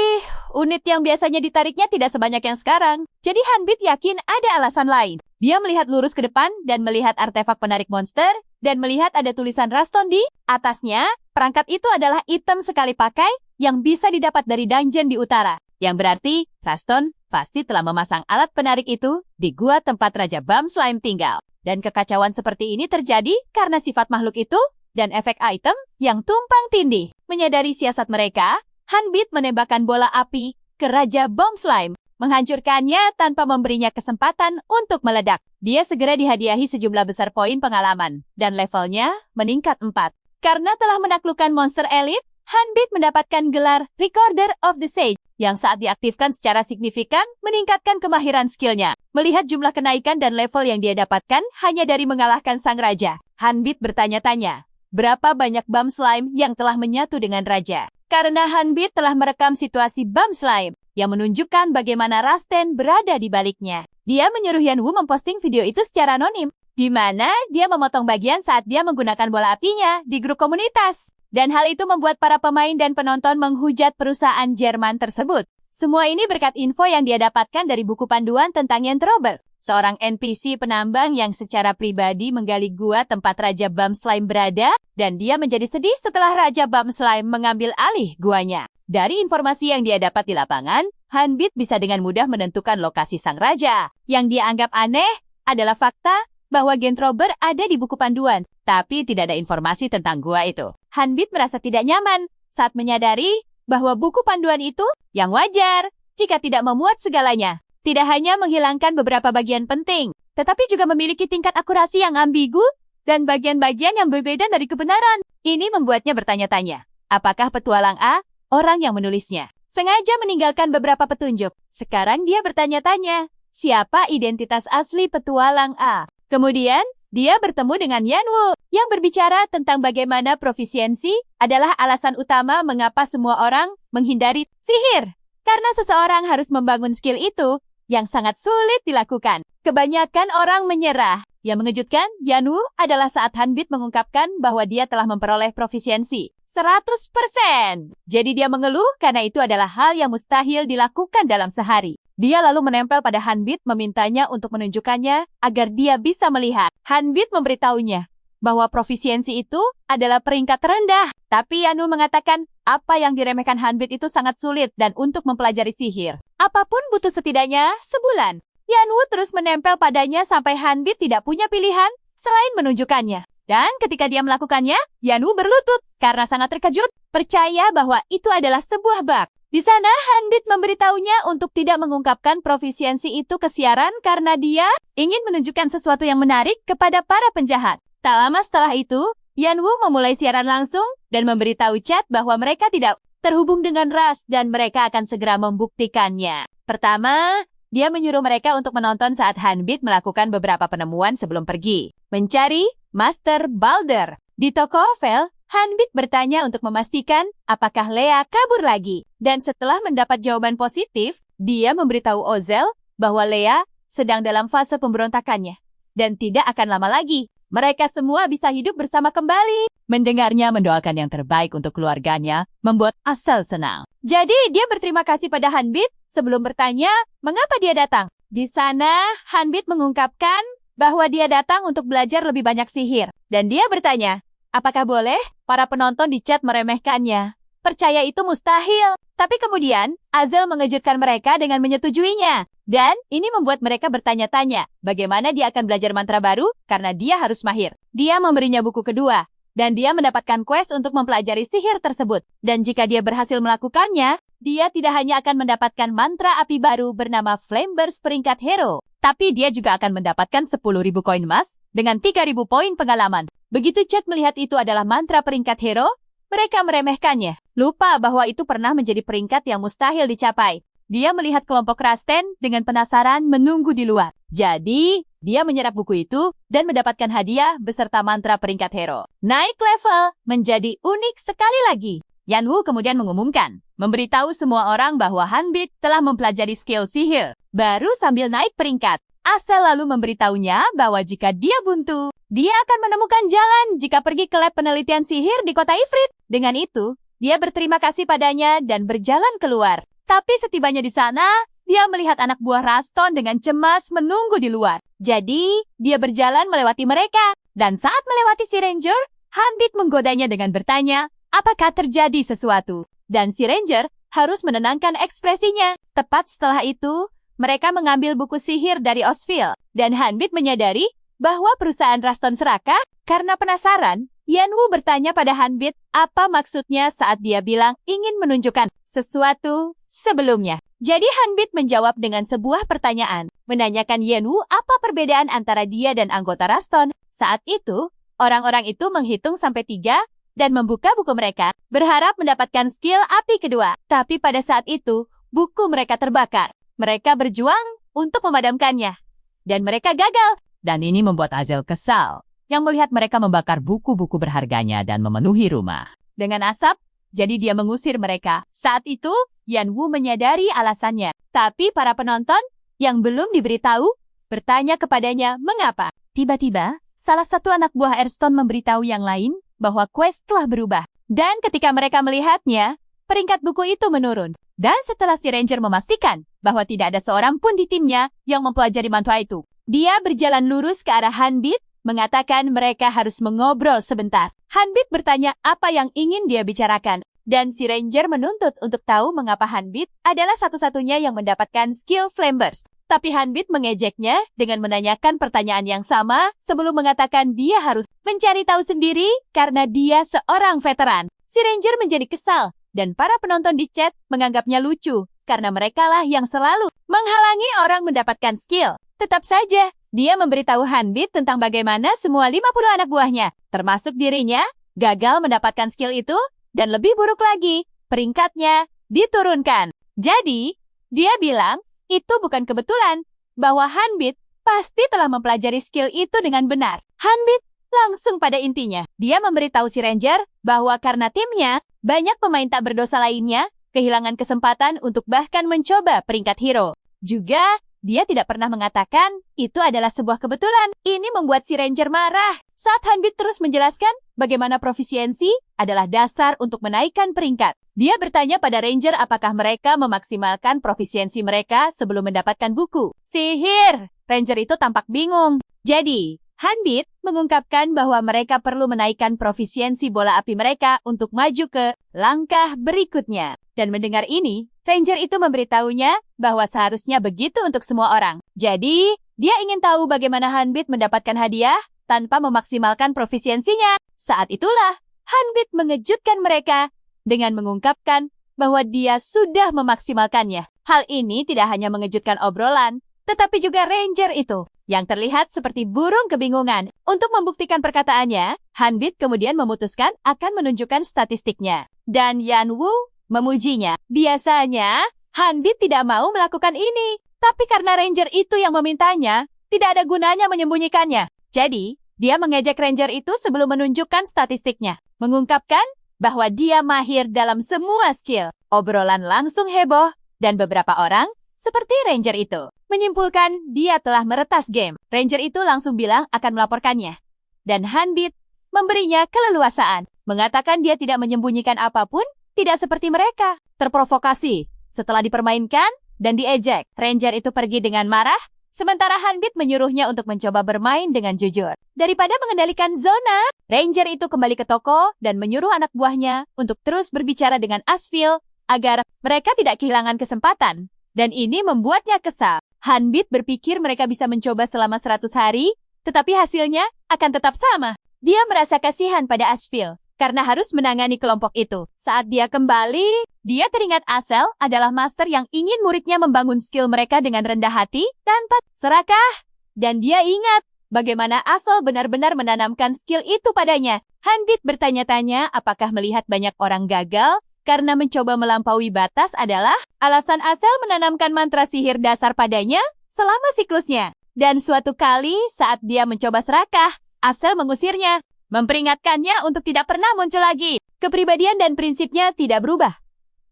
unit yang biasanya ditariknya tidak sebanyak yang sekarang. Jadi Hanbit yakin ada alasan lain. Dia melihat lurus ke depan dan melihat artefak penarik monster dan melihat ada tulisan Raston di atasnya. Perangkat itu adalah item sekali pakai yang bisa didapat dari dungeon di utara. Yang berarti, Raston pasti telah memasang alat penarik itu di gua tempat Raja Bum Slime tinggal. Dan kekacauan seperti ini terjadi karena sifat makhluk itu dan efek item yang tumpang tindih. Menyadari siasat mereka, Hanbit menembakkan bola api ke Raja Bum Slime, menghancurkannya tanpa memberinya kesempatan untuk meledak. Dia segera dihadiahi sejumlah besar poin pengalaman, dan levelnya meningkat 4. Karena telah menaklukkan monster elit, Hanbit mendapatkan gelar Recorder of the Sage, yang saat diaktifkan secara signifikan meningkatkan kemahiran skillnya. Melihat jumlah kenaikan dan level yang dia dapatkan hanya dari mengalahkan sang raja, Hanbit bertanya-tanya, berapa banyak Bum Slime yang telah menyatu dengan raja? Karena Hanbit telah merekam situasi Bum Slime yang menunjukkan bagaimana Rasten berada di baliknya. Dia menyuruh Yeonwoo memposting video itu secara anonim, di mana dia memotong bagian saat dia menggunakan bola apinya di grup komunitas. Dan hal itu membuat para pemain dan penonton menghujat perusahaan Jerman tersebut. Semua ini berkat info yang dia dapatkan dari buku panduan tentang Yentrober, seorang NPC penambang yang secara pribadi menggali gua tempat Raja Bum Slime berada, dan dia menjadi sedih setelah Raja Bum Slime mengambil alih guanya. Dari informasi yang dia dapat di lapangan, Hanbit bisa dengan mudah menentukan lokasi sang raja. Yang dia anggap aneh adalah fakta bahwa Gentrober ada di buku panduan, tapi tidak ada informasi tentang gua itu. Hanbit merasa tidak nyaman saat menyadari bahwa buku panduan itu yang wajar jika tidak memuat segalanya. Tidak hanya menghilangkan beberapa bagian penting, tetapi juga memiliki tingkat akurasi yang ambigu dan bagian-bagian yang berbeda dari kebenaran. Ini membuatnya bertanya-tanya, apakah petualang A, orang yang menulisnya, sengaja meninggalkan beberapa petunjuk? Sekarang dia bertanya-tanya, siapa identitas asli petualang A? Kemudian, dia bertemu dengan Yanwu yang berbicara tentang bagaimana profisiensi adalah alasan utama mengapa semua orang menghindari sihir. Karena seseorang harus membangun skill itu yang sangat sulit dilakukan. Kebanyakan orang menyerah. Yang mengejutkan, Yanwu adalah saat Hanbit mengungkapkan bahwa dia telah memperoleh profisiensi 100%. Jadi dia mengeluh karena itu adalah hal yang mustahil dilakukan dalam sehari. Dia lalu menempel pada Hanbit memintanya untuk menunjukkannya agar dia bisa melihat. Hanbit memberitahunya bahwa profisiensi itu adalah peringkat terendah. Tapi Yanwu mengatakan apa yang diremehkan Hanbit itu sangat sulit dan untuk mempelajari sihir. Apapun butuh setidaknya sebulan. Yanwu terus menempel padanya sampai Hanbit tidak punya pilihan selain menunjukkannya. Dan ketika dia melakukannya, Yanwu berlutut karena sangat terkejut, percaya bahwa itu adalah sebuah bug. Di sana, Hanbit memberitahunya untuk tidak mengungkapkan profisiensi itu ke siaran karena dia ingin menunjukkan sesuatu yang menarik kepada para penjahat. Tak lama setelah itu, Yanwu memulai siaran langsung dan memberitahu chat bahwa mereka tidak terhubung dengan ras dan mereka akan segera membuktikannya. Pertama, dia menyuruh mereka untuk menonton saat Hanbit melakukan beberapa penemuan sebelum pergi. Mencari Master Balder. Di toko Ovel, Hanbit bertanya untuk memastikan apakah Lea kabur lagi. Dan setelah mendapat jawaban positif, dia memberitahu Ozel bahwa Lea sedang dalam fase pemberontakannya. Dan tidak akan lama lagi, mereka semua bisa hidup bersama kembali. Mendengarnya mendoakan yang terbaik untuk keluarganya, membuat Asel senang. Jadi dia berterima kasih pada Hanbit sebelum bertanya mengapa dia datang. Di sana, Hanbit mengungkapkan bahwa dia datang untuk belajar lebih banyak sihir. Dan dia bertanya, apakah boleh? Para penonton di chat meremehkannya. Percaya itu mustahil. Tapi kemudian, Azel mengejutkan mereka dengan menyetujuinya. Dan ini membuat mereka bertanya-tanya bagaimana dia akan belajar mantra baru karena dia harus mahir. Dia memberinya buku kedua. Dan dia mendapatkan quest untuk mempelajari sihir tersebut. Dan jika dia berhasil melakukannya, dia tidak hanya akan mendapatkan mantra api baru bernama Flameburst peringkat hero, tapi dia juga akan mendapatkan 10.000 koin emas dengan 3.000 poin pengalaman. Begitu Chat melihat itu adalah mantra peringkat hero, mereka meremehkannya. Lupa bahwa itu pernah menjadi peringkat yang mustahil dicapai. Dia melihat kelompok Rasten dengan penasaran menunggu di luar. Jadi, dia menyerap buku itu dan mendapatkan hadiah beserta mantra peringkat hero. Naik level menjadi unik sekali lagi. Yanwu kemudian mengumumkan, memberitahu semua orang bahwa Hanbit telah mempelajari skill sihir baru sambil naik peringkat. Asel lalu memberitahunya bahwa jika dia buntu, dia akan menemukan jalan jika pergi ke lab penelitian sihir di kota Ifrit. Dengan itu, dia berterima kasih padanya dan berjalan keluar. Tapi setibanya di sana, dia melihat anak buah Raston dengan cemas menunggu di luar. Jadi, dia berjalan melewati mereka. Dan saat melewati si Ranger, Hanbit menggodanya dengan bertanya, apakah terjadi sesuatu? Dan si Ranger harus menenangkan ekspresinya. Tepat setelah itu, mereka mengambil buku sihir dari Osville. Dan Hanbit menyadari bahwa perusahaan Raston serakah. Karena penasaran, Yanwu bertanya pada Hanbit apa maksudnya saat dia bilang ingin menunjukkan sesuatu sebelumnya. Jadi Hanbit menjawab dengan sebuah pertanyaan, menanyakan Yanwu apa perbedaan antara dia dan anggota Raston. Saat itu, orang-orang itu menghitung sampai 3 dan membuka buku mereka, berharap mendapatkan skill api kedua. Tapi pada saat itu, buku mereka terbakar. Mereka berjuang untuk memadamkannya. Dan mereka gagal. Dan ini membuat Azel kesal, yang melihat mereka membakar buku-buku berharganya dan memenuhi rumah dengan asap, jadi dia mengusir mereka. Saat itu, Yanwu menyadari alasannya. Tapi para penonton yang belum diberitahu bertanya kepadanya mengapa. Tiba-tiba, salah satu anak buah Airstone memberitahu yang lain bahwa quest telah berubah. Dan ketika mereka melihatnya, peringkat buku itu menurun. Dan setelah si Ranger memastikan bahwa tidak ada seorang pun di timnya yang mempelajari mantra itu, dia berjalan lurus ke arah Hanbit, mengatakan mereka harus mengobrol sebentar. Hanbit bertanya apa yang ingin dia bicarakan, dan si Ranger menuntut untuk tahu mengapa Hanbit adalah satu-satunya yang mendapatkan skill Flameburst. Tapi Hanbit mengejeknya dengan menanyakan pertanyaan yang sama sebelum mengatakan dia harus mencari tahu sendiri karena dia seorang veteran. Si Ranger menjadi kesal dan para penonton di chat menganggapnya lucu karena merekalah yang selalu menghalangi orang mendapatkan skill. Tetap saja, dia memberitahu Hanbit tentang bagaimana semua 50 anak buahnya, termasuk dirinya, gagal mendapatkan skill itu dan lebih buruk lagi, peringkatnya diturunkan. Jadi, dia bilang, itu bukan kebetulan bahwa Hanbit pasti telah mempelajari skill itu dengan benar. Hanbit langsung pada intinya. Dia memberitahu si Ranger bahwa karena timnya, banyak pemain tak berdosa lainnya kehilangan kesempatan untuk bahkan mencoba peringkat hero. Juga, dia tidak pernah mengatakan itu adalah sebuah kebetulan. Ini membuat si Ranger marah. Saat Hanbit terus menjelaskan bagaimana profisiensi adalah dasar untuk menaikkan peringkat. Dia bertanya pada Ranger apakah mereka memaksimalkan profisiensi mereka sebelum mendapatkan buku. Sihir! Ranger itu tampak bingung. Jadi, Hanbit mengungkapkan bahwa mereka perlu menaikkan profisiensi bola api mereka untuk maju ke langkah berikutnya. Dan mendengar ini, Ranger itu memberitahunya bahwa seharusnya begitu untuk semua orang. Jadi, dia ingin tahu bagaimana Hanbit mendapatkan hadiah tanpa memaksimalkan profisiensinya. Saat itulah, Hanbit mengejutkan mereka dengan mengungkapkan bahwa dia sudah memaksimalkannya. Hal ini tidak hanya mengejutkan obrolan, tetapi juga Ranger itu, yang terlihat seperti burung kebingungan. Untuk membuktikan perkataannya, Hanbit kemudian memutuskan akan menunjukkan statistiknya. Dan Yanwu memujinya. Biasanya, Hanbit tidak mau melakukan ini. Tapi karena Ranger itu yang memintanya, tidak ada gunanya menyembunyikannya. Jadi, dia mengejek Ranger itu sebelum menunjukkan statistiknya. Mengungkapkan bahwa dia mahir dalam semua skill. Obrolan langsung heboh, dan beberapa orang, seperti Ranger itu, menyimpulkan dia telah meretas game. Ranger itu langsung bilang akan melaporkannya. Dan Hanbit memberinya keleluasaan, mengatakan dia tidak menyembunyikan apapun, tidak seperti mereka. Terprovokasi, setelah dipermainkan dan diejek, Ranger itu pergi dengan marah, sementara Hanbit menyuruhnya untuk mencoba bermain dengan jujur. Daripada mengendalikan zona, Ranger itu kembali ke toko dan menyuruh anak buahnya untuk terus berbicara dengan Asfil agar mereka tidak kehilangan kesempatan. Dan ini membuatnya kesal. Hanbit berpikir mereka bisa mencoba selama 100 hari, tetapi hasilnya akan tetap sama. Dia merasa kasihan pada Asfil karena harus menangani kelompok itu. Saat dia kembali, dia teringat Asel adalah master yang ingin muridnya membangun skill mereka dengan rendah hati tanpa serakah. Dan dia ingat bagaimana Asel benar-benar menanamkan skill itu padanya. Hanbit bertanya-tanya apakah melihat banyak orang gagal karena mencoba melampaui batas adalah alasan Asel menanamkan mantra sihir dasar padanya selama siklusnya. Dan suatu kali saat dia mencoba serakah, Asel mengusirnya, memperingatkannya untuk tidak pernah muncul lagi. Kepribadian dan prinsipnya tidak berubah.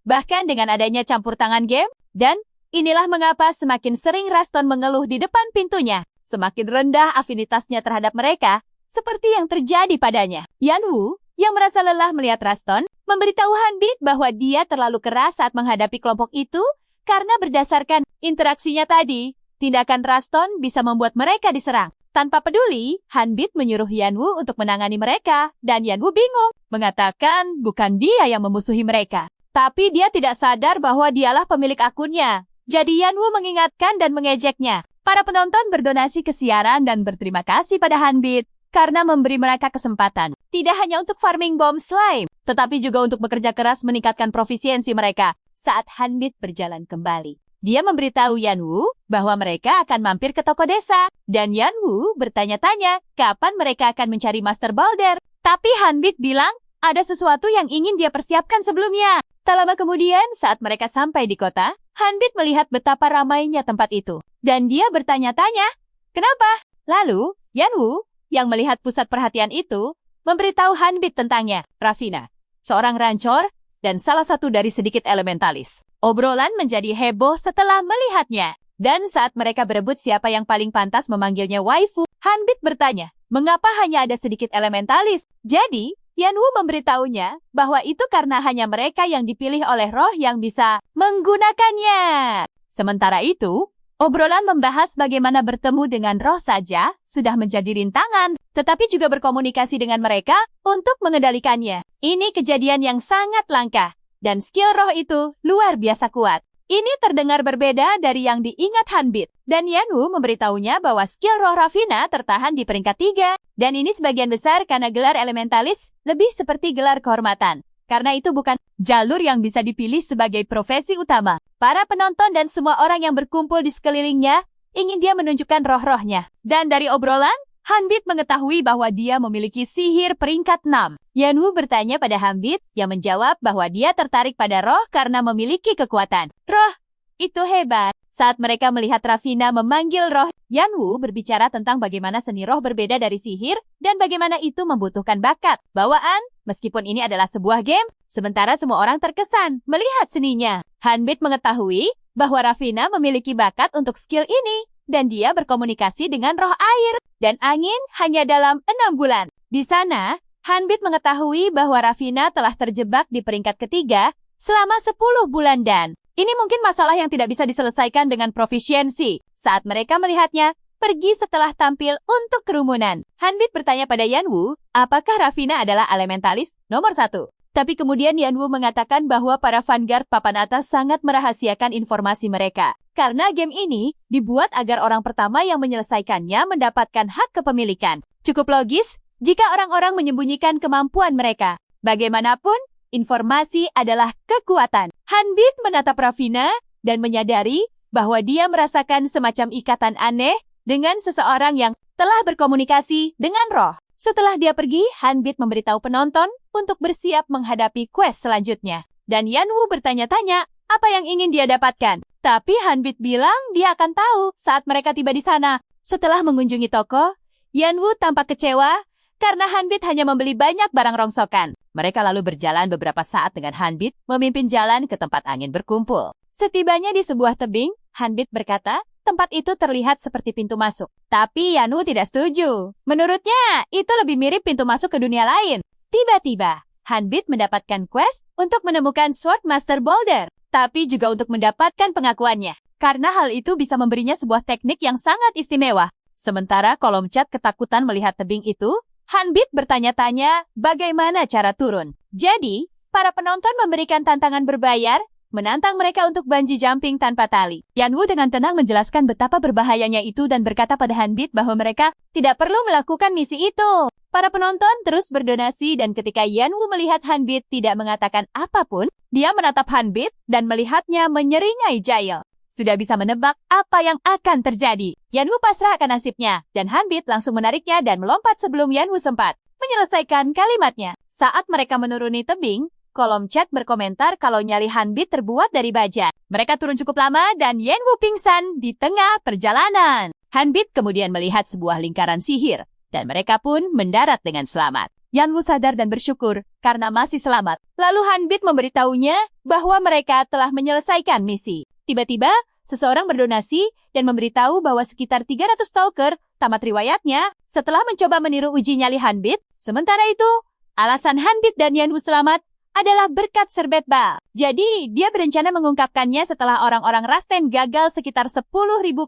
Bahkan dengan adanya campur tangan game, dan inilah mengapa semakin sering Raston mengeluh di depan pintunya. Semakin rendah afinitasnya terhadap mereka, seperti yang terjadi padanya. Yanwu, yang merasa lelah melihat Raston, memberitahu Hanbit bahwa dia terlalu keras saat menghadapi kelompok itu, karena berdasarkan interaksinya tadi, tindakan Raston bisa membuat mereka diserang. Tanpa peduli, Hanbit menyuruh Yanwu untuk menangani mereka, dan Yanwu bingung, mengatakan bukan dia yang memusuhi mereka. Tapi dia tidak sadar bahwa dialah pemilik akunnya. Jadi Yanwu mengingatkan dan mengejeknya. Para penonton berdonasi ke siaran dan berterima kasih pada Hanbit karena memberi mereka kesempatan. Tidak hanya untuk farming bom slime, tetapi juga untuk bekerja keras meningkatkan profisiensi mereka saat Hanbit berjalan kembali. Dia memberitahu Yanwu bahwa mereka akan mampir ke toko desa. Dan Yanwu bertanya-tanya kapan mereka akan mencari Master Balder. Tapi Hanbit bilang ada sesuatu yang ingin dia persiapkan sebelumnya. Tak lama kemudian saat mereka sampai di kota, Hanbit melihat betapa ramainya tempat itu. Dan dia bertanya-tanya, kenapa? Lalu, Yanwu yang melihat pusat perhatian itu memberitahu Hanbit tentangnya, Ravina, seorang rancor dan salah satu dari sedikit elementalis. Obrolan menjadi heboh setelah melihatnya. Dan saat mereka berebut siapa yang paling pantas memanggilnya waifu, Hanbit bertanya, mengapa hanya ada sedikit elementalis? Jadi, Yanwu memberitahunya bahwa itu karena hanya mereka yang dipilih oleh roh yang bisa menggunakannya. Sementara itu, obrolan membahas bagaimana bertemu dengan roh saja sudah menjadi rintangan, tetapi juga berkomunikasi dengan mereka untuk mengendalikannya. Ini kejadian yang sangat langka. Dan skill roh itu luar biasa kuat. Ini terdengar berbeda dari yang diingat Hanbit. Dan Yanwu memberitahunya bahwa skill roh Ravina tertahan di peringkat 3. Dan ini sebagian besar karena gelar elementalis lebih seperti gelar kehormatan. Karena itu bukan jalur yang bisa dipilih sebagai profesi utama. Para penonton dan semua orang yang berkumpul di sekelilingnya ingin dia menunjukkan roh-rohnya. Dan dari obrolan, Hanbit mengetahui bahwa dia memiliki sihir peringkat 6. Yanwu bertanya pada Hanbit yang menjawab bahwa dia tertarik pada roh karena memiliki kekuatan. Roh, itu hebat. Saat mereka melihat Ravina memanggil roh, Yanwu berbicara tentang bagaimana seni roh berbeda dari sihir dan bagaimana itu membutuhkan bakat, bawaan, meskipun ini adalah sebuah game, sementara semua orang terkesan melihat seninya. Hanbit mengetahui bahwa Ravina memiliki bakat untuk skill ini. Dan dia berkomunikasi dengan roh air dan angin hanya dalam 6 bulan. Di sana, Hanbit mengetahui bahwa Ravina telah terjebak di peringkat ketiga selama 10 bulan dan ini mungkin masalah yang tidak bisa diselesaikan dengan profisiensi. Saat mereka melihatnya, pergi setelah tampil untuk kerumunan. Hanbit bertanya pada Yanwu, apakah Ravina adalah elementalis nomor 1? Tapi kemudian Yanwu mengatakan bahwa para Vanguard papan atas sangat merahasiakan informasi mereka. Karena game ini dibuat agar orang pertama yang menyelesaikannya mendapatkan hak kepemilikan. Cukup logis jika orang-orang menyembunyikan kemampuan mereka. Bagaimanapun, informasi adalah kekuatan. Hanbit menatap Ravina dan menyadari bahwa dia merasakan semacam ikatan aneh dengan seseorang yang telah berkomunikasi dengan roh. Setelah dia pergi, Hanbit memberitahu penonton untuk bersiap menghadapi quest selanjutnya. Dan Yanwu bertanya-tanya apa yang ingin dia dapatkan. Tapi Hanbit bilang dia akan tahu saat mereka tiba di sana. Setelah mengunjungi toko, Yanwu tampak kecewa karena Hanbit hanya membeli banyak barang rongsokan. Mereka lalu berjalan beberapa saat dengan Hanbit memimpin jalan ke tempat angin berkumpul. Setibanya di sebuah tebing, Hanbit berkata, tempat itu terlihat seperti pintu masuk. Tapi Yanwu tidak setuju. Menurutnya, itu lebih mirip pintu masuk ke dunia lain. Tiba-tiba, Hanbit mendapatkan quest untuk menemukan Swordmaster Boulder, tapi juga untuk mendapatkan pengakuannya. Karena hal itu bisa memberinya sebuah teknik yang sangat istimewa. Sementara kolom chat ketakutan melihat tebing itu, Hanbit bertanya-tanya bagaimana cara turun. Jadi, para penonton memberikan tantangan berbayar, menantang mereka untuk bungee jumping tanpa tali. Yanwu dengan tenang menjelaskan betapa berbahayanya itu dan berkata pada Hanbit bahwa mereka tidak perlu melakukan misi itu. Para penonton terus berdonasi dan ketika Yanwu melihat Hanbit tidak mengatakan apapun, dia menatap Hanbit dan melihatnya menyeringai Jael. Sudah bisa menebak apa yang akan terjadi. Yanwu pasrah akan nasibnya dan Hanbit langsung menariknya dan melompat sebelum Yanwu sempat menyelesaikan kalimatnya. Saat mereka menuruni tebing, kolom chat berkomentar kalau nyali Hanbit terbuat dari baja. Mereka turun cukup lama dan Yanwu pingsan di tengah perjalanan. Hanbit kemudian melihat sebuah lingkaran sihir dan mereka pun mendarat dengan selamat. Yanwu sadar dan bersyukur karena masih selamat. Lalu Hanbit memberitahunya bahwa mereka telah menyelesaikan misi. Tiba-tiba, seseorang berdonasi dan memberitahu bahwa sekitar 300 Stalker tamat riwayatnya setelah mencoba meniru uji nyali Hanbit. Sementara itu, alasan Hanbit dan Yanwu selamat adalah berkat serbet bal. Jadi, dia berencana mengungkapkannya setelah orang-orang Rasten gagal sekitar 10.000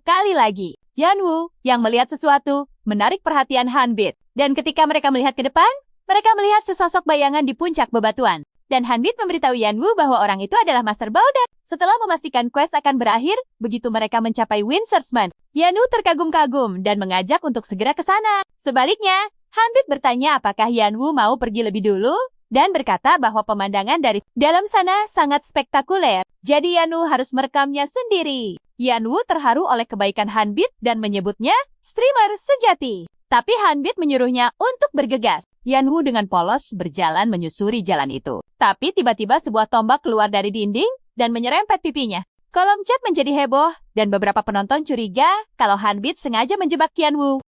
kali lagi. Yanwu, yang melihat sesuatu, menarik perhatian Hanbit. Dan ketika mereka melihat ke depan, mereka melihat sesosok bayangan di puncak bebatuan. Dan Hanbit memberitahu Yanwu bahwa orang itu adalah Master Boulder. Setelah memastikan quest akan berakhir, begitu mereka mencapai Windsur's Moon, Yanwu terkagum-kagum dan mengajak untuk segera ke sana. Sebaliknya, Hanbit bertanya apakah Yanwu mau pergi lebih dulu, dan berkata bahwa pemandangan dari dalam sana sangat spektakuler. Jadi Yanwu harus merekamnya sendiri. Yanwu terharu oleh kebaikan Hanbit dan menyebutnya streamer sejati. Tapi Hanbit menyuruhnya untuk bergegas. Yanwu dengan polos berjalan menyusuri jalan itu. Tapi tiba-tiba sebuah tombak keluar dari dinding dan menyerempet pipinya. Kolom chat menjadi heboh dan beberapa penonton curiga kalau Hanbit sengaja menjebak Yanwu.